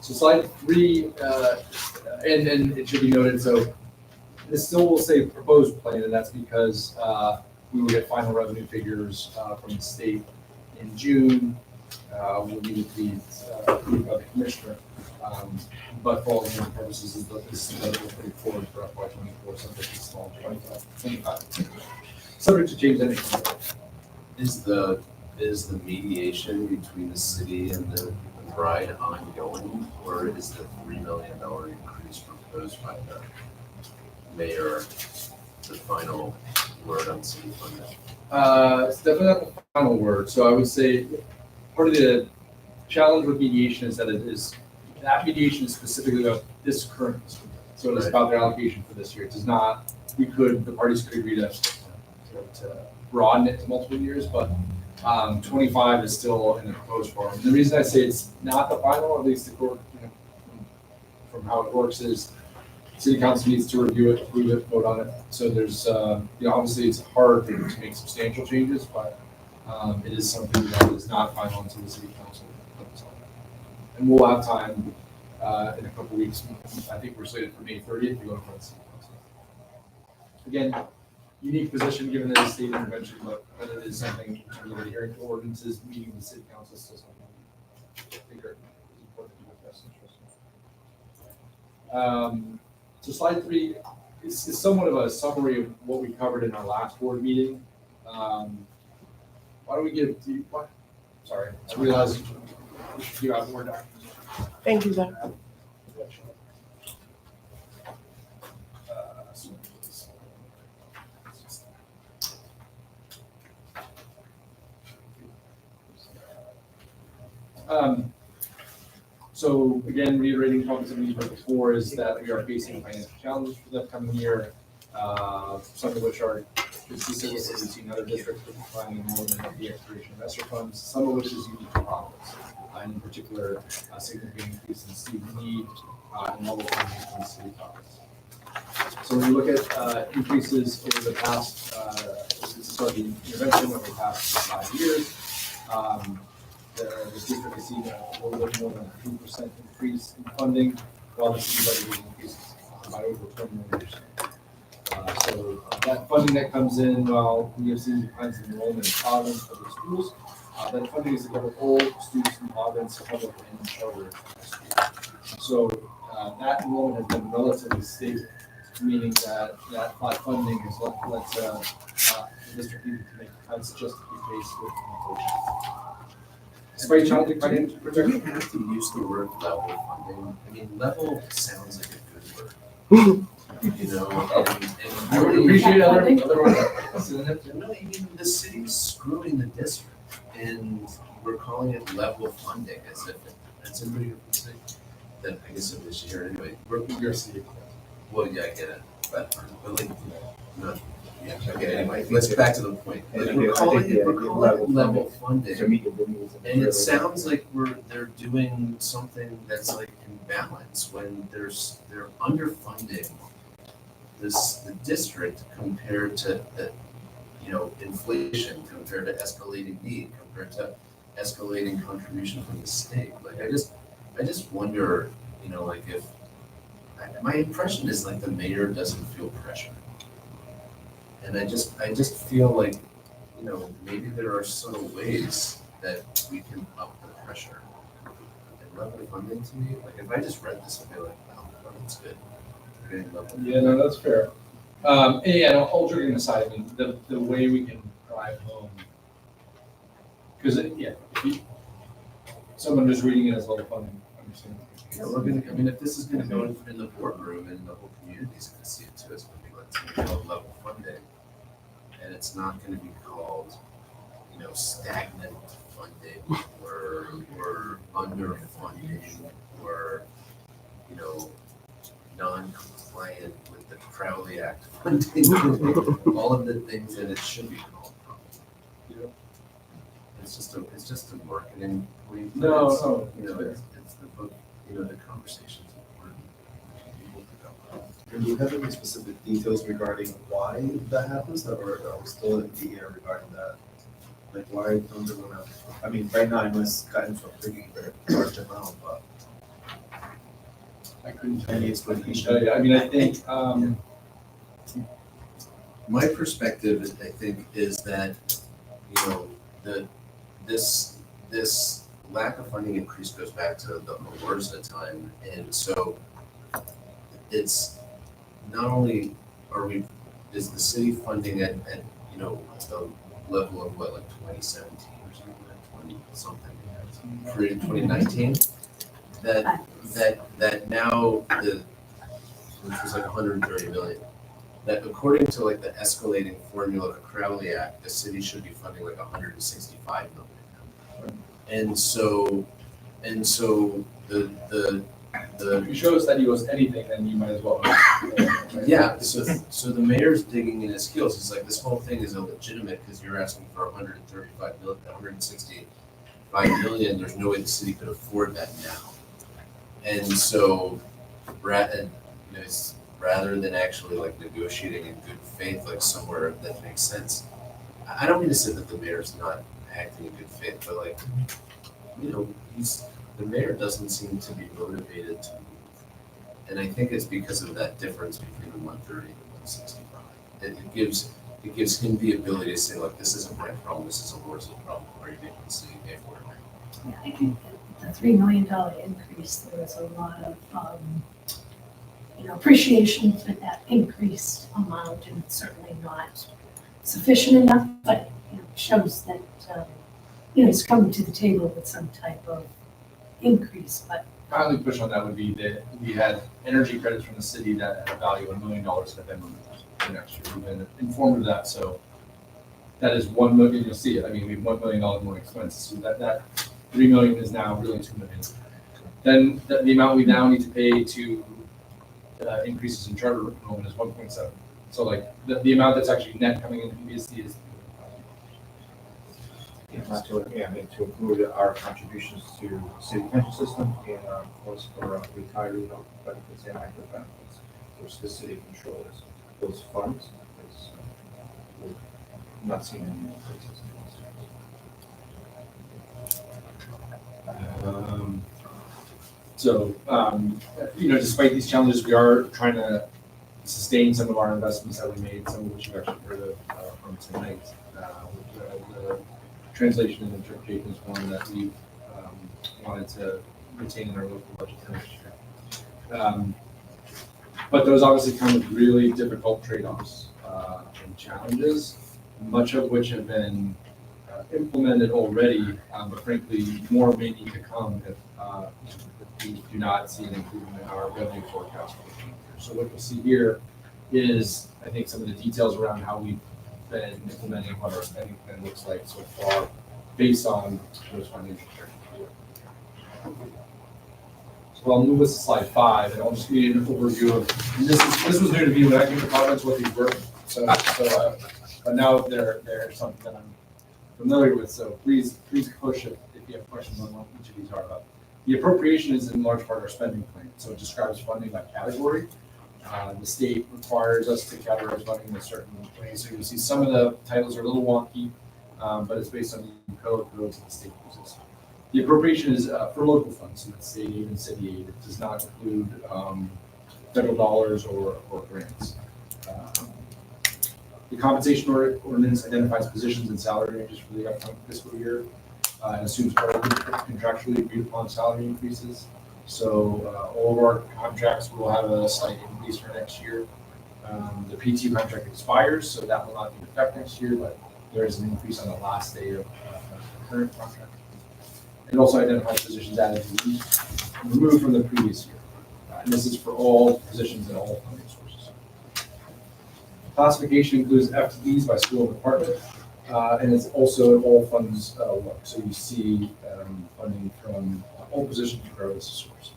Speaker 12: So slide 3, and it should be noted, so this still will say proposed plan, and that's because we will get final revenue figures from the state in June. We'll need it to be approved by the commissioner. But for all intents and purposes, this is what we're putting forward for FY24, subject to small 25. Subject to change anything.
Speaker 4: Is the mediation between the city and the bride ongoing, or is the $3 million increase proposed by the mayor the final word on city funding?
Speaker 12: It's definitely not the final word. So I would say part of the challenge with mediation is that that mediation is specifically about this current fiscal year. So it is about the allocation for this year. It does not, the parties could agree to broaden it to multiple years, but 25 is still in the proposed form. And the reason I say it's not the final, at least from how it works, is City Council needs to review it, approve it, vote on it. So there's, obviously it's hard to make substantial changes, but it is something that is not final until the City Council votes on it. And we'll have time in a couple weeks. I think we're slated for May 30th to go to front City Council. Again, unique position given that it's state intervention, but whether it is something in terms of adhering to ordinances, meeting with the City Council is still something I think are important to do with best interest. So slide 3 is somewhat of a summary of what we covered in our last board meeting. Why don't we give to you, what? Sorry, I realized we should give out more documents.
Speaker 17: Thank you, Zach.
Speaker 12: So again, reiterating topics that we heard before is that we are facing financial challenges for the upcoming year, some of which are consistent with what we've seen other districts with declining enrollment of the expiration of ESSER funds, some of which is unique to Providence. And in particular, a significant increase in student need and level funding from the city of Providence. So when you look at increases over the past, since the start of the intervention over the past 5 years, the district has seen a little bit more than a 3% increase in funding, while the city budget has increased by over 20 million. So that funding that comes in, while we have seen declines in enrollment in Providence public schools, that funding is to cover all students in Providence, public and charter schools. So that enrollment has been relatively stable, meaning that that funding is what the district needed to make cuts just to keep pace with inflation.
Speaker 4: Sorry, Jonathan, do we have to use the word level funding? I mean, level sounds like a good word. You know, and
Speaker 12: I would appreciate other
Speaker 4: words. No, I mean, the city's screwing the district, and we're calling it level funding as if that's a pretty good thing. Then I guess it was here anyway. We're city. Well, yeah, I get it, but like, no. Yeah, okay, anyway, let's get back to the point. Like, we're calling it level funding, and it sounds like they're doing something that's like in balance when they're underfunding the district compared to inflation, compared to escalating need, compared to escalating contribution from the state. Like I just wonder, like if my impression is like the mayor doesn't feel pressure. And I just feel like, maybe there are subtle ways that we can up the pressure. And level funding to me, like if I just read this, I'd be like, wow, that's good.
Speaker 12: Yeah, no, that's fair. And all joking aside, I mean, the way we can drive home, because if someone just reading it as level funding, understand.
Speaker 4: Yeah, if this is gonna go in the boardroom and the whole community's gonna see it too, it's gonna be like level funding. And it's not gonna be called, stagnant funding or underfunding or, non-compliant with the Crowley Act funding, all of the things that it should be called. It's just a marketing point.
Speaker 12: No,
Speaker 4: it's the book, the conversation's important.
Speaker 6: And do you have any specific details regarding why that happens, or are we still in the air regarding that? Like, why don't they wanna, I mean, right now I know it's gotten to a pretty large amount, but
Speaker 12: I couldn't
Speaker 6: any explanation?
Speaker 12: I mean, I think,
Speaker 4: my perspective, I think, is that, this lack of funding increase goes back to the worst of time. And so it's not only is the city funding at the level of what, like 2017 or something, like 20 something, created 2019, that now which was like 130 million, that according to like the escalating formula of the Crowley Act, the city should be funding like 165 million. And so the
Speaker 12: if you show us that you owe us anything, then you might as well.
Speaker 4: Yeah, so the mayor's digging in his heels. It's like this whole thing is illegitimate because you're asking for 135 million, 165 million. There's no way the city could afford that now. And so, rather than actually like negotiating in good faith, like somewhere that makes sense. I don't mean to say that the mayor's not acting in good faith, but like, the mayor doesn't seem to be motivated to move. And I think it's because of that difference between the 130 and the 165. It gives him the ability to say, look, this isn't my problem, this is a Warsaw problem. Are you making the city pay for it?
Speaker 2: Yeah, I think the $3 million increase, there was a lot of, appreciation for that increased amount, and it's certainly not sufficient enough, but, shows that, he's coming to the table with some type of increase, but.
Speaker 12: My only push on that would be that we had energy credits from the city that had a value of $1 million that have been moved for next year. We've been informed of that, so that is $1 million. You'll see it. I mean, we have $1 million more expenses, so that $3 million is now really $2 million. Then the amount we now need to pay to increases in charter enrollment is 1.7. So like the amount that's actually net coming in PBSD is.
Speaker 5: And to include our contributions to city pension system and, of course, for retiree health benefits and active benefits, which the city controls those funds, because we're not seeing any increases.
Speaker 12: Despite these challenges, we are trying to sustain some of our investments that we made, some of which you've actually heard of from tonight. The translation and interpretation is one that we wanted to retain in our local budget for next year. But those obviously come with really difficult trade-offs and challenges, much of which have been implemented already, but frankly, more may need to come if we do not see an improvement in our revenue forecast for the future. So what you'll see here is, I think, some of the details around how we've been implementing what our spending plan looks like so far, based on those financial characteristics. So I'll move us to slide 5, and I'll just give you an overview of. And this was new to me when I came to Providence, what these were. But now they're something that I'm familiar with. So please push it if you have questions on what each of these are about. The appropriation is in large part our spending plan, so it describes funding by category. The state requires us to categorize funding in a certain way, so you'll see some of the titles are a little wonky, but it's based on the codes that the state uses. The appropriation is for local funds, so that's state aid and city aid. It does not include federal dollars or grants. The compensation ordinance identifies positions and salary ranges for the upcoming fiscal year. And assumes all contractually agreed upon salary increases. So all of our contracts will have a slight increase for next year. The PT contract expires, so that will not be in effect next year, but there is an increase on the last day of the current contract. It also identifies positions added and removed from the previous year. And this is for all positions and all funding sources. Classification includes FTEs by school and department. And it's also all funds work. So you see funding from all positions regardless of source.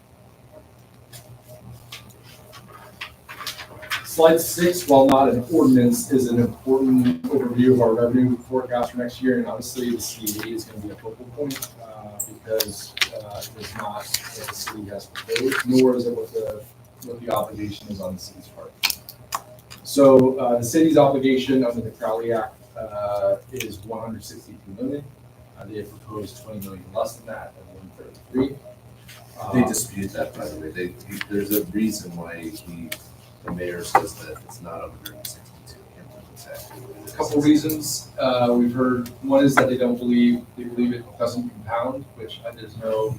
Speaker 12: Slide 6, while not an ordinance, is an important overview of our revenue forecast for next year. And obviously the CA is going to be a focal point because it's not what the city has proposed, nor is it what the obligation is on the city's part. So the city's obligation under the Crowley Act is 163 million. They have proposed 20 million less than that at 133.
Speaker 4: They dispute that, by the way. There's a reason why the mayor says that it's not 162.
Speaker 12: A couple reasons we've heard. One is that they believe it doesn't compound, which there's no.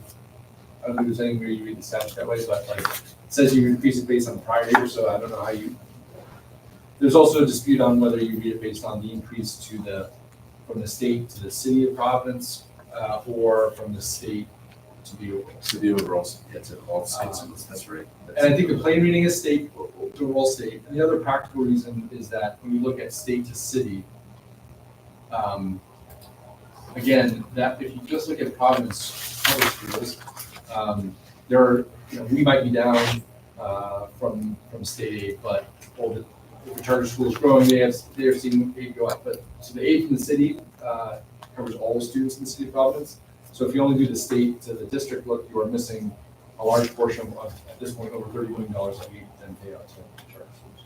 Speaker 12: I don't think there's anywhere you read the statute that way, but like it says you increase it based on the prior year, so I don't know how you. There's also a dispute on whether you read it based on the increase from the state to the city of Providence, or from the state to the overall.
Speaker 4: To the overall, yeah, to all states. That's right.
Speaker 12: And I think the plain reading is state to overall state. And the other practical reason is that when you look at state to city, again, that if you just look at Providence public schools, there are, we might be down from state aid, but if the charter school is growing, they're seeing aid go up. But so the aid from the city covers all the students in the city of Providence. So if you only do the state to the district look, you are missing a large portion of, at this point, over $30 million that we then pay out to charter schools.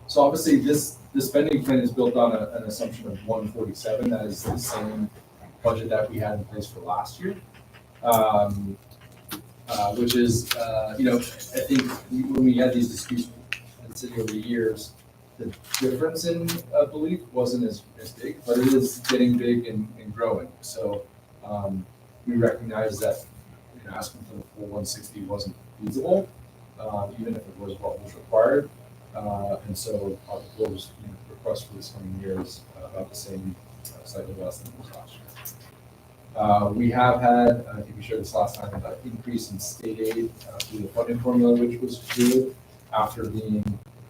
Speaker 12: So obviously this spending plan is built on an assumption of 147. That is the same budget that we had in place for last year. Which is, I think when we had these disputes in the city over the years, the difference in belief wasn't as big, but it is getting big and growing. So we recognize that asking for the full 160 wasn't feasible, even if it was what was required. And so our proposed request for this coming year is about the same, slightly less than it was last year. We have had, I think we showed this last time, an increase in state aid through the funding formula, which was good after being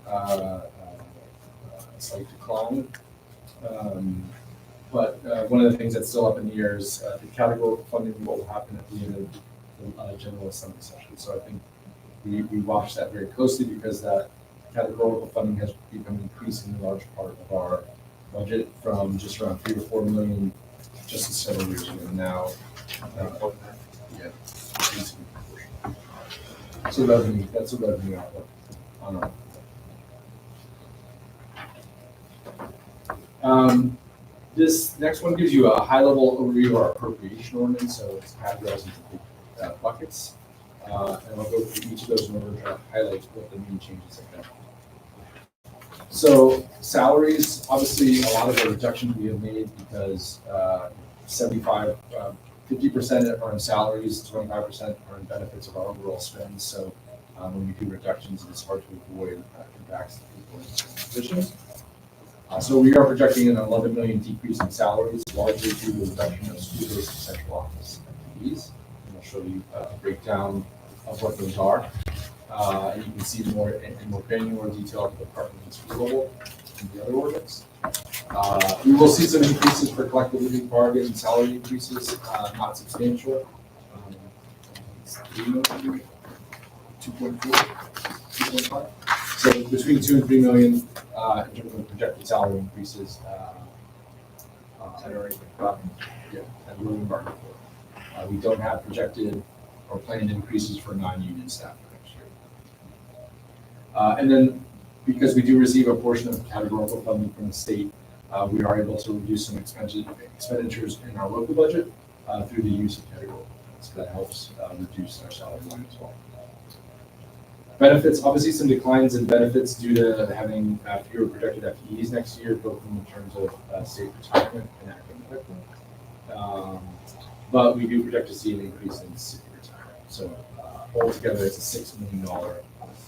Speaker 12: a slight decline. But one of the things that's still up in the air is the categorical funding, what will happen at the end of the General Assembly session. So I think we watch that very closely because that categorical funding has become an increasingly large part of our budget from just around 3 or 4 million just several years ago now. Yeah. So revenue, that's a revenue outlook on our. This next one gives you a high-level overview of our appropriation ordinance, so it's categorized into buckets. And I'll go through each of those in order to highlight what the main changes have been. So salaries, obviously, a lot of the reductions we have made because 50% are in salaries, 25% are in benefits of our overall spend. So when we do reductions, it's hard to avoid impacts to people in positions. So we are projecting an 11 million decrease in salaries, largely due to the reduction of school-based and central office FTEs. And I'll show you a breakdown of what those are. And you can see more in more granular detail at the department and school level and the other ordinance. We will see some increases for collective living bargain and salary increases, not substantial. 2.4, 2.5. So between 2 and 3 million in terms of projected salary increases. And living bargain. We don't have projected or planned increases for non-union staff for next year. And then because we do receive a portion of categorical funding from the state, we are able to reduce some expenditures in our local budget through the use of categorical funds. So that helps reduce our salary line as well. Benefits, obviously some declines in benefits due to having fewer projected FTEs next year, both in terms of state retirement and academic. But we do project to see an increase in city retirement. So altogether, it's a $6 million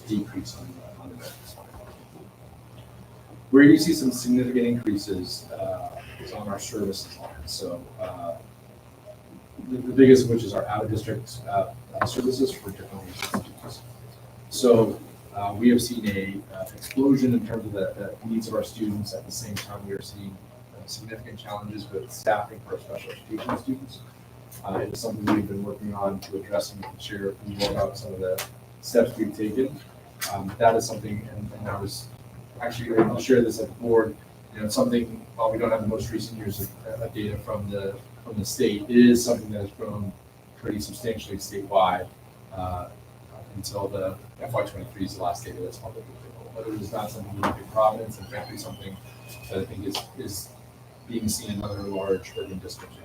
Speaker 12: decrease on the benefits line. Where you see some significant increases is on our services line. So the biggest of which is our out-of-district services for different institutions. So we have seen an explosion in terms of the needs of our students. At the same time, we are seeing significant challenges with staffing for our special education students. It is something we've been working on to address, and we can share more about some of the steps we've taken. That is something, and I was actually, I'll share this at the board. You know, something, while we don't have the most recent years of data from the state, it is something that has grown pretty substantially statewide until the FY23 is the last data that's publicly available. But it is not something unique in Providence, and frankly something that I think is being seen in other large urban districts.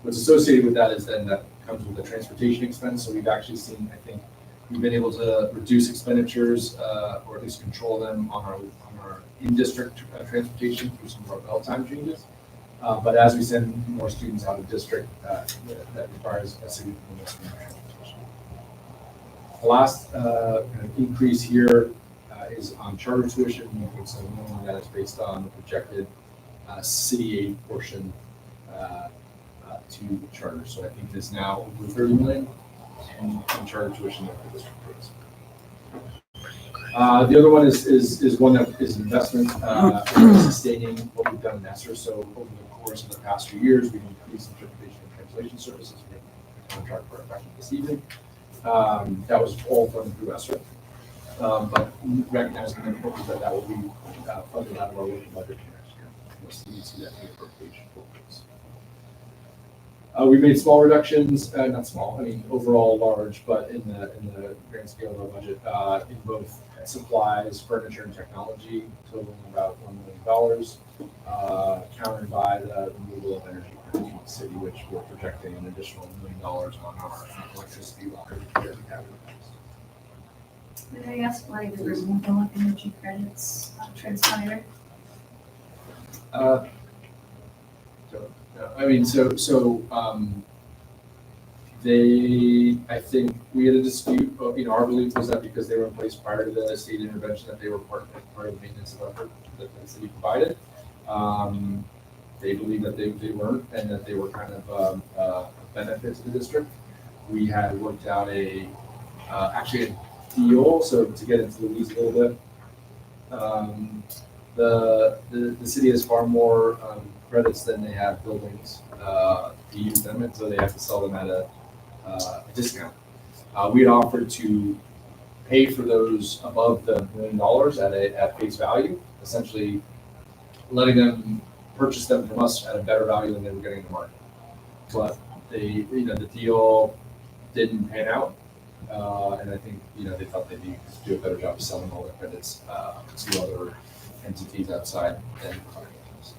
Speaker 12: What's associated with that is then that comes with the transportation expense. So we've actually seen, I think, we've been able to reduce expenditures or at least control them on our in-district transportation through some of our bell time changes. But as we send more students out of district, that requires a significant investment in transportation. The last increase here is on charter tuition. So that is based on the projected city aid portion to the charter. So I think there's now over 30 million in charter tuition that the district pays. The other one is one that is investment sustaining what we've done in ESSER. So over the course of the past few years, we've increased interpretation and translation services. We have a contract for effective this evening. That was all done through ESSER. But recognizing the importance that will be funded out of our local budget next year. You'll see that in the appropriation focus. We made small reductions, not small, I mean overall large, but in the grand scale of our budget, in both supplies, furniture, and technology, totaling about $1 million, countered by the removal of energy from the city, which we're projecting an additional $1 million on our electricity line.
Speaker 2: May I ask why the removal of energy credits transpired?
Speaker 12: I think we had a dispute. Our belief was that because they were in place prior to the state intervention, that they were part of the maintenance effort that the city provided. They believed that they weren't, and that they were kind of a benefit to the district. We had worked out actually a deal. So to get into the weeds a little bit, the city has far more credits than they have buildings to use them, and so they have to sell them at a discount. We had offered to pay for those above the $1 million at face value, essentially letting them purchase them from us at a better value than they were getting in the market. But the deal didn't pan out. And I think, they thought they'd do a better job of selling all their credits to other entities outside than Providence.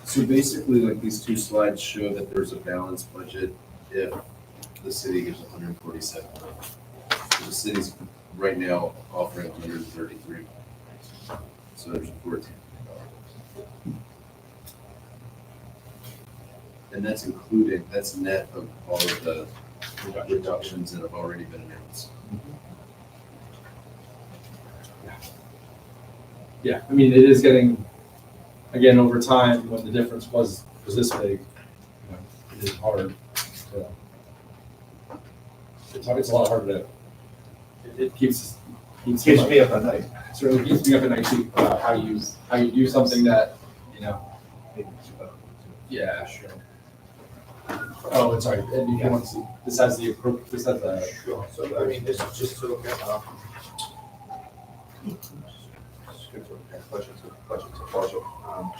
Speaker 4: So basically, like, these two slides show that there's a balanced budget if the city gives 147. So the city's right now offering 133. So there's 14. And that's net of all of the reductions that have already been announced.
Speaker 12: Yeah, I mean, it is getting, again, over time, when the difference was this big, it is hard to, it's a lot harder to, it keeps
Speaker 5: me up at night.
Speaker 12: It certainly keeps me up at night too, how you do something that, yeah, sure. Oh, and sorry, and if you want to see, this has the,
Speaker 5: Sure. So, I mean, this is just to look at,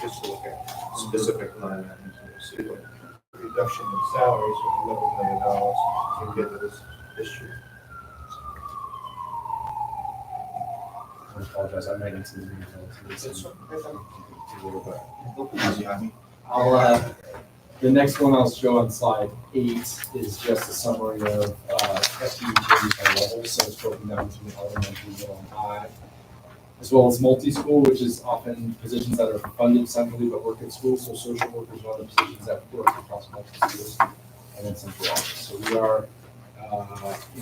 Speaker 5: just to look at specific line items. See the reduction in salaries of $11 million to get to this year.
Speaker 12: I apologize, I might need to the next one I'll show on slide 8 is just a summary of FTE changes by level, so it's broken down between elementary, middle, and high, as well as multi-school, which is often positions that are funded centrally but work at schools, so social workers and other positions that work across multiple schools, and then central office. So we are, you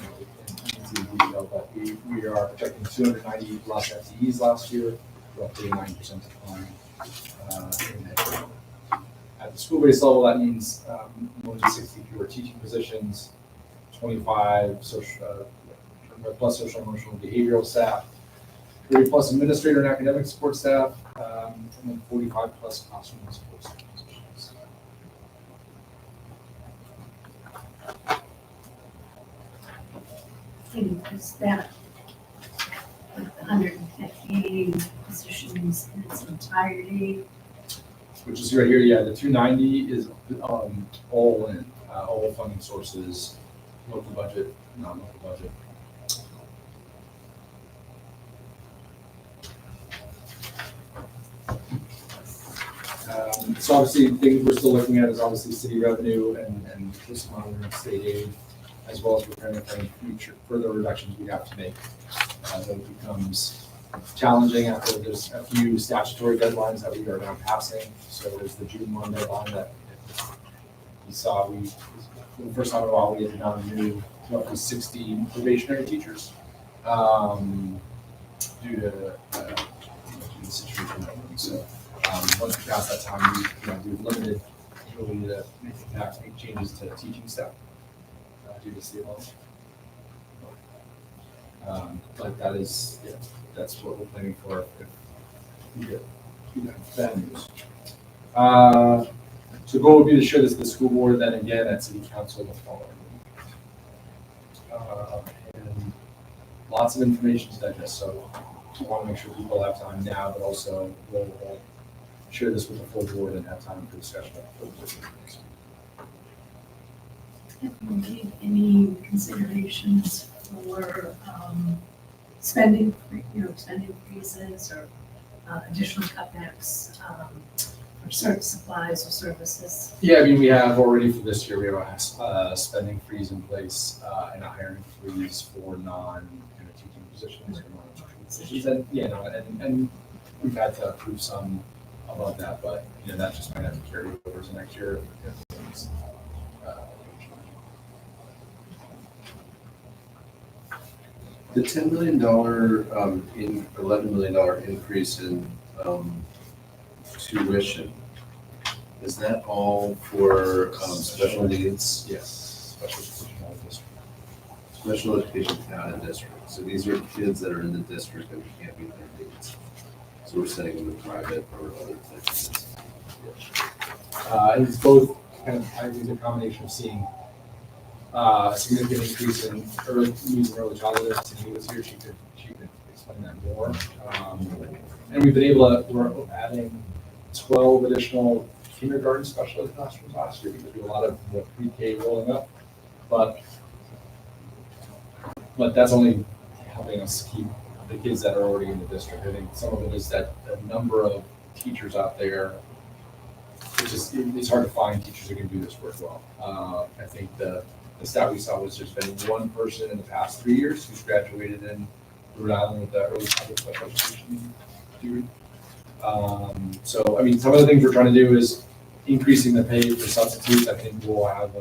Speaker 12: can see in detail, but we are projecting 290 less FTEs last year, roughly a 9% decline in that. At the school-based level, that means more than 60 fewer teaching positions, 25 plus social, emotional, and behavioral staff, 30 plus administrator and academic support staff, and then 45 plus classroom and support staff positions.
Speaker 2: Is that like 150 positions in its entirety?
Speaker 12: Which is right here, yeah, the 290 is all in, all funding sources, local budget, non-local budget. So obviously, things we're still looking at is obviously city revenue and just monitoring state aid, as well as preparing for any future further reductions we have to make. That it becomes challenging after there's a few statutory deadlines that we are now passing. So there's the June 1 deadline that you saw. For the first time in a while, we had to now renew roughly 60 probationary teachers due to the situation that we're in. So once we pass that time, we've limited ability to make changes to teaching staff due to state law. But that is, that's what we're planning for if we get bad news. So the goal would be to share this with the school board, then again at city council the following week. And lots of information to digest, so I want to make sure people have time now, but also we'll share this with the full board and have time for discussion.
Speaker 2: Have you made any considerations for spending freezes or additional cutbacks for certain supplies or services?
Speaker 12: Yeah, I mean, we have already for this year, we have a spending freeze in place and a hiring freeze for non-teaching positions or non-teaching positions. And we've had to approve some above that, but that just might have to carry over to next year.
Speaker 4: The $10 million $11 million increase in tuition, is that all for special needs?
Speaker 12: Yes,
Speaker 4: Special education out of district. So these are kids that are in the district that we can't meet their needs. So we're sending them to private or other places.
Speaker 12: It's both kind of, I think, a combination of seeing a significant increase in using early childhood. If Tiffany was here, she could explain that more. And we've been able to, we're adding 12 additional kindergarten special ed classrooms last year because we have a lot of pre-K rolling up. But that's only helping us keep the kids that are already in the district. I think some of it is that the number of teachers out there, it's hard to find teachers who can do this work well. I think the stat we saw was there's been one person in the past 3 years who's graduated in Rhode Island with the early childhood special education degree. So, I mean, some of the things we're trying to do is increasing the pay for substitutes. I think we'll have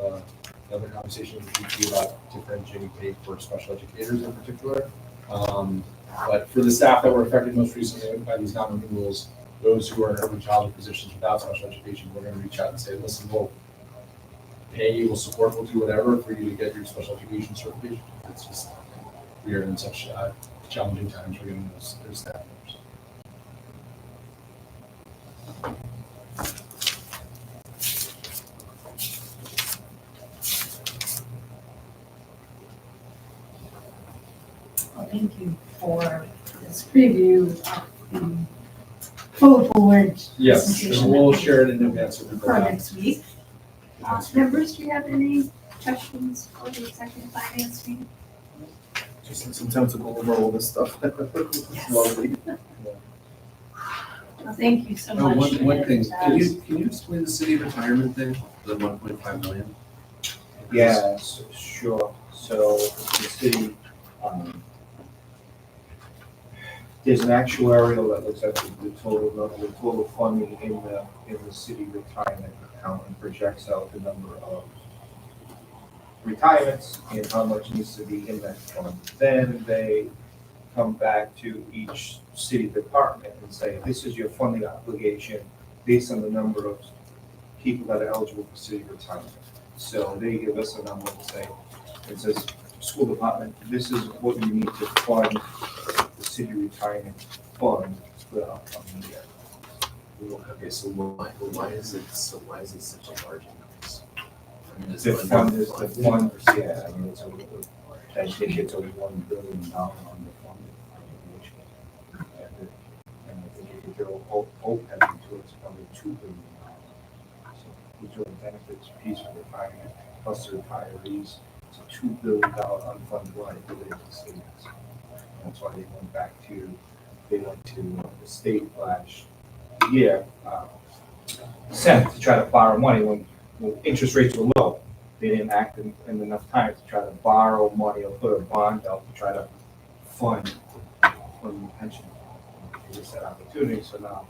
Speaker 12: another conversation with GT about differentiating pay for special educators in particular. But for the staff that were affected most recently by these non-renewals, those who are in early childhood positions without special education, we're going to reach out and say, listen, we'll pay you, we'll support, we'll do whatever for you to get your special education certification. It's just, we are in such challenging times for getting those staff members.
Speaker 2: Well, thank you for this preview of the full board
Speaker 12: Yes,
Speaker 2: presentation
Speaker 12: so we'll share it in advance with
Speaker 2: for next week. Members, do you have any questions for the executive finance meeting?
Speaker 6: Just need some time to go over all this stuff.
Speaker 2: Yes.
Speaker 6: Lovely.
Speaker 2: Well, thank you so
Speaker 4: Oh,
Speaker 2: much.
Speaker 4: one thing,
Speaker 2: And,
Speaker 4: can you explain the city retirement thing, the 1.5 million?
Speaker 5: Yeah, sure. So the city, there's an actuarial that looks at the total funding in the city retirement account and projects out the number of retirements and how much needs to be in that fund. Then they come back to each city department and say, this is your funding obligation based on the number of people that are eligible for city retirement. So they give us a number and say, it says, school department, this is what you need to fund the city retirement fund for the upcoming year.
Speaker 4: Okay, so why is it such a large increase? I mean,
Speaker 5: The fund is the fund, yeah, I mean, it's I think it's over $1 billion on the fund. And I think if you go OPEB into it, it's probably $2 billion. So we do a benefits piece for retirement, plus the retirees, it's a $2 billion unfunded liability to the state. That's why they went to the state last year, Senate to try to borrow money when interest rates were low. They didn't act in enough time to try to borrow money or put a bond out to try to fund the pension. They just had opportunity, so now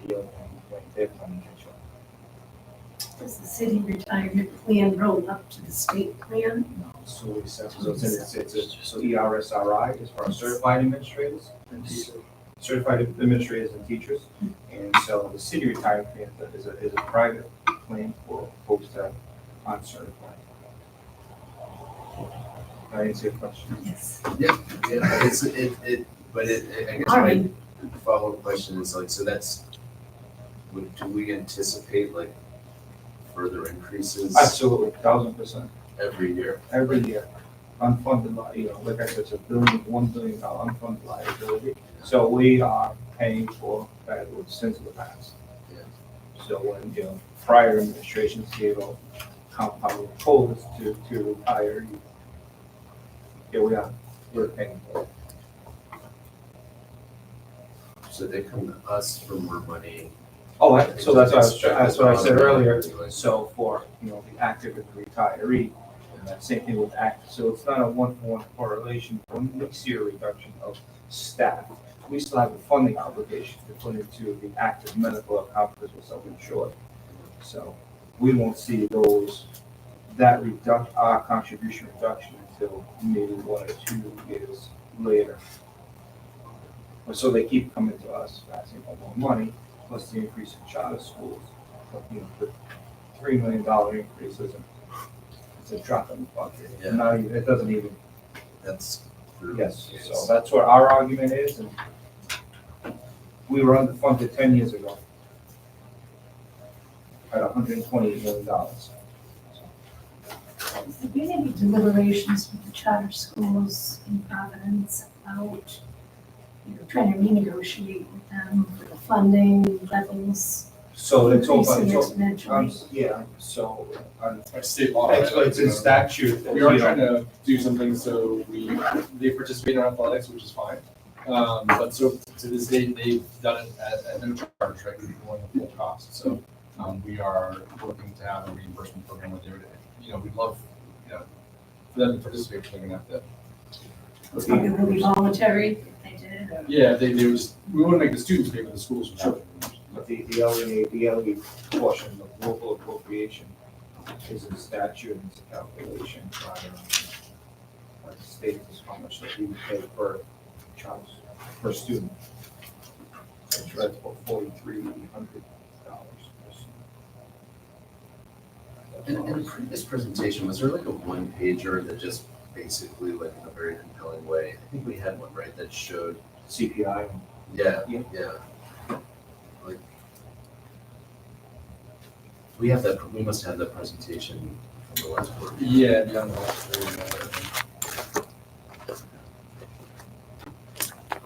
Speaker 5: they're funding catch up.
Speaker 2: does the city retirement plan roll up to the state plan?
Speaker 5: So we said, so ERSRI is for our certified administrators and teachers, certified administrators and teachers. And so the city retirement plan is a private plan for folks that are uncertified. I answer your question.
Speaker 2: Yes.
Speaker 4: Yeah, I guess my follow-up question is like, so that's, do we anticipate like further increases?
Speaker 5: Absolutely, 1,000%.
Speaker 4: Every year?
Speaker 5: Every year. Unfunded, like I said, it's $1 billion unfunded liability. So we are paying for that with sins of the past.
Speaker 4: Yeah.
Speaker 5: So when, prior administrations gave out compounded COLAs to retire, here we are, we're paying for it.
Speaker 4: So they come to us for more money.
Speaker 5: Oh, so that's what I said earlier. So for, the active and the retiree, and that same thing with active. So it's not a one-for-one correlation. When we see a reduction of staff, we still have a funding obligation to put into the active medical account because we're self-insured. So we won't see our contribution reduction until maybe 1 or 2 years later. So they keep coming to us asking for more money, plus the increase in charter schools. But, the $3 million increase it's a drop in the bucket.
Speaker 4: Yeah.
Speaker 5: Not even, it doesn't even.
Speaker 4: That's.
Speaker 5: Yes, so that's what our argument is, and we were underfunded 10 years ago. at $128 million.
Speaker 2: Has there been any deliberations with the charter schools in Providence about, trying to renegotiate with them for the funding levels?
Speaker 5: So it's all,
Speaker 2: Increasing exponentially.
Speaker 5: yeah, so,
Speaker 12: By state law.
Speaker 5: it's in statute. that
Speaker 12: We are
Speaker 5: you know,
Speaker 12: trying to do something so they participate in our athletics, which is fine. But so to this date, they've done it at no charge, right? We're going the full cost. So we are working to have a reimbursement program where they would, we'd love, for them to participate, they're gonna have to.
Speaker 2: It will be voluntary if they did.
Speaker 12: Yeah, they would just, we want to make the students pay for the schools.
Speaker 5: Sure. But the LEA portion of local appropriation is a statute and it's a calculation by the state is how much that we would pay per child, per student. It's right about $4,300.
Speaker 4: In the previous presentation, was there like a one pager that just basically like in a very compelling way? I think we had one, right, that showed.
Speaker 5: CPI.
Speaker 4: Yeah. Like, we have that, we must have that presentation from the last board.
Speaker 12: Yeah, beyond the last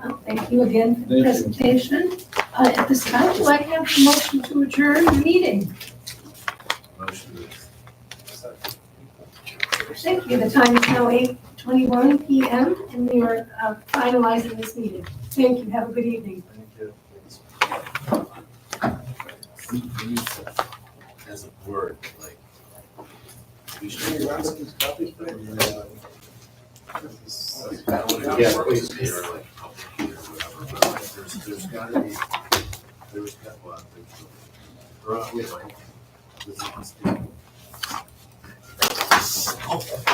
Speaker 2: Well, thank you again for the
Speaker 12: Thank you.
Speaker 2: presentation. At this time, do I have a motion to adjourn the meeting?
Speaker 4: Motion.
Speaker 2: Thank you. The time is now 8:21 p.m. and we are finalizing this meeting. Thank you. Have a good evening.
Speaker 4: We use that as a word, like. We should.
Speaker 5: Yeah,
Speaker 4: Yeah,
Speaker 5: please.
Speaker 4: Here, like, public here, whatever, but like, there's gotta be, wait, Mike. This is-